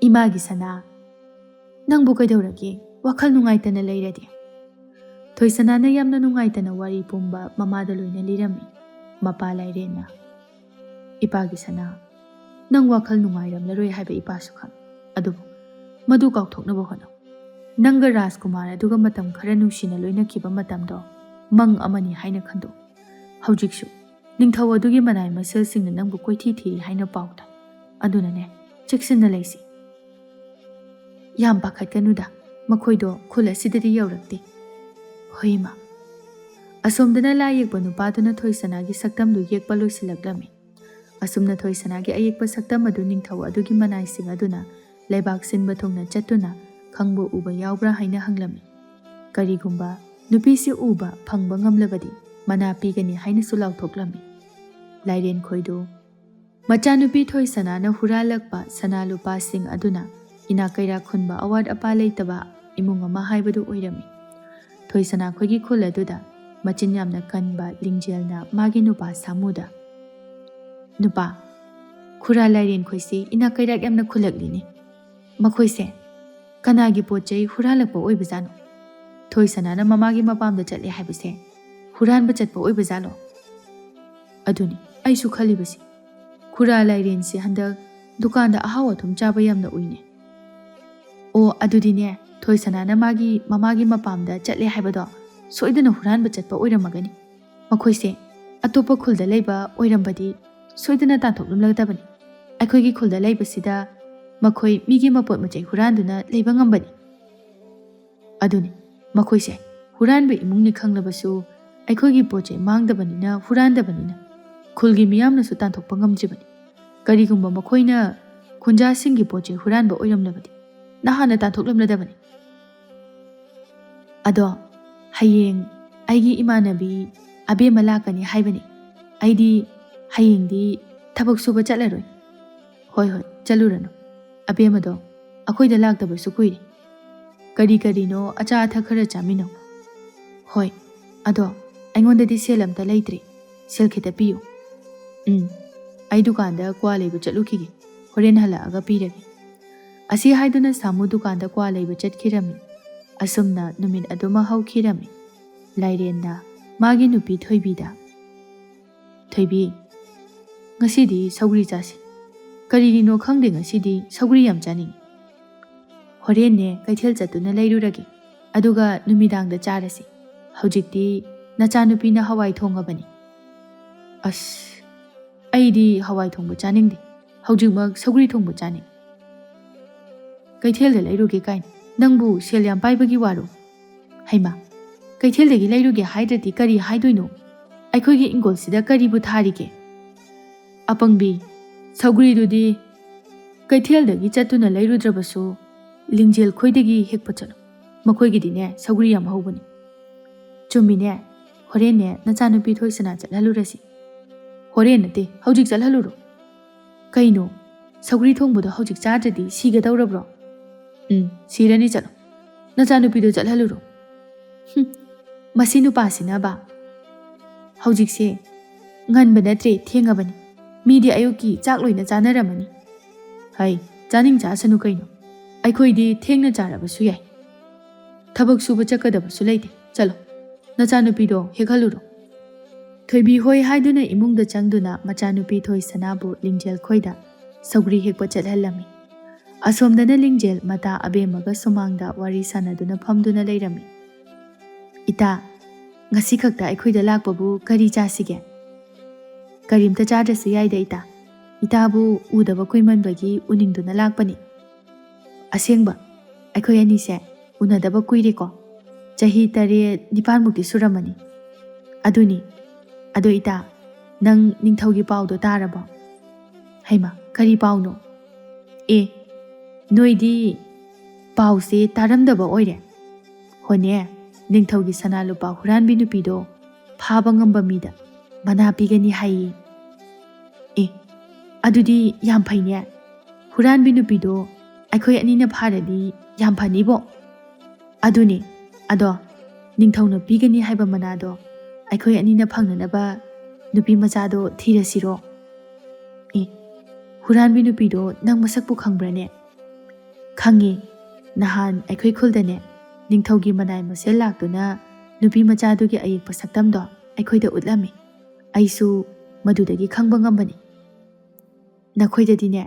ꯏꯃꯥꯒꯤ ꯁꯅꯥ, ꯅꯪꯕꯨ ꯀꯩꯗꯧꯔꯒꯦ ꯋꯥꯈꯜ ꯅꯨꯡꯉꯥꯏꯇꯅ ꯂꯩꯔꯗꯤ? ꯊꯣꯏꯁꯅꯥꯅ ꯌꯥꯝꯅ ꯅꯨꯡꯉꯥꯏꯇꯅ ꯋꯥꯔꯤ ꯄꯨꯝꯕ ꯃꯃꯥꯗ ꯂꯣꯏꯅ ꯂꯤꯔꯝꯃꯤ꯫ ꯃꯄꯥ ꯂꯥꯏꯔꯦꯟꯅ, ꯏꯄꯥꯒꯤ ꯁꯅꯥ, ꯅꯪ ꯋꯥꯈꯜ ꯅꯨꯡꯉꯥꯏꯔꯝꯂꯔꯣꯏ ꯍꯥꯏꯕ ꯏꯄꯥꯁꯨ ꯈꯪꯏ꯫ ꯑꯗꯨꯕꯨ ꯃꯗꯨ ꯀꯥꯎꯊꯣꯛꯅꯕ ꯍꯣꯠꯅꯧ꯫ ꯅꯪꯒ ꯔꯥꯖꯀꯨꯃꯥꯔ ꯑꯗꯨꯒ ꯃꯇꯝꯈꯔ ꯅꯨꯡꯁꯤꯅ ꯂꯣꯏꯅꯈꯤꯕ ꯃꯇꯝꯗꯣ ꯃꯪ ꯑꯃꯅꯤ ꯍꯥꯏꯅ ꯈꯟꯗꯣꯛ꯫ ꯍꯧꯖꯤꯛꯁꯨ ꯅꯤꯡꯊꯧ ꯑꯗꯨꯒꯤ ꯃꯅꯥꯏ ꯃꯁꯜꯁꯤꯡꯅ ꯅꯪꯕꯨ ꯀꯣꯏꯊꯤ ꯊꯤꯔꯤ ꯍꯥꯏꯅ ꯄꯥꯎ ꯇꯥꯏ꯫ ꯑꯗꯨꯅꯅꯦ, ꯆꯦꯛꯁꯤꯟꯅ ꯂꯩꯁꯤ꯫ ꯌꯥꯝ ꯄꯥꯈꯠꯀꯅꯨꯗ, ꯃꯈꯣꯏꯗꯣ ꯈꯨꯜ ꯑꯁꯤꯗꯗꯤ ꯌꯧꯔꯛꯇꯦ꯫ ꯍꯣꯏ ꯏꯃꯥ꯫ ꯑꯁꯣꯝꯗꯅ ꯂꯥꯏ ꯌꯦꯛꯄ ꯅꯨꯄꯥꯗꯨꯅ ꯊꯣꯏꯁꯅꯥꯒꯤ ꯁꯛꯇꯝꯗꯨ ꯌꯦꯛꯄ ꯂꯣꯏꯁꯤꯜꯂꯛꯂꯝꯃꯤ꯫ ꯑꯁꯨꯝꯅ ꯊꯣꯏꯁꯅꯥꯒꯤ ꯑꯌꯦꯛꯄ ꯁꯛꯇꯝ ꯑꯗꯨ ꯅꯤꯡꯊꯧ ꯑꯗꯨꯒꯤ ꯃꯅꯥꯏꯁꯤꯡ ꯑꯗꯨꯅ ꯂꯩꯕꯥꯛ ꯁꯤꯟꯕ ꯊꯨꯡꯅ ꯆꯠꯇꯨꯅ ꯈꯪꯕ ꯎꯕ ꯌꯥꯎꯕ꯭ꯔꯥ ꯍꯥꯏꯅ ꯍꯪꯂꯝꯃꯤ꯫ ꯀꯔꯤꯒꯨꯝꯕ ꯅꯨꯄꯤꯁꯤ ꯎꯕ ꯐꯪꯕ ꯉꯝꯂꯕꯗꯤ ꯃꯅꯥ ꯄꯤꯒꯅꯤ ꯍꯥꯏꯅꯁꯨ ꯂꯥꯎꯊꯣꯛꯂꯝꯃꯤ꯫ ꯂꯥꯏꯔꯦꯟ ꯈꯣꯏꯗꯨ ꯃꯆꯥꯅꯨꯄꯤ ꯊꯣꯏꯁꯅꯥꯅ ꯍꯨꯔꯥꯜꯂꯛꯄ ꯁꯅꯥ ꯂꯨꯄꯥꯁꯤꯡ ꯑꯗꯨꯅ ꯏꯅꯥꯛ ꯀꯩꯔꯥꯛ ꯈꯨꯟꯕ ꯑꯋꯥꯠ ꯑꯄꯥ ꯂꯩꯇꯕ ꯏꯃꯨꯡ ꯑꯃ ꯍꯥꯏꯕꯗꯨ ꯑꯣꯏꯔꯝꯃꯤ꯫ ꯊꯣꯏꯁꯅꯥ ꯈꯣꯏꯒꯤ ꯈꯨꯜ ꯑꯗꯨꯗ ꯃꯆꯤꯟ ꯌꯥꯝꯅ ꯀꯟꯕ ꯂꯤꯡꯖꯦꯜꯅ ꯃꯥꯒꯤ ꯅꯨꯄꯥ ꯁꯥꯃꯨꯗ, ꯅꯨꯄꯥ, ꯈꯨꯔꯥ ꯂꯥꯏꯔꯦꯟ ꯈꯣꯏꯁꯤ ꯏꯅꯥꯛ ꯀꯩꯔꯥꯛ ꯌꯥꯝꯅ ꯈꯨꯜꯂꯛꯂꯤꯅꯤ꯫ ꯃꯈꯣꯏꯁꯦ ꯀꯅꯥꯒꯤ ꯄꯣꯠ ꯆꯩ ꯍꯨꯔꯥꯜꯂꯛꯄ ꯑꯣꯏꯕꯖꯥꯠꯅꯣ? ꯊꯣꯏꯁꯅꯥꯅ ꯃꯃꯥꯒꯤ ꯃꯄꯥꯝꯗ ꯆꯠꯂꯦ ꯍꯥꯏꯕꯁꯦ ꯍꯨꯔꯥꯟꯕ ꯆꯠꯄ ꯑꯣꯏꯕꯖꯥꯠꯂꯣ? ꯑꯗꯨꯅꯤ ꯑꯩꯁꯨ ꯈꯜꯂꯤꯕꯁꯤ꯫ ꯈꯨꯔꯥ ꯂꯥꯏꯔꯦꯟꯁꯤ ꯍꯟꯗꯛ ꯗꯨꯀꯥꯟꯗ ꯑꯍꯥꯎ ꯑꯊꯨꯝ ꯆꯥꯕ ꯌꯥꯝꯅ ꯎꯏꯅꯦ꯫ ꯑꯣ, ꯑꯗꯨꯗꯤꯅꯦ, ꯊꯣꯏꯁꯅꯥꯅ ꯃꯃꯥꯒꯤ ꯃꯄꯥꯝꯗ ꯆꯠꯂꯦ ꯍꯥꯏꯕꯗꯣ ꯁꯣꯏꯗꯅ ꯍꯨꯔꯥꯟꯕ ꯆꯠꯄ ꯑꯣꯏꯔꯝꯃꯒꯅꯤ꯫ ꯃꯈꯣꯏꯁꯦ ꯑꯇꯣꯞꯄ ꯈꯨꯜꯗ ꯂꯩꯕ ꯑꯣꯏꯔꯝꯕꯗꯤ ꯁꯣꯏꯗꯅ ꯇꯥꯟꯊꯣꯛꯂꯝꯂꯗꯕꯅꯤ꯫ ꯑꯩꯈꯣꯏꯒꯤ ꯈꯨꯜꯗ ꯂꯩꯕꯁꯤꯗ ꯃꯈꯣꯏ ꯃꯤꯒꯤ ꯃꯄꯣꯠ ꯃꯆꯩ ꯍꯨꯔꯥꯟꯗꯨꯅ ꯂꯩꯕ ꯉꯝꯕꯅꯤ꯫ ꯑꯗꯨꯅꯤ, ꯃꯈꯣꯏꯁꯦ ꯍꯨꯔꯥꯟꯕ ꯏꯃꯨꯡꯅꯤ ꯈꯪꯂꯕꯁꯨ ꯑꯩꯈꯣꯏꯒꯤ ꯄꯣꯠ ꯆꯩ ꯃꯥꯡꯗꯕꯅꯤꯅ, ꯍꯨꯔꯥꯟꯗꯕꯅꯤ나 ꯈꯨꯜꯒꯤ ꯃꯤꯌꯥꯝꯅꯁꯨ ꯇꯥꯟꯊꯣꯛꯄ ꯉꯝꯗ꯭ꯔꯤꯕꯅꯤ꯫ ꯀꯔꯤꯒꯨꯝꯕ ꯃꯈꯣꯏꯅ ꯈꯨꯟꯖꯥꯁꯤꯡꯒꯤ ꯄꯣꯠ ꯆꯩ ꯍꯨꯔꯥꯟꯕ ꯑꯣꯏꯔꯝꯂꯕꯗꯤ ꯅꯍꯥꯟꯅ ꯇꯥꯟꯊꯣꯛꯂꯝꯂꯗꯕꯅꯤ꯫ ꯑꯗꯣ ꯍꯌꯦꯡ ꯑꯩꯒꯤ ꯏꯃꯥꯟꯅꯕꯤ ꯑꯕꯦꯝꯃ ꯂꯥꯛꯀꯅꯤ ꯍꯥꯏꯕꯅꯤ꯫ ꯑꯩꯗꯤ ꯍꯌꯦꯡꯗꯤ ꯊꯕꯛ ꯁꯨꯕ ꯆꯠꯂꯔꯣꯏ꯫ ꯍꯣꯏ ꯆꯠꯂꯨꯔꯅꯨ꯫ ꯑꯕꯦꯝꯃꯗꯣ ꯑꯩꯈꯣꯏꯗ ꯂꯥꯛꯇꯕꯁꯨ ꯀꯨꯏꯔꯦ꯫ ꯀꯔꯤꯅꯣ ꯑꯆꯥ ꯑꯊꯛ ꯈꯔ ꯆꯥꯃꯤꯟꯅꯧ꯫ ꯍꯣꯏ, ꯑꯗꯣ ꯑꯩꯉꯣꯟꯗꯗꯤ ꯁꯦꯜ ꯑꯝꯇ ꯂꯩꯇ꯭ꯔꯤ꯫ ꯁꯦꯜ ꯈꯤꯇ ꯄꯤꯌꯨ꯫ ꯑꯩ ꯗꯨꯀꯥꯟꯗ ꯀ꯭ꯋꯥ ꯂꯩꯕ ꯆꯠꯂꯨꯈꯤꯒꯦ, ꯍꯣꯔꯦꯟ ꯍꯜꯂꯛꯑꯒ ꯄꯤꯔꯒꯦ꯫ ꯑꯁꯤ ꯍꯥꯏꯗꯨꯅ ꯁꯥꯃꯨ ꯗꯨꯀꯥꯟꯗ ꯀ꯭ꯋꯥ ꯂꯩꯕ ꯆꯠꯈꯤꯔꯝꯃꯤ꯫ ꯑꯁꯨꯝꯅ ꯅꯨꯃꯤꯠ ꯑꯗꯨꯃ ꯍꯧꯈꯤꯔꯝꯃꯤ꯫ ꯂꯥꯏꯔꯦꯟꯅ ꯃꯥꯒꯤ ꯅꯨꯄꯤ ꯊꯣꯏꯕꯤꯗ "ꯊꯣꯏꯕꯤ, ꯉꯁꯤꯗꯤ ꯁꯧꯒ꯭ꯔꯤ ꯆꯥꯁꯤ꯫ ꯀꯔꯤꯒꯤꯅꯣ ꯈꯪꯗꯦ ꯉꯁꯤꯗꯤ ꯁꯧꯒ꯭ꯔꯤ ꯌꯥꯝ ꯆꯥꯅꯤꯡꯉꯤ꯫ ꯍꯣꯔꯦꯟꯅꯦ ꯀꯩꯊꯦꯜ ꯆꯠꯇꯨꯅ ꯂꯩꯔꯨꯔꯒꯦ, ꯑꯗꯨꯒ ꯅꯨꯃꯤꯗꯥꯡꯗ ꯆꯥꯔꯁꯤ꯫ ꯍꯧꯖꯤꯛꯇꯤ ꯅꯆꯥꯅꯨꯄꯤꯅ ꯍꯋꯥꯏ ꯊꯣꯡꯉꯕꯅꯤ." "ꯑꯁ, ꯑꯩꯗꯤ ꯍꯋꯥꯏ ꯊꯣꯡꯕ ꯆꯥꯅꯤꯡꯗꯦ꯫ ꯍꯧꯖꯤꯛꯃꯛ ꯁꯧꯒ꯭ꯔꯤ ꯊꯣꯡꯕ ꯆꯥꯅꯤꯡꯉꯤ." "ꯀꯩꯊꯦꯜꯗ ꯂꯩꯔꯨꯒꯦ ꯀꯥꯏꯅ, ꯅꯪꯕꯨ ꯁꯦꯜ ꯌꯥꯝ ꯄꯥꯏꯕꯒꯤ ꯋꯥꯔꯣ?" "ꯍꯩꯃꯥ, ꯀꯩꯊꯦꯜꯗꯒꯤ ꯂꯩꯔꯨꯒꯦ ꯍꯥꯏꯗ꯭ꯔꯗꯤ ꯀꯔꯤ ꯍꯥꯏꯗꯣꯏꯅꯣ? ꯑꯩꯈꯣꯏꯒꯤ ꯏꯪꯈꯣꯜꯁꯤꯗ ꯀꯔꯤꯕꯨ ꯊꯥꯔꯤꯒꯦ?" "ꯑꯄꯪꯕꯤ, ꯁꯧꯒ꯭ꯔꯤꯗꯨꯗꯤ ꯀꯩꯊꯦꯜꯗꯒꯤ ꯆꯠꯇꯨꯅ ꯂꯩꯔꯨꯗ꯭ꯔꯕꯁꯨ ꯂꯤꯡꯖꯦꯜ ꯈꯣꯏꯗꯒꯤ ꯍꯦꯛꯄ ꯆꯠꯂꯣ꯫ ꯃꯈꯣꯏꯒꯤꯗꯤꯅꯦ ꯁꯧꯒ꯭ꯔꯤ ꯌꯥꯝ ꯍꯧꯕꯅꯤ." "ꯆꯨꯝꯃꯤꯅꯦ, ꯍꯣꯔꯦꯟꯅꯦ ꯅꯆꯥꯅꯨꯄꯤ ꯊꯣꯏꯁꯅꯥ ꯆꯠꯍꯜꯂꯨꯔꯁꯤ." "ꯍꯣꯔꯦꯟ ꯅꯠꯇꯦ, ꯍꯧꯖꯤꯛ ꯆꯠꯍꯜꯂꯨꯔꯣ." "ꯀꯩꯅꯣ, ꯁꯧꯒ꯭ꯔꯤ ꯊꯣꯡꯕꯗꯣ ꯍꯧꯖꯤꯛ ꯆꯥꯗ꯭ꯔꯗꯤ ꯁꯤꯒꯗꯧꯔꯕ꯭ꯔꯣ?" "ꯁꯤꯔꯅꯤ, ꯆꯠꯂꯣ꯫ ꯅꯆꯥꯅꯨꯄꯤꯗꯣ ꯆꯠꯍꯜꯂꯨꯔꯣ." "ꯃꯁꯤ ꯅꯨꯄꯥꯁꯤꯅꯕ, ꯍꯧꯖꯤꯛꯁꯦ ꯉꯟꯕ ꯅꯠꯇ꯭ꯔꯦ, ꯊꯦꯡꯉꯕꯅꯤ꯫ ꯃꯤꯗꯤ ꯑꯌꯨꯛꯀꯤ ꯆꯥꯛ ꯂꯣꯏꯅ ꯆꯥꯅꯔꯝꯃꯅꯤ." "ꯍꯩ, ꯆꯥꯅꯤꯡ ꯆꯥꯁꯅꯨ ꯀꯩꯅꯣ, ꯑꯩꯈꯣꯏꯗꯤ ꯊꯦꯡꯅ ꯆꯥꯔꯕꯁꯨ ꯌꯥꯏ꯫ ꯊꯕꯛ ꯁꯨꯕ ꯆꯠꯀꯗꯕꯁꯨ ꯂꯩꯇꯦ, ꯆꯠꯂꯣ, ꯅꯆꯥꯅꯨꯄꯤꯗꯣ ꯍꯦꯛꯍꯜꯂꯨꯔꯣ." ꯊꯣꯏꯕꯤ ꯍꯣꯏ ꯍꯥꯏꯗꯨꯅ ꯏꯃꯨꯡꯗ ꯆꯪꯗꯨꯅ ꯃꯆꯥꯅꯨꯄꯤ ꯊꯣꯏꯁꯅꯥꯕꯨ ꯂꯤꯡꯖꯦꯜ ꯈꯣꯏꯗ ꯁꯧꯒ꯭ꯔꯤ ꯍꯦꯛꯄ ꯆꯠꯍꯜꯂꯝꯃꯤ꯫ ꯑꯁꯣꯝꯗꯅ ꯂꯤꯡꯖꯦꯜ ꯃꯇꯥ ꯑꯕꯦꯝꯃꯒ ꯁꯨꯃꯥꯡꯗ ꯋꯥꯔꯤ ꯁꯥꯟꯅꯗꯨꯅ ꯐꯝꯗꯨꯅ ꯂꯩꯔꯝꯃꯤ꯫ "ꯏꯇꯥ, ꯉꯁꯤ ꯈꯛꯇ ꯑꯩꯈꯣꯏꯗ ꯂꯥꯛꯄꯕꯨ ꯀꯔꯤ ꯆꯥꯁꯤꯒꯦ?" "ꯀꯔꯤꯝꯇ ꯆꯥꯗ꯭ꯔꯁꯨ ꯌꯥꯏꯗ ꯏꯇꯥ. ꯏꯇꯥꯕꯨ ꯎꯗꯕ ꯀꯨꯏꯃꯟꯕꯒꯤ ꯎꯅꯤꯡꯗꯨꯅ ꯂꯥꯛꯄꯅꯤ." "ꯑꯁꯦꯡꯕ, ꯑꯩꯈꯣꯏ ꯑꯅꯤꯁꯦ ꯎꯅꯗꯕ ꯀꯨꯏꯔꯦꯀꯣ? ꯆꯍꯤ 7-9ꯃꯨꯛꯇꯤ ꯁꯨꯔꯝꯃꯅꯤ." "ꯑꯗꯨꯅꯤ. ꯑꯗꯣ ꯏꯇꯥ, ꯅꯪ ꯅꯤꯡꯊꯧꯒꯤ ꯄꯥꯎꯗꯣ ꯇꯥꯔꯕꯣ?" "ꯍꯩꯃꯥ, ꯀꯔꯤ ꯄꯥꯎꯅꯣ?" "ꯑꯦ, ꯅꯣꯏꯗꯤ ꯄꯥꯎꯁꯦ ꯇꯥꯔꯝꯗꯕ ꯑꯣꯏꯔꯦ꯫ ꯍꯣꯅꯦ, ꯅꯤꯡꯊꯧꯒꯤ ꯁꯅꯥ ꯂꯨꯄꯥ ꯍꯨꯔꯥꯟꯕꯤ ꯅꯨꯄꯤꯗꯣ ꯐꯥꯕ ꯉꯝꯕ ꯃꯤꯗ ꯃꯅꯥ ꯄꯤꯒꯅꯤ ꯍꯥꯏꯌꯦ." "ꯑꯦ, ꯑꯗꯨꯗꯤ ꯌꯥꯝ ꯐꯩꯅꯦ꯫ ꯍꯨꯔꯥꯟꯕꯤ ꯅꯨꯄꯤꯗꯣ ꯑꯩꯈꯣꯏ ꯑꯅꯤꯅ ꯐꯥꯔꯗꯤ ꯌꯥꯝ ꯐꯅꯤꯕꯣ." "ꯑꯗꯨꯅꯦ, ꯑꯗꯣ ꯅꯤꯡꯊꯧꯅ ꯄꯤꯒꯅꯤ ꯍꯥꯏꯕ ꯃꯅꯥꯗꯣ ꯑꯩꯈꯣꯏ ꯑꯅꯤꯅ ꯐꯪꯅꯅꯕ ꯅꯨꯄꯤ ꯃꯆꯥꯗꯣ ꯊꯤꯔꯁꯤꯔꯣ?" "ꯑꯦ, ꯍꯨꯔꯥꯟꯕꯤ ꯅꯨꯄꯤꯗꯣ ꯅꯪ ꯃꯁꯛꯄꯨ ꯈꯪꯕ꯭ꯔꯅꯦ?" "ꯈꯪꯉꯦ. ꯅꯍꯥꯟ ꯑꯩꯈꯣꯏ ꯈꯨꯜꯗꯅꯦ ꯅꯤꯡꯊꯧꯒꯤ ꯃꯅꯥꯏ ꯃꯁꯦꯜ ꯂꯥꯛꯇꯨꯅ ꯅꯨꯄꯤ ꯃꯆꯥꯗꯨꯒꯤ ꯑꯌꯦꯛꯄ ꯁꯛꯇꯝꯗꯣ ꯑꯩꯈꯣꯏꯗ ꯎꯠꯂꯝꯃꯤ. ꯑꯩꯁꯨ ꯃꯗꯨꯗꯒꯤ ꯈꯪꯕ ꯉꯝꯕꯅꯤ." "ꯅꯈꯣꯏꯗꯗꯤꯅꯦ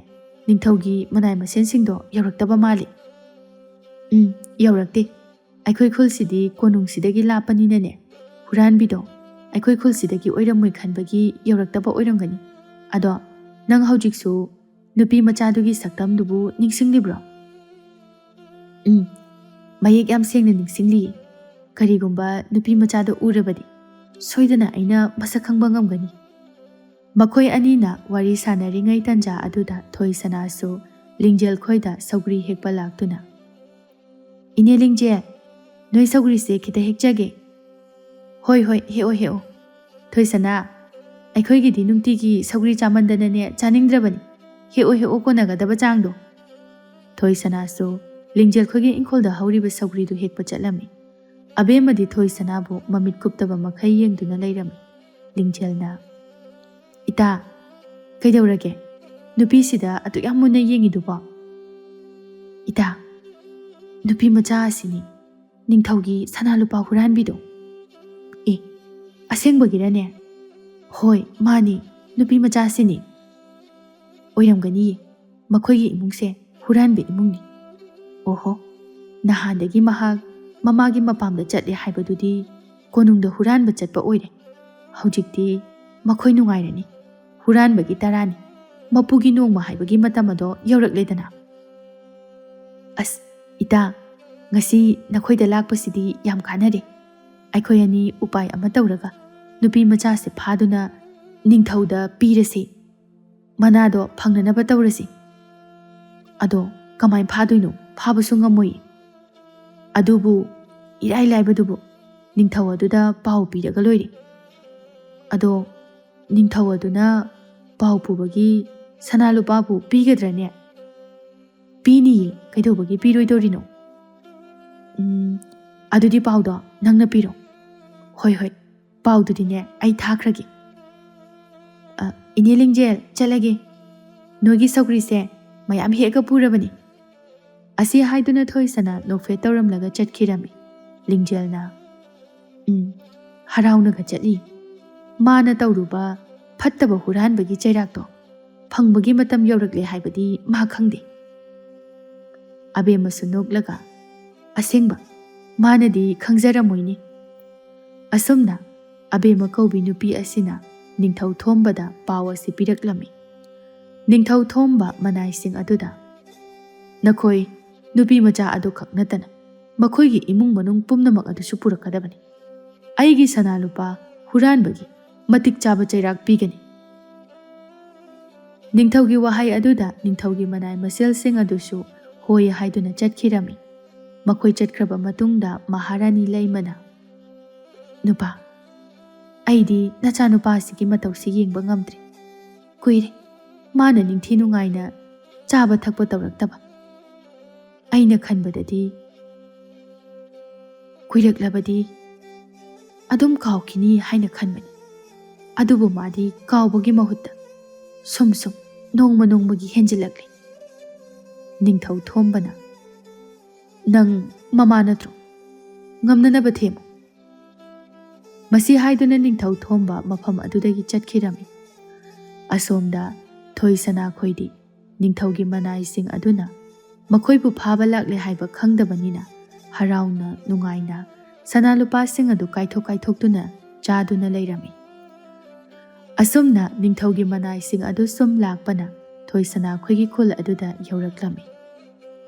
ꯅꯤꯡꯊꯧꯒꯤ ꯃꯅꯥꯏ ꯃꯁꯦꯟꯁꯤꯡꯗꯣ ꯌꯧꯔꯛꯇꯕ ꯃꯥꯜꯂꯤ." "ꯌꯧꯔꯛꯇꯦ. ꯑꯩꯈꯣꯏ ꯈꯨꯜꯁꯤꯗꯤ ꯀꯣꯅꯨꯡꯁꯤꯗꯒꯤ ꯂꯥꯞꯄꯅꯤꯅꯅꯦ, ꯍꯨꯔꯥꯟꯕꯤꯗꯣ ꯑꯩꯈꯣꯏ ꯈꯨꯜꯁꯤꯗꯒꯤ ꯑꯣꯏꯔꯝꯃꯣꯏ ꯈꯟꯕꯒꯤ ꯌꯧꯔꯛꯇꯕ ꯑꯣꯏꯔꯝꯒꯅꯤ꯫ ꯑꯗꯣ ꯅꯪ ꯍꯧꯖꯤꯛꯁꯨ ꯅꯨꯄꯤ ꯃꯆꯥꯗꯨꯒꯤ ꯁꯛꯇꯝꯗꯨꯕꯨ ꯅꯤꯡꯁꯤꯡꯂꯤꯕ꯭ꯔꯣ?" "ꯃꯌꯦꯛ ꯌꯥꯝ ꯁꯦꯡꯅ ꯅꯤꯡꯁꯤꯡꯂꯤꯌꯦ. ꯀꯔꯤꯒꯨꯝꯕ ꯅꯨꯄꯤ ꯃꯆꯥꯗꯣ ꯎꯔꯕꯗꯤ ꯁꯣꯏꯗꯅ ꯑꯩꯅ ꯃꯁꯛ ꯈꯪꯕ ꯉꯝꯒꯅꯤ." ꯃꯈꯣꯏ ꯑꯅꯤꯅ ꯋꯥꯔꯤ ꯁꯥꯟꯅꯔꯤꯉꯩ ꯇꯟꯖꯥ ꯑꯗꯨꯗ ꯊꯣꯏꯁꯅꯥꯁꯨ ꯂꯤꯡꯖꯦꯜ ꯈꯣꯏꯗ ꯁꯧꯒ꯭ꯔꯤ ꯍꯦꯛꯄ ꯂꯥꯛꯇꯨꯅ "ꯏꯅꯦ ꯂꯤꯡꯖꯦꯜ, ꯅꯣꯏ ꯁꯧꯒ꯭ꯔꯤꯁꯦ ꯈꯤꯇ ꯍꯦꯛꯆꯒꯦ." "ꯍꯣꯏ ꯍꯣꯏ, ꯍꯦꯛꯑꯣ ꯍꯦꯛꯑꯣ." "ꯊꯣꯏꯁꯅꯥ, ꯑꯩꯈꯣꯏꯒꯤꯗꯤ ꯅꯨꯡꯇꯤꯒꯤ ꯁꯧꯒ꯭ꯔꯤ ꯆꯥꯃꯟꯗꯅꯅꯦ ꯆꯥꯅꯤꯡꯗ꯭ꯔꯕꯅꯤ. ꯍꯦꯛꯑꯣ ꯍꯦꯛꯑꯣ, ꯀꯣꯟꯅꯒꯗꯕ ꯆꯥꯡꯗꯣ." ꯊꯣꯏꯁꯅꯥꯁꯨ ꯂꯤꯡꯖꯦꯜ ꯈꯣꯏꯒꯤ ꯏꯪꯈꯣꯜꯗ ꯍꯧꯔꯤꯕ ꯁꯧꯒ꯭ꯔꯤꯗꯨ ꯍꯦꯛꯄ ꯆꯠꯂꯝꯃꯤ꯫ ꯑꯕꯦꯝꯃꯗꯤ ꯊꯣꯏꯁꯅꯥꯕꯨ ꯃꯃꯤꯠ ꯀꯨꯞꯇꯕ ꯃꯈꯩ ꯌꯦꯡꯗꯨꯅ ꯂꯩꯔꯝꯃꯤ꯫ ꯂꯤꯡꯖꯦꯜꯅ "ꯏꯇꯥ, ꯀꯩꯗꯧꯔꯒꯦ? ꯅꯨꯄꯤꯁꯤꯗ ꯑꯗꯨꯛ ꯌꯥꯝ ꯃꯨꯟꯅ ꯌꯦꯡꯉꯤꯗꯨꯕꯣ?" "ꯏꯇꯥ, ꯅꯨꯄꯤ ꯃꯆꯥ ꯑꯁꯤꯅꯤ, ꯅꯤꯡꯊꯧꯒꯤ ꯁꯅꯥ ꯂꯨꯄꯥ ꯍꯨꯔꯥꯟꯕꯤꯗꯣ." "ꯑꯦ, ꯑꯁꯦꯡꯕꯒꯤꯔꯅꯦ?" "ꯍꯣꯏ, ꯃꯥꯅꯤ, ꯅꯨꯄꯤ ꯃꯆꯥꯁꯤꯅꯤ." "ꯑꯣꯏꯔꯝꯒꯅꯤꯌꯦ, ꯃꯈꯣꯏꯒꯤ ꯏꯃꯨꯡꯁꯦ ꯍꯨꯔꯥꯟꯕ ꯏꯃꯨꯡꯅꯤ." "ꯑꯣꯍꯣ, ꯅꯍꯥꯟꯗꯒꯤ ꯃꯍꯥꯛ ꯃꯃꯥꯒꯤ ꯃꯄꯥꯝꯗ ꯆꯠꯂꯦ ꯍꯥꯏꯕꯗꯨꯗꯤ ꯀꯣꯅꯨꯡꯗ ꯍꯨꯔꯥꯟꯕ ꯆꯠꯄ ꯑꯣꯏꯔꯦ. ꯍꯧꯖꯤꯛꯇꯤ ꯃꯈꯣꯏ ꯅꯨꯡꯉꯥꯏꯔꯅꯤ. ꯍꯨꯔꯥꯟꯕꯒꯤ ꯇꯔꯥꯅꯤ. ꯃꯄꯨꯒꯤ ꯅꯣꯡꯃ ꯍꯥꯏꯕꯒꯤ ꯃꯇꯝ ꯑꯗꯣ ꯌꯧꯔꯛꯂꯦꯗꯅ." "ꯑꯁ, ꯏꯇꯥ, ꯉꯁꯤ ꯅꯈꯣꯏꯗ ꯂꯥꯛꯄꯁꯤꯗꯤ ꯌꯥꯝ ꯀꯥꯟꯅꯔꯦ. ꯑꯩꯈꯣꯏ ꯑꯅꯤ ꯎꯄꯥꯏ ꯑꯃ ꯇꯧꯔꯒ ꯅꯨꯄꯤ ꯃꯆꯥꯁꯦ ꯐꯥꯗꯨꯅ ꯅꯤꯡꯊꯧꯗ ꯄꯤꯔꯁꯤ. ꯃꯅꯥꯗꯣ ꯐꯪꯅꯅꯕ ꯇꯧꯔꯁꯤ." "ꯑꯗꯣ ꯀꯃꯥꯏ ꯐꯥꯗꯣꯏꯅꯣ? ꯐꯥꯕꯁꯨ ꯉꯝꯃꯣꯏꯌꯦ." "ꯑꯗꯨꯕꯨ ꯏꯔꯥꯏ ꯂꯥꯏꯕꯗꯨꯕꯨ, ꯅꯤꯡꯊꯧ ꯑꯗꯨꯗ ꯄꯥꯎ ꯄꯤꯔꯒ ꯂꯣꯏꯔꯦ." "ꯑꯗꯣ ꯅꯤꯡꯊꯧ ꯑꯗꯨꯅ ꯄꯥꯎ ꯄꯨꯕꯒꯤ ꯁꯅꯥ ꯂꯨꯄꯥꯕꯨ ꯄꯤꯒꯗ꯭ꯔꯅꯦ?" "ꯄꯤꯅꯤꯌꯦ, ꯀꯩꯗꯧꯕꯒꯤ ꯄꯤꯔꯣꯏꯗꯧꯔꯤꯅꯣ?" "ꯑꯗꯨꯗꯤ ꯄꯥꯎꯗꯣ ꯅꯪꯅ ꯄꯤꯔꯣ." "ꯍꯣꯏ ꯍꯣꯏ, ꯄꯥꯎꯗꯨꯗꯤꯅꯦ ꯑꯩ ꯊꯥꯈ꯭ꯔꯒꯦ." "ꯏꯅꯦ ꯂꯤꯡꯖꯦꯜ, ꯆꯠꯂꯒꯦ. ꯅꯣꯏꯒꯤ ꯁꯧꯒ꯭ꯔꯤꯁꯦ ꯃꯌꯥꯝ ꯍꯦꯛꯑꯒ ꯄꯨꯔꯕꯅꯤ." ꯑꯁꯤ ꯍꯥꯏꯗꯨꯅ ꯊꯣꯏꯁꯅꯥ ꯅꯣꯛꯐꯦꯠ ꯇꯧꯔꯝꯂꯒ ꯆꯠꯈꯤꯔꯝꯃꯤ꯫ ꯂꯤꯡꯖꯦꯜꯅ ꯍꯔꯥꯎꯅꯒ ꯆꯠꯂꯤ꯫ ꯃꯥꯅ ꯇꯧꯔꯨꯕ ꯐꯠꯇꯕ ꯍꯨꯔꯥꯟꯕꯒꯤ ꯆꯩꯔꯥꯛꯇꯣ ꯐꯪꯕꯒꯤ ꯃꯇꯝ ꯌꯧꯔꯛꯂꯦ ꯍꯥꯏꯕꯗꯤ ꯃꯥ ꯈꯪꯗꯦ꯫ ꯑꯕꯦꯝꯃꯁꯨ ꯅꯣꯛꯂꯒ ꯑꯁꯦꯡꯕ ꯃꯥꯅꯗꯤ ꯈꯪꯖꯔꯝꯃꯣꯏꯅꯤ꯫ ꯑꯁꯨꯝꯅ ꯑꯕꯦꯝꯃ ꯀꯧꯕꯤ ꯅꯨꯄꯤ ꯑꯁꯤꯅ ꯅꯤꯡꯊꯧ ꯊꯣꯝꯕꯗ ꯄꯥꯎ ꯑꯁꯤ ꯄꯤꯔꯛꯂꯝꯃꯤ꯫ ꯅꯤꯡꯊꯧ ꯊꯣꯝꯕ ꯃꯅꯥꯏꯁꯤꯡ ꯑꯗꯨꯗ ꯅꯈꯣꯏ ꯅꯨꯄꯤ ꯃꯆꯥ ꯑꯗꯨ ꯈꯛ ꯅꯠꯇꯅ ꯃꯈꯣꯏꯒꯤ ꯏꯃꯨꯡ ꯃꯅꯨꯡ ꯄꯨꯝꯅꯃꯛ ꯑꯗꯨꯁꯨ ꯄꯨꯔꯛꯀꯗꯕꯅꯤ꯫ ꯑꯩꯒꯤ ꯁꯅꯥ ꯂꯨꯄꯥ ꯍꯨꯔꯥꯟꯕꯒꯤ ꯃꯇꯤꯛ ꯆꯥꯕ ꯆꯩꯔꯥꯛ ꯄꯤꯒꯅꯤ꯫ ꯅꯤꯡꯊꯧꯒꯤ ꯋꯥꯍꯩ ꯑꯗꯨꯗ ꯅꯤꯡꯊꯧꯒꯤ ꯃꯅꯥꯏ ꯃꯁꯦꯜꯁꯤꯡ ꯑꯗꯨꯁꯨ ꯍꯣꯏ ꯍꯥꯏꯗꯨꯅ ꯆꯠꯈꯤꯔꯝꯃꯤ꯫ ꯃꯈꯣꯏ ꯆꯠꯈ꯭ꯔꯕ ꯃꯇꯨꯡꯗ ꯃꯍꯥꯔꯥꯅꯤ ꯂꯩꯃꯅ ꯅꯨꯄꯥ, ꯑꯩꯗꯤ ꯅꯆꯥꯅꯨꯄꯥꯁꯤꯒꯤ ꯃꯇꯧꯁꯤ ꯌꯦꯡꯕ ꯉꯝꯗ꯭ꯔꯤ꯫ ꯀꯨꯏꯔꯦ ꯃꯥꯅ ꯅꯤꯡꯊꯤ ꯅꯨꯡꯉꯥꯏꯅ ꯆꯥꯕ ꯊꯛꯄ ꯇꯧꯔꯛꯇꯕ꯫ ꯑꯩꯅ ꯈꯟꯕꯗꯗꯤ ꯀꯨꯏꯔꯛꯂꯕꯗꯤ ꯑꯗꯨꯝ ꯀꯥꯎꯈꯤꯅꯤ ꯍꯥꯏꯅ ꯈꯟꯕꯅꯤ꯫ ꯑꯗꯨꯕꯨ ꯃꯥꯗꯤ ꯀꯥꯎꯕꯒꯤ ꯃꯍꯨꯠꯇ ꯁꯨꯝ ꯅꯣꯡꯃ ꯅꯣꯡꯃꯒꯤ ꯍꯦꯟꯖꯤꯜꯂꯛꯂꯤ꯫ ꯅꯤꯡꯊꯧ ꯊꯣꯝꯕꯅ ꯅꯪ ꯃꯃꯥ ꯅꯠꯇ꯭ꯔꯣ? ꯉꯝꯅꯅꯕ ꯊꯦꯝꯃꯨ꯫ ꯃꯁꯤ ꯍꯥꯏꯗꯨꯅ ꯅꯤꯡꯊꯧ ꯊꯣꯝꯕ ꯃꯐꯝ ꯑꯗꯨꯗꯒꯤ ꯆꯠꯈꯤꯔꯝꯃꯤ꯫ ꯑꯁꯣꯝꯗ ꯊꯣꯏꯁꯅꯥ ꯈꯣꯏꯗꯤ ꯅꯤꯡꯊꯧꯒꯤ ꯃꯅꯥꯏꯁꯤꯡ ꯑꯗꯨꯅ ꯃꯈꯣꯏꯕꯨ ꯐꯥꯕ ꯂꯥꯛꯂꯦ ꯍꯥꯏꯕ ꯈꯪꯗꯕꯅꯤꯅ ꯍꯔꯥꯎꯅ ꯅꯨꯡꯉꯥꯏꯅ ꯁꯅꯥ ꯂꯨꯄꯥꯁꯤꯡ ꯑꯗꯨ ꯀꯥꯏꯊꯣꯛꯇꯨꯅ ꯆꯥꯗꯨꯅ ꯂꯩꯔꯝꯃꯤ꯫ ꯑꯁꯨꯝꯅ ꯅꯤꯡꯊꯧꯒꯤ ꯃꯅꯥꯏꯁꯤꯡ ꯑꯗꯨ ꯁꯨꯝ ꯂꯥꯛꯄꯅ ꯊꯣꯏꯁꯅꯥ ꯈꯣꯏꯒꯤ ꯈꯨꯜ ꯑꯗꯨꯗ ꯌꯧꯔꯛꯂꯝꯃꯤ꯫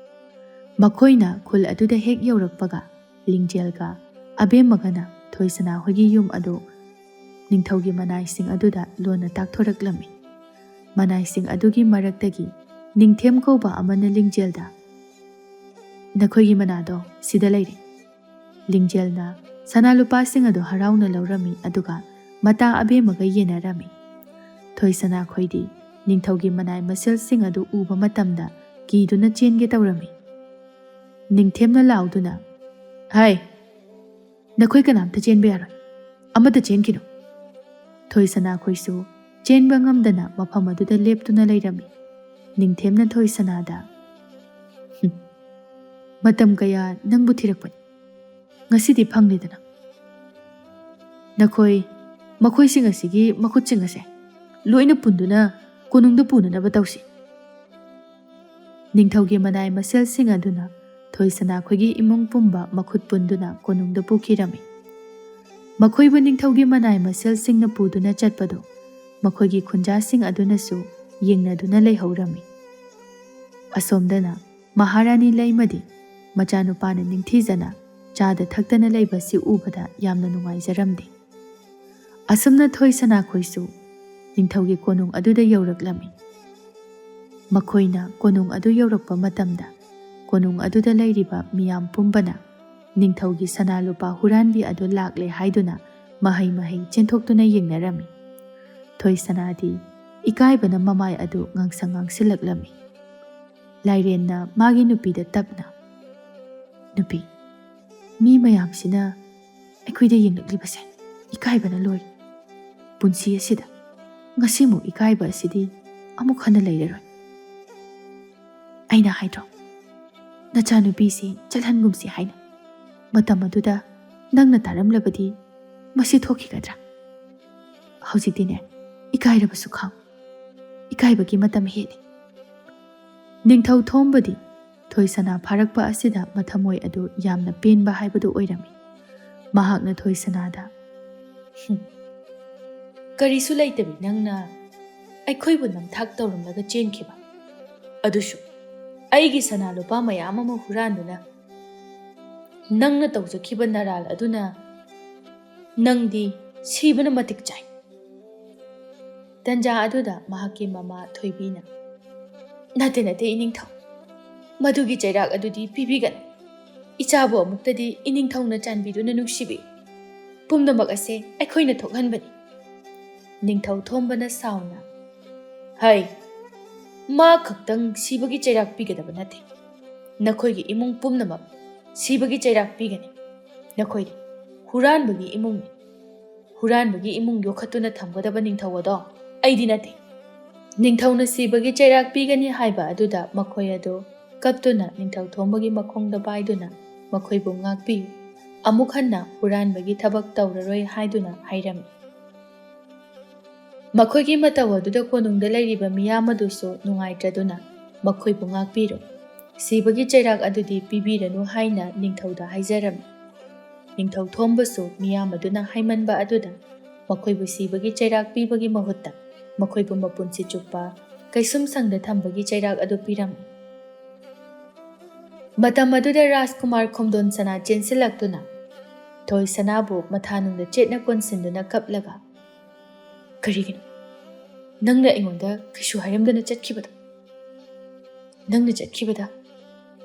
ꯃꯈꯣꯏꯅ ꯈꯨꯜ ꯑꯗꯨꯗ ꯍꯦꯛ ꯌꯧꯔꯛꯄꯒ ꯂꯤꯡꯖꯦꯜꯒ ꯑꯕꯦꯝꯃꯒꯅ ꯊꯣꯏꯁꯅꯥ ꯍꯣꯏꯒꯤ ꯌꯨꯝ ꯑꯗꯨ ꯅꯤꯡꯊꯧꯒꯤ ꯃꯅꯥꯏꯁꯤꯡ ꯑꯗꯨꯗ ꯂꯣꯟꯅ ꯇꯥꯛꯊꯣꯔꯛꯂꯝꯃꯤ꯫ ꯃꯅꯥꯏꯁꯤꯡ ꯑꯗꯨꯒꯤ ꯃꯔꯛꯇꯒꯤ ꯅꯤꯡꯊꯦꯝ ꯀꯧꯕ ꯑꯃꯅ ꯂꯤꯡꯖꯦꯜꯗ ꯅꯈꯣꯏꯒꯤ ꯃꯅꯥꯗꯣ ꯁꯤꯗ ꯂꯩꯔꯦ꯫ ꯂꯤꯡꯖꯦꯜꯅ ꯁꯅꯥ ꯂꯨꯄꯥꯁꯤꯡ ꯑꯗꯨ ꯍꯔꯥꯎꯅ ꯂꯧꯔꯝꯃꯤ ꯑꯗꯨꯒ ꯃꯇꯥ ꯑꯕꯦꯝꯃꯒ ꯌꯦꯟꯅꯔꯝꯃꯤ꯫ ꯊꯣꯏꯁꯅꯥ ꯈꯣꯏꯗꯤ ꯅꯤꯡꯊꯧꯒꯤ ꯃꯅꯥꯏ ꯃꯁꯦꯜꯁꯤꯡ ꯑꯗꯨ ꯎꯕ ꯃꯇꯝꯗ ꯀꯤꯗꯨꯅ ꯆꯦꯟꯒꯦ ꯇꯧꯔꯝꯃꯤ꯫ ꯅꯤꯡꯊꯦꯝꯅ ꯂꯥꯎꯗꯨꯅ ꯍꯩ, ꯅꯈꯣꯏ ꯀꯅꯥꯝꯇ ꯆꯦꯟꯕ ꯌꯥꯔꯣꯏ, ꯑꯃꯠꯇ ꯆꯦꯟꯈꯤꯅꯨ꯫ ꯊꯣꯏꯁꯅꯥ ꯈꯣꯏꯁꯨ ꯆꯦꯟꯕ ꯉꯝꯗꯅ ꯃꯐꯝ ꯑꯗꯨꯗ ꯂꯦꯞꯇꯨꯅ ꯂꯩꯔꯝꯃꯤ꯫ ꯅꯤꯡꯊꯦꯝꯅ ꯊꯣꯏꯁꯅꯥꯗ ꯃꯇꯝ ꯀꯌꯥ ꯅꯪꯕꯨ ꯊꯤꯔꯛꯄꯅꯤ, ꯉꯁꯤꯗꯤ ꯐꯪꯂꯦꯗꯅ꯫ ꯃꯈꯣꯏꯁꯤꯡ ꯑꯁꯤꯒꯤ ꯃꯈꯨꯠꯁꯤꯡ ꯑꯁꯦ ꯂꯣꯏꯅ ꯄꯨꯟꯗꯨꯅ ꯀꯣꯅꯨꯡꯗ ꯄꯨꯅꯅꯕ ꯇꯧꯁꯤ꯫ ꯅꯤꯡꯊꯧꯒꯤ ꯃꯅꯥꯏ ꯃꯁꯦꯜꯁꯤꯡ ꯑꯗꯨꯅ ꯊꯣꯏꯁꯅꯥ ꯈꯣꯏꯒꯤ ꯏꯃꯨꯡ ꯄꯨꯝꯕ ꯃꯈꯨꯠ ꯄꯨꯟꯗꯨꯅ ꯀꯣꯅꯨꯡꯗ ꯄꯨꯈꯤꯔꯝꯃꯤ꯫ ꯃꯈꯣꯏꯕꯨ ꯅꯤꯡꯊꯧꯒꯤ ꯃꯅꯥꯏ ꯃꯁꯦꯜꯁꯤꯡꯅ ꯄꯨꯗꯨꯅ ꯆꯠꯄꯗꯣ ꯃꯈꯣꯏꯒꯤ ꯈꯨꯟꯖꯥꯁꯤꯡ ꯑꯗꯨꯅꯁꯨ ꯌꯦꯡꯅꯗꯨꯅ ꯂꯩꯍꯧꯔꯝꯃꯤ꯫ ꯑꯁꯣꯝꯗꯅ ꯃꯍꯥꯔꯥꯅꯤ ꯂꯩꯃꯗꯤ ꯃꯆꯥꯅꯨꯄꯥꯅ ꯅꯤꯡꯊꯤꯖꯅ ꯆꯥꯗ ꯊꯛꯇꯅ ꯂꯩꯕꯁꯤ ꯎꯕꯗ ꯌꯥꯝꯅ ꯅꯨꯡꯉꯥꯏꯖꯔꯝꯗꯦ꯫ ꯑꯁꯨꯝꯅ ꯊꯣꯏꯁꯅꯥ ꯈꯣꯏꯁꯨ ꯅꯤꯡꯊꯧꯒꯤ ꯀꯣꯅꯨꯡ ꯑꯗꯨꯗ ꯌꯧꯔꯛꯂꯝꯃꯤ꯫ ꯃꯈꯣꯏꯅ ꯀꯣꯅꯨꯡ ꯑꯗꯨ ꯌꯧꯔꯛꯄ ꯃꯇꯝꯗ ꯀꯣꯅꯨꯡ ꯑꯗꯨꯗ ꯂꯩꯔꯤꯕ ꯃꯤꯌꯥꯝ ꯄꯨꯝꯕꯅ ꯅꯤꯡꯊꯧꯒꯤ ꯁꯅꯥ ꯂꯨꯄꯥ ꯍꯨꯔꯥꯟꯕꯤ ꯑꯗꯨ ꯂꯥꯛꯂꯦ ꯍꯥꯏꯗꯨꯅ ꯃꯍꯩ ꯆꯦꯟꯊꯣꯛꯇꯨꯅ ꯌꯦꯡꯅꯔꯝꯃꯤ꯫ ꯊꯣꯏꯁꯅꯥꯗꯤ ꯏꯀꯥꯏꯕꯅ ꯃꯃꯥꯏ ꯑꯗꯨ ꯉꯥꯡꯁꯪ ꯉꯥꯡꯁꯤꯜꯂꯛꯂꯝꯃꯤ꯫ ꯂꯥꯏꯔꯦꯟꯅ ꯃꯥꯒꯤ ꯅꯨꯄꯤꯗ ꯇꯞꯅ ꯅꯨꯄꯤ, ꯃꯤ ꯃꯌꯥꯝꯁꯤꯅ ꯑꯩꯈꯣꯏꯗ ꯌꯦꯡꯂꯛꯂꯤꯕꯁꯦ ꯏꯀꯥꯏꯕꯅ ꯂꯣꯏꯔꯦ꯫ ꯄꯨꯟꯁꯤ ꯑꯁꯤꯗ ꯉꯁꯤꯃꯨꯛ ꯏꯀꯥꯏꯕ ꯑꯁꯤꯗꯤ ꯑꯃꯨꯛ ꯍꯟꯅ ꯂꯩꯔꯔꯣꯏ꯫ ꯑꯩꯅ ꯍꯥꯏꯗ꯭ꯔꯣ ꯅꯆꯥꯅꯨꯄꯤꯁꯤ ꯆꯠꯍꯟꯒꯨꯝꯁꯤ ꯍꯥꯏꯅ꯫ ꯃꯇꯝ ꯑꯗꯨꯗ ꯅꯪꯅ ꯇꯥꯔꯝꯂꯕꯗꯤ ꯃꯁꯤ ꯊꯣꯛꯈꯤꯒꯗ꯭ꯔꯥ? ꯍꯧꯖꯤꯛꯇꯤꯅꯦ ꯏꯀꯥꯏꯔꯕꯁꯨ ꯈꯥꯡꯉꯨ, ꯏꯀꯥꯏꯕꯒꯤ ꯃꯇꯝ ꯍꯦꯜꯂꯤ꯫ ꯅꯤꯡꯊꯧ ꯊꯣꯝꯕꯗꯤ ꯊꯣꯏꯁꯅꯥ ꯐꯥꯔꯛꯄ ꯑꯁꯤꯗ ꯃꯊꯃꯣꯏ ꯑꯗꯨ ꯌꯥꯝꯅ ꯄꯦꯟꯕ ꯍꯥꯏꯕꯗꯨ ꯑꯣꯏꯔꯝꯃꯤ꯫ ꯃꯍꯥꯛꯅ ꯊꯣꯏꯁꯅꯥꯗ ꯀꯔꯤꯁꯨ ꯂꯩꯇꯕꯤ ꯅꯪꯅ ꯑꯩꯈꯣꯏꯕꯨ ꯅꯝꯊꯥꯛ ꯇꯧꯔꯝꯂꯒ ꯆꯦꯟꯈꯤꯕ, ꯑꯗꯨꯁꯨ ꯑꯩꯒꯤ ꯁꯅꯥ ꯂꯨꯄꯥ ꯃꯌꯥꯝ ꯑꯃ ꯍꯨꯔꯥꯟꯗꯨꯅ ꯅꯪꯅ ꯇꯧꯖꯈꯤꯕ ꯅꯔꯥꯜ ꯑꯗꯨꯅ ꯅꯪꯗꯤ ꯁꯤꯕꯅ ꯃꯇꯤꯛ ꯆꯥꯏ꯫ ꯇꯟꯖꯥ ꯑꯗꯨꯗ ꯃꯍꯥꯛꯀꯤ ꯃꯃꯥ ꯊꯣꯏꯕꯤꯅ ꯅꯠꯇꯦ ꯏꯅꯤꯡꯊꯧ, ꯃꯗꯨꯒꯤ ꯆꯩꯔꯥꯛ ꯑꯗꯨꯗꯤ ꯄꯤꯕꯤꯒꯅꯨ꯫ ꯏꯆꯥꯕꯨ ꯑꯃꯨꯛꯇꯗꯤ ꯏꯅꯤꯡꯊꯧꯅ ꯆꯥꯟꯕꯤꯗꯨꯅ ꯅꯨꯡꯁꯤꯕꯤ, ꯄꯨꯝꯅꯃꯛ ꯑꯁꯦ ꯑꯩꯈꯣꯏꯅ ꯊꯣꯛꯍꯟꯕꯅꯤ꯫ ꯅꯤꯡꯊꯧ ꯊꯣꯝꯕꯅ ꯁꯥꯎꯅ ꯍꯩ, ꯃꯥ ꯈꯛꯇꯪ ꯁꯤꯕꯒꯤ ꯆꯩꯔꯥꯛ ꯄꯤꯒꯗꯕ ꯅꯠꯇꯦ, ꯅꯈꯣꯏꯒꯤ ꯏꯃꯨꯡ ꯄꯨꯝꯅꯃꯛ ꯁꯤꯕꯒꯤ ꯆꯩꯔꯥꯛ ꯄꯤꯒꯅꯤ꯫ ꯅꯈꯣꯏꯗꯤ ꯍꯨꯔꯥꯟꯕꯒꯤ ꯏꯃꯨꯡꯅꯤ꯫ ꯍꯨꯔꯥꯟꯕꯒꯤ ꯏꯃꯨꯡ ꯌꯣꯛꯈꯠꯇꯨꯅ ꯊꯝꯒꯗꯕ ꯅꯤꯡꯊꯧ ꯑꯗꯣ ꯑꯩꯗꯤ ꯅꯠꯇꯦ꯫ ꯅꯤꯡꯊꯧꯅ ꯁꯤꯕꯒꯤ ꯆꯩꯔꯥꯛ ꯄꯤꯒꯅꯤ ꯍꯥꯏꯕ ꯑꯗꯨꯗ ꯃꯈꯣꯏ ꯑꯗꯨ ꯀꯞꯇꯨꯅ ꯅꯤꯡꯊꯧꯊꯣꯡꯕꯒꯤ ꯃꯈꯣꯡꯗ ꯄꯥꯏꯗꯨꯅ ꯃꯈꯣꯏꯕꯨ ꯉꯥꯛꯄꯤꯌꯨ, ꯑꯃꯨꯛ ꯍꯟꯅ ꯍꯨꯔꯥꯟꯕꯒꯤ ꯊꯕꯛ ꯇꯧꯔꯔꯣꯏ ꯍꯥꯏꯗꯨꯅ ꯍꯥꯏꯔꯝꯃꯤ꯫ ꯃꯈꯣꯏꯒꯤ ꯃꯇꯧ ꯑꯗꯨꯗ ꯀꯣꯅꯨꯡꯗ ꯂꯩꯔꯤꯕ ꯃꯤꯌꯥꯝ ꯑꯗꯨꯁꯨ ꯅꯨꯡꯉꯥꯏꯇ꯭ꯔꯗꯨꯅ ꯃꯈꯣꯏꯕꯨ ꯉꯥꯛꯄꯤꯔꯣ, ꯁꯤꯕꯒꯤ ꯆꯩꯔꯥꯛ ꯑꯗꯨꯗꯤ ꯄꯤꯕꯤꯔꯅꯨ ꯍꯥꯏꯅ ꯅꯤꯡꯊꯧꯗ ꯍꯥꯏꯖꯔꯝꯃꯤ꯫ ꯅꯤꯡꯊꯧꯊꯣꯡꯕꯁꯨ ꯃꯤꯌꯥꯝ ꯑꯗꯨꯅ ꯍꯥꯏꯃꯟꯕ ꯑꯗꯨꯗ ꯃꯈꯣꯏꯕꯨ ꯁꯤꯕꯒꯤ ꯆꯩꯔꯥꯛ ꯄꯤꯕꯒꯤ ꯃꯍꯨꯠꯇ ꯃꯈꯣꯏꯕꯨ ꯃꯄꯨꯟꯁꯤ ꯆꯨꯞꯄ ꯀꯩꯁꯨꯝꯁꯪꯗ ꯊꯝꯕꯒꯤ ꯆꯩꯔꯥꯛ ꯑꯗꯨ ꯄꯤꯔꯝꯃꯤ꯫ ꯃꯇꯝ ꯑꯗꯨꯗ ꯔꯥꯖꯀꯨꯃꯥꯔ ꯈꯣꯝꯗꯣꯟ ꯁꯅꯥ ꯆꯦꯟꯁꯤꯜꯂꯛꯇꯨꯅ ꯊꯣꯏꯁꯅꯥꯕꯨ ꯃꯊꯥꯅꯨꯡꯗ ꯆꯦꯠꯅ ꯀꯣꯟꯁꯤꯟꯗꯨꯅ ꯀꯞꯂꯒ, "ꯀꯔꯤꯒꯤꯅꯣ ꯅꯪꯅ ꯑꯩꯉꯣꯟꯗ ꯀꯩꯁꯨ ꯍꯥꯏꯔꯝꯗꯅ ꯆꯠꯈꯤꯕꯗꯣ? ꯅꯪꯅ ꯆꯠꯈꯤꯕꯗ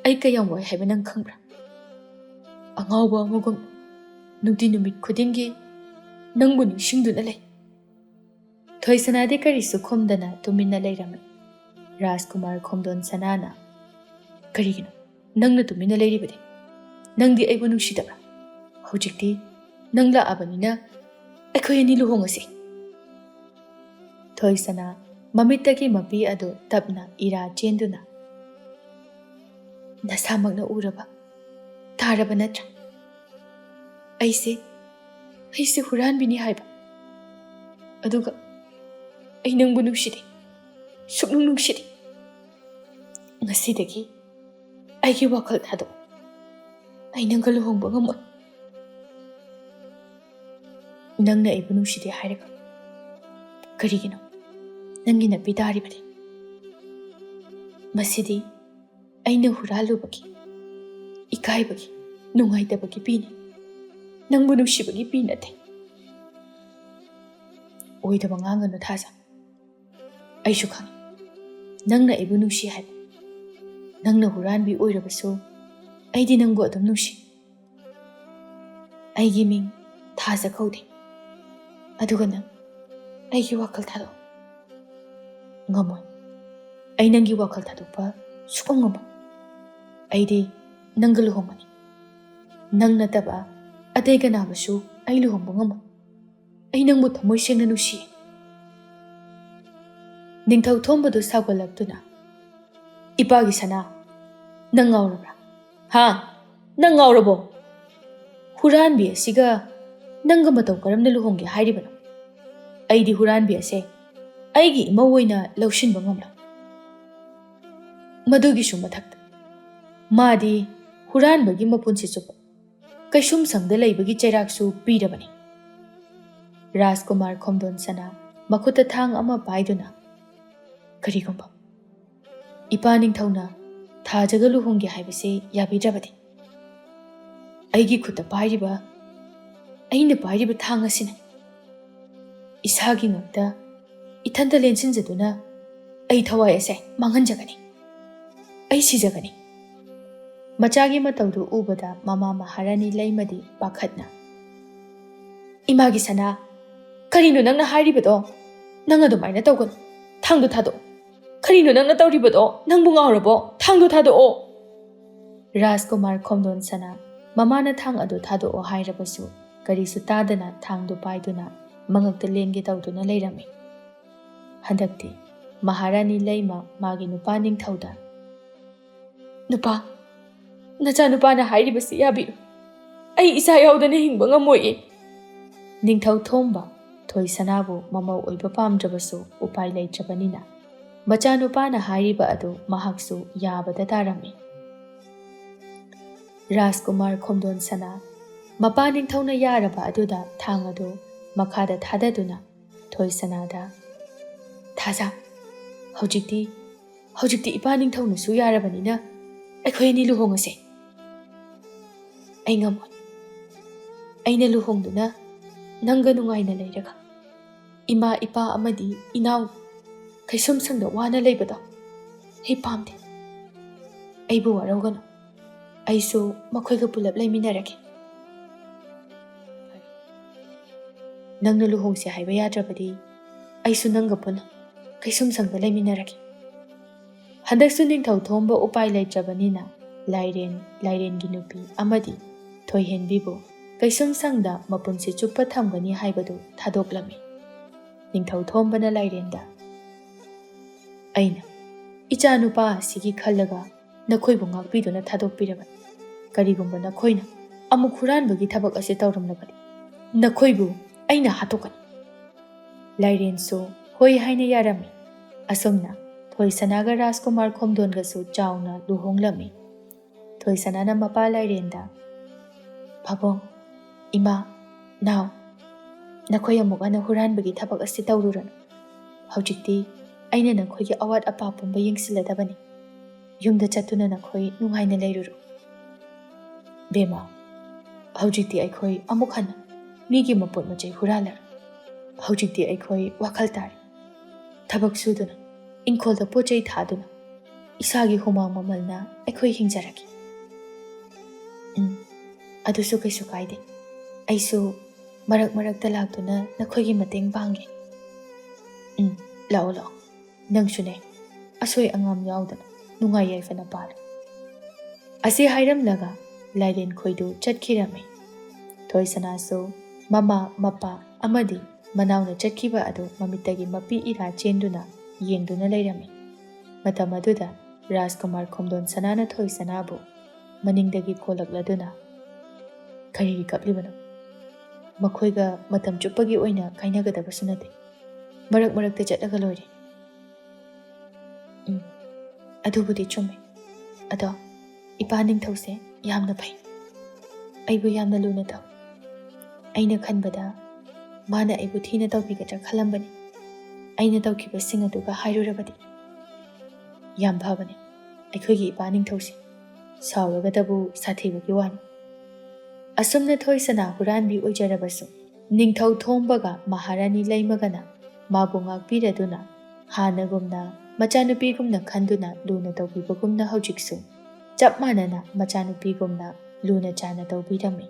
ꯑꯩ ꯀꯌꯥꯝ ꯋꯥꯏ ꯍꯥꯏꯕ ꯅꯪ ꯈꯪꯕ꯭ꯔꯥ? ꯑꯉꯥꯎꯕ ꯑꯃꯒꯨꯝ ꯅꯨꯡꯇꯤ ꯅꯨꯃꯤꯠ ꯈꯨꯗꯤꯡꯒꯤ ꯅꯪꯕꯨ ꯅꯤꯡꯁꯤꯡꯗꯨꯅ ꯂꯩ." ꯊꯣꯏꯁꯅꯥꯗꯤ ꯀꯔꯤꯁꯨ ꯈꯨꯝꯗꯅ ꯇꯨꯃꯤꯟꯅ ꯂꯩꯔꯝꯃꯤ꯫ ꯔꯥꯖꯀꯨꯃꯥꯔ ꯈꯣꯝꯗꯣꯟ ꯁꯅꯥꯅ, "ꯀꯔꯤꯒꯤꯅꯣ ꯅꯪꯅ ꯇꯨꯃꯤꯟꯅ ꯂꯩꯔꯤꯕꯗꯤ? ꯅꯪꯗꯤ ꯑꯩꯕꯨ ꯅꯨꯡꯁꯤꯗꯕ꯭ꯔꯥ? ꯍꯧꯖꯤꯛꯇꯤ ꯅꯪ ꯂꯥꯛꯑꯕꯅꯤꯅ ꯑꯩꯈꯣꯏ ꯑꯅꯤ ꯂꯨꯍꯣꯡꯉꯁꯤ." ꯊꯣꯏꯁꯅꯥ ꯃꯃꯤꯠꯇꯒꯤ ꯃꯄꯤ ꯑꯗꯨ ꯇꯞꯅ ꯏꯔꯥ ꯆꯦꯟꯗꯨꯅ, "ꯅꯁꯥꯃꯛꯅ ꯎꯔꯕ ꯇꯥꯔꯕ ꯅꯠꯇ꯭ꯔꯥ? ꯑꯩꯁꯦ ꯍꯨꯔꯥꯟꯕꯤꯅꯤ ꯍꯥꯏꯕ. ꯑꯗꯨꯒ ꯑꯩ ꯅꯪꯕꯨ ꯅꯨꯡꯁꯤꯗꯦ, ꯁꯨꯛꯅꯨꯡ ꯅꯨꯡꯁꯤꯗꯦ. ꯉꯁꯤꯗꯒꯤ ꯑꯩꯒꯤ ꯋꯥꯈꯜ ꯊꯥꯗꯣꯛ. ꯑꯩ ꯅꯪꯒ ꯂꯨꯍꯣꯡꯕ ꯉꯝꯃꯣꯏ." "ꯅꯪꯅ ꯑꯩꯕꯨ ꯅꯨꯡꯁꯤꯗꯦ ꯍꯥꯏꯔꯒ ꯀꯔꯤꯒꯤꯅꯣ ꯅꯪꯒꯤ ꯅꯄꯤ ꯇꯥꯔꯤꯕꯗꯤ? ꯃꯁꯤꯗꯤ ꯑꯩꯅ ꯍꯨꯔꯥꯜꯂꯨꯕꯒꯤ, ꯏꯀꯥꯏꯕꯒꯤ, ꯅꯨꯡꯉꯥꯏꯇꯕꯒꯤ ꯄꯤꯅꯤ, ꯅꯪꯕꯨ ꯅꯨꯡꯁꯤꯕꯒꯤ ꯄꯤ ꯅꯠꯇꯦ." "ꯑꯣꯏꯗꯕ ꯉꯥꯡꯒꯅꯨ ꯊꯥꯖ. ꯑꯩꯁꯨ ꯈꯪꯏ ꯅꯪꯅ ꯑꯩꯕꯨ ꯅꯨꯡꯁꯤ ꯍꯥꯏꯕ. ꯅꯪꯅ ꯍꯨꯔꯥꯟꯕꯤ ꯑꯣꯏꯔꯕꯁꯨ ꯑꯩꯗꯤ ꯅꯪꯕꯨ ꯑꯗꯨꯝ ꯅꯨꯡꯁꯤ. ꯑꯩꯒꯤ ꯃꯤꯡ ꯊꯥꯖ ꯀꯧꯗꯦ. ꯑꯗꯨꯒ ꯅꯪ ꯑꯩꯒꯤ ꯋꯥꯈꯜ ꯊꯥꯗꯣꯛ." "ꯉꯝꯃꯣꯏ. ꯑꯩ ꯅꯪꯒꯤ ꯋꯥꯈꯜ ꯊꯥꯗꯣꯛꯄ ꯁꯨꯛꯉꯝ ꯉꯝꯃꯣꯏ. ꯑꯩꯗꯤ ꯅꯪꯒ ꯂꯨꯍꯣꯡꯒꯅꯤ. ꯅꯪ ꯅꯠꯇꯕ ꯑꯇꯩ ꯀꯅꯥꯕꯨꯁꯨ ꯑꯩ ꯂꯨꯍꯣꯡꯕ ꯉꯝꯃꯣꯏ. ꯑꯩ ꯅꯪꯕꯨ ꯊꯃꯣꯏ ꯁꯦꯡꯅ ꯅꯨꯡꯁꯤꯌꯦ." ꯅꯤꯡꯊꯧꯊꯣꯡꯕꯗꯨ ꯁꯥꯎꯒꯠꯂꯛꯇꯨꯅ, "ꯏꯄꯥꯒꯤ ꯁꯅꯥ, ꯅꯪ ꯉꯥꯎꯔꯕ꯭ꯔꯥ? ꯍꯥ? ꯅꯪ ꯉꯥꯎꯔꯕꯣ? ꯍꯨꯔꯥꯟꯕꯤ ꯑꯁꯤꯒ ꯅꯪꯒ ꯃꯇꯧ ꯀꯔꯝꯅ ꯂꯨꯍꯣꯡꯒꯦ ꯍꯥꯏꯔꯤꯕꯅꯣ? ꯑꯩꯗꯤ ꯍꯨꯔꯥꯟꯕꯤ ꯑꯁꯦ ꯑꯩꯒꯤ ꯏꯃꯧ ꯑꯣꯏꯅ ꯂꯧꯁꯤꯟꯕ ꯉꯝꯂꯣꯏ. ꯃꯗꯨꯒꯤꯁꯨ ꯃꯊꯛꯇ ꯃꯥꯗꯤ ꯍꯨꯔꯥꯟꯕꯒꯤ ꯃꯄꯨꯟꯁꯤ ꯆꯨꯞꯄ ꯀꯩꯁꯨꯝꯁꯪꯗ ꯂꯩꯕꯒꯤ ꯆꯩꯔꯥꯛꯁꯨ ꯄꯤꯔꯕꯅꯤ." ꯔꯥꯖꯀꯨꯃꯥꯔ ꯈꯣꯝꯗꯣꯟ ꯁꯅꯥ ꯃꯈꯨꯠꯇ ꯊꯥꯡ ꯑꯃ ꯄꯥꯏꯗꯨꯅ, "ꯀꯔꯤꯒꯨꯝꯕ ꯏꯄꯥ ꯅꯤꯡꯊꯧꯅ ꯊꯥꯖꯒ ꯂꯨꯍꯣꯡꯒꯦ ꯍꯥꯏꯕꯁꯦ ꯌꯥꯕꯤꯗ꯭ꯔꯕꯗꯤ ꯑꯩꯒꯤ ꯈꯨꯠꯇ ꯑꯩꯅ ꯄꯥꯏꯔꯤꯕ ꯊꯥꯡ ꯑꯁꯤꯅ ꯏꯁꯥꯒꯤ ꯉꯛꯇ ꯏꯊꯟꯇ ꯂꯦꯟꯁꯤꯟꯖꯗꯨꯅ ꯑꯩ ꯊꯋꯥꯏ ꯑꯁꯦ ꯃꯥꯡꯍꯟꯖꯒꯅꯤ. ꯑꯩ ꯁꯤꯖꯒꯅꯤ." ꯃꯆꯥꯒꯤ ꯃꯇꯧꯗꯨ ꯎꯕꯗ ꯃꯃꯥ ꯃꯍꯥꯔꯥꯅꯤ ꯂꯩꯃꯗꯤ ꯄꯥꯈꯠꯅ, "ꯏꯃꯥꯒꯤ ꯁꯅꯥ, ꯀꯔꯤꯅꯣ ꯅꯪꯅ ꯍꯥꯏꯔꯤꯕꯗꯣ? ꯅꯪ ꯑꯗꯨꯃꯥꯏꯅ ꯇꯧꯒꯅꯨ. ꯊꯥꯡꯗꯣ ꯊꯥꯗꯣꯛꯑꯣ. ꯀꯔꯤꯅꯣ ꯅꯪꯅ ꯇꯧꯔꯤꯕꯗꯣ? ꯅꯪꯕꯨ ꯉꯥꯎꯔꯕꯣ? ꯊꯥꯡꯗꯣ ꯊꯥꯗꯣꯛꯑꯣ." ꯔꯥꯖꯀꯨꯃꯥꯔ ꯈꯣꯝꯗꯣꯟ ꯁꯅꯥ ꯃꯃꯥꯅ ꯊꯥꯡ ꯑꯗꯨ ꯊꯥꯗꯣꯛꯑꯣ ꯍꯥꯏꯔꯕꯁꯨ ꯀꯔꯤꯁꯨ ꯇꯥꯗꯅ ꯊꯥꯡꯗꯨ ꯄꯥꯏꯗꯨꯅ ꯃꯉꯛꯇ ꯂꯦꯟꯒꯦ ꯇꯧꯗꯨꯅ ꯂꯩꯔꯝꯃꯤ꯫ ꯍꯟꯗꯛꯇꯤ ꯃꯍꯥꯔꯥꯅꯤ ꯂꯩꯃ ꯃꯥꯒꯤ ꯅꯨꯄꯥ ꯅꯤꯡꯊꯧꯗ, "ꯅꯨꯄꯥ, ꯅꯆꯥꯅꯨꯄꯥꯅ ꯍꯥꯏꯔꯤꯕꯁꯤ ꯌꯥꯕꯤꯌꯨ. ꯑꯩ ꯏꯆꯥ ꯌꯥꯎꯗꯅ ꯍꯤꯡꯕ ꯉꯝꯃꯣꯏꯌꯦ." ꯅꯤꯡꯊꯧꯊꯣꯡꯕ ꯊꯣꯏꯁꯅꯥꯕꯨ ꯃꯃꯧ ꯑꯣꯏꯕ ꯄꯥꯝꯗ꯭ꯔꯕꯁꯨ ꯎꯄꯥꯏ ꯂꯩꯇ꯭ꯔꯕꯅꯤꯅ ꯃꯆꯥꯅꯨꯄꯥꯅ ꯍꯥꯏꯔꯤꯕ ꯑꯗꯨ ꯃꯍꯥꯛꯁꯨ ꯌꯥꯕꯗ ꯇꯥꯔꯝꯃꯤ꯫ ꯔꯥꯖꯀꯨꯃꯥꯔ ꯈꯣꯝꯗꯣꯟ ꯁꯅꯥ ꯃꯄꯥ ꯅꯤꯡꯊꯧꯅ ꯌꯥꯔꯕ ꯑꯗꯨꯗ ꯊꯥꯡ ꯑꯗꯨ ꯃꯈꯥꯗ ꯊꯥꯗꯗꯨꯅ ꯊꯣꯏꯁꯅꯥꯗ, "ꯊꯥꯖ, ꯍꯧꯖꯤꯛꯇꯤ ꯏꯄꯥ ꯅꯤꯡꯊꯧꯅꯁꯨ ꯌꯥꯔꯕꯅꯤꯅ ꯑꯩꯈꯣꯏ ꯑꯅꯤ ꯂꯨꯍꯣꯡꯉꯁꯦ." "ꯑꯩ ꯉꯝꯃꯣꯏ. ꯑꯩꯅ ꯂꯨꯍꯣꯡꯗꯨꯅ ꯅꯪꯒ ꯅꯨꯡꯉꯥꯏꯅ ꯂꯩꯔꯒ ꯏꯃꯥ ꯏꯄꯥ ꯑꯃꯗꯤ ꯏꯅꯥꯎ ꯀꯩꯁꯨꯝꯁꯪꯗ ꯋꯥꯅ ꯂꯩꯕꯗꯣ ꯑꯩ ꯄꯥꯝꯗꯦ. ꯑꯩꯕꯨ ꯋꯥꯔꯧꯒꯅꯨ. ꯑꯩꯁꯨ ꯃꯈꯣꯏꯒ ꯄꯨꯂꯞ ꯂꯩꯃꯤꯟꯅꯔꯒꯦ." "ꯅꯪꯅ ꯂꯨꯍꯣꯡꯁꯦ ꯍꯥꯏꯕ ꯌꯥꯗ꯭ꯔꯕꯗꯤ ꯑꯩꯁꯨ ꯅꯪꯒ ꯄꯨꯟꯅ ꯀꯩꯁꯨꯝꯁꯪꯗ ꯂꯩꯃꯤꯟꯅꯔꯒꯦ." ꯍꯟꯗꯛꯁꯨ ꯅꯤꯡꯊꯧꯊꯣꯡꯕ ꯎꯄꯥꯏ ꯂꯩꯇ꯭ꯔꯕꯅꯤꯅ ꯂꯥꯏꯔꯦꯟꯒꯤ ꯅꯨꯄꯤ ꯑꯃꯗꯤ ꯊꯣꯏꯍꯦꯟꯕꯤꯕꯨ ꯀꯩꯁꯨꯝꯁꯪꯗ ꯃꯄꯨꯟꯁꯤ ꯆꯨꯞꯄ ꯊꯝꯒꯅꯤ ꯍꯥꯏꯕꯗꯨ ꯊꯥꯗꯣꯛꯂꯝꯃꯤ꯫ ꯅꯤꯡꯊꯧꯊꯣꯡꯕꯅ ꯂꯥꯏꯔꯦꯟꯗ, "ꯑꯩꯅ ꯏꯆꯥ ꯅꯨꯄꯥ ꯑꯁꯤꯒꯤ ꯈꯜꯂꯒ ꯅꯈꯣꯏꯕꯨ ꯉꯥꯛꯄꯤꯗꯨꯅ ꯊꯥꯗꯣꯛꯄꯤꯔꯕꯅꯤ꯫ ꯀꯔꯤꯒꯨꯝꯕ ꯅꯈꯣꯏꯅ ꯑꯃꯨꯛ ꯍꯨꯔꯥꯟꯕꯒꯤ ꯊꯕꯛ ꯑꯁꯤ ꯇꯧꯔꯝꯂꯕꯗꯤ ꯅꯈꯣꯏꯕꯨ ꯑꯩꯅ ꯍꯥꯠꯇꯣꯛꯀꯅꯤ꯫ ꯂꯥꯏꯔꯦꯟꯁꯨ ꯍꯣꯏ ꯍꯥꯏꯅ ꯌꯥꯔꯝꯃꯤ꯫ ꯑꯁꯨꯝꯅ ꯊꯣꯏꯁꯅꯥꯒ ꯔꯥꯖꯀꯨꯃꯥꯔ ꯈꯣꯝꯗꯣꯟꯒꯁꯨ ꯆꯥꯎꯅ ꯂꯨꯍꯣꯡꯂꯝꯃꯤ꯫ ꯊꯣꯏꯁꯅꯥꯅ ꯃꯄꯥ ꯂꯥꯏꯔꯦꯟꯗ, ꯄꯥꯕꯨꯡ, ꯏꯃꯥ, ꯅꯥꯎ, ꯅꯈꯣꯏ ꯑꯃꯨꯛ ꯍꯟꯅ ꯍꯨꯔꯥꯟꯕꯒꯤ ꯊꯕꯛ ꯑꯁꯤ ꯇꯧꯔꯨꯔꯅꯨ꯫ ꯍꯧꯖꯤꯛꯇꯤ ꯑꯩꯅ ꯅꯈꯣꯏꯒꯤ ꯑꯋꯥꯠ ꯑꯄꯥ ꯄꯨꯝꯕ ꯌꯦꯡꯁꯤꯜꯂꯗꯕꯅꯤ꯫ ꯌꯨꯝꯗ ꯆꯠꯇꯨꯅ ꯅꯈꯣꯏ ꯅꯨꯡꯉꯥꯏꯅ ꯂꯩꯔꯨꯔꯣ꯫ ꯕꯦꯝꯃ, ꯍꯧꯖꯤꯛꯇꯤ ꯑꯩꯈꯣꯏ ꯑꯃꯨꯛ ꯍꯟꯅ ꯃꯤꯒꯤ ꯃꯄꯣꯠ ꯃꯆꯩ ꯍꯨꯔꯥꯜꯂꯔꯣꯏ꯫ ꯍꯧꯖꯤꯛꯇꯤ ꯑꯩꯈꯣꯏ ꯋꯥꯈꯜ ꯇꯥꯔꯤ꯫ ꯊꯕꯛ ꯁꯨꯗꯨꯅ, ꯏꯪꯈꯣꯜꯗ ꯄꯣꯠ ꯆꯩ ꯊꯥꯗꯨꯅ, ꯏꯁꯥꯒꯤ ꯍꯨꯃꯥꯡ ꯃꯃꯜꯅ ꯑꯩꯈꯣꯏ ꯍꯤꯡꯖꯔꯒꯦ꯫ ꯑꯗꯨꯁꯨ ꯀꯩꯁꯨ ꯀꯥꯏꯗꯦ꯫ ꯑꯩꯁꯨ ꯃꯔꯛ ꯃꯔꯛꯇ ꯂꯥꯛꯇꯨꯅ ꯅꯈꯣꯏꯒꯤ ꯃꯇꯦꯡ ꯄꯥꯡꯒꯦ꯫ ꯂꯥꯛꯑꯣ ꯂꯥꯛꯑꯣ, ꯅꯪꯁꯨꯅꯦ ꯑꯁꯣꯏ ꯑꯉꯥꯝ ꯌꯥꯎꯗꯅ ꯅꯨꯡꯉꯥꯏ ꯌꯥꯏꯐꯅ ꯄꯥꯜꯂꯨ꯫ ꯑꯁꯤ ꯍꯥꯏꯔꯝꯂꯒ ꯂꯥꯏꯔꯦꯟ ꯈꯣꯏꯗꯨ ꯆꯠꯈꯤꯔꯝꯃꯤ꯫ ꯊꯣꯏꯁꯅꯥꯁꯨ ꯃꯃꯥ ꯃꯄꯥ ꯑꯃꯗꯤ ꯃꯅꯥꯎꯅ ꯆꯠꯈꯤꯕ ꯑꯗꯨ ꯃꯃꯤꯠꯇꯒꯤ ꯃꯄꯤ ꯏꯔꯥ ꯆꯦꯟꯗꯨꯅ ꯌꯦꯡꯗꯨꯅ ꯂꯩꯔꯝꯃꯤ꯫ ꯃꯇꯝ ꯑꯗꯨꯗ ꯔꯥꯖꯀꯨꯃꯥꯔ ꯈꯣꯝꯗꯣꯟ ꯁꯅꯥꯅ ꯊꯣꯏꯁꯅꯥꯕꯨ ꯃꯅꯤꯡꯗꯒꯤ ꯀꯣꯜꯂꯛꯂꯗꯨꯅ, ꯀꯔꯤꯒꯤ ꯀꯞꯂꯤꯕꯅꯣ? ꯃꯈꯣꯏꯒ ꯃꯇꯝ ꯆꯨꯞꯄꯒꯤ ꯑꯣꯏꯅ ꯀꯥꯏꯅꯒꯗꯕꯁꯨ ꯅꯠꯇꯦ꯫ ꯃꯔꯛ ꯃꯔꯛꯇ ꯆꯠꯂꯒ ꯂꯣꯏꯔꯦ꯫ ꯑꯗꯨꯕꯨꯗꯤ ꯆꯨꯝꯃꯦ꯫ ꯑꯗꯣ ꯏꯄꯥ ꯅꯤꯡꯊꯧꯁꯦ ꯌꯥꯝꯅ ꯐꯩ꯫ ꯑꯩꯕꯨ ꯌꯥꯝꯅ ꯂꯨꯅ ꯇꯧ꯫ ꯑꯩꯅ ꯈꯟꯕꯗ ꯃꯥꯅ ꯑꯩꯕꯨ ꯊꯤꯅ ꯇꯧꯕꯤꯒꯗ꯭ꯔꯥ ꯈꯜꯂꯝꯕꯅꯤ꯫ ꯑꯩꯅ ꯇꯧꯈꯤꯕꯁꯤꯡ ꯑꯗꯨꯒ ꯍꯥꯏꯔꯨꯔꯕꯗꯤ ꯌꯥꯝ ꯐꯕꯅꯤ ꯑꯩꯈꯣꯏꯒꯤ ꯏꯄꯥ ꯅꯤꯡꯊꯧꯁꯦ꯫ ꯁꯥꯎꯔꯒꯗꯕꯨ ꯁꯥꯊꯤꯕꯒꯤ ꯋꯥꯅꯤ꯫ ꯑꯁꯨꯝꯅ ꯊꯣꯏꯁꯅꯥ ꯍꯨꯔꯥꯟꯕꯤ ꯑꯣꯏꯖꯔꯕꯁꯨ ꯅꯤꯡꯊꯧ ꯊꯣꯡꯕꯒ ꯃꯍꯥꯔꯥꯅꯤ ꯂꯩꯃꯒꯅ ꯃꯥꯕꯨ ꯉꯥꯛꯄꯤꯔꯗꯨꯅ ꯍꯥꯟꯅꯒꯨꯝꯅ ꯃꯆꯥꯅꯨꯄꯤꯒꯨꯝꯅ ꯈꯟꯗꯨꯅ ꯂꯨꯅ ꯇꯧꯕꯤꯕꯒꯨꯝꯅ ꯍꯧꯖꯤꯛꯁꯨ ꯆꯞ ꯃꯥꯟꯅꯅ ꯃꯆꯥꯅꯨꯄꯤꯒꯨꯝꯅ ꯂꯨꯅ ꯆꯥꯟꯅ ꯇꯧꯕꯤꯔꯝꯃꯤ꯫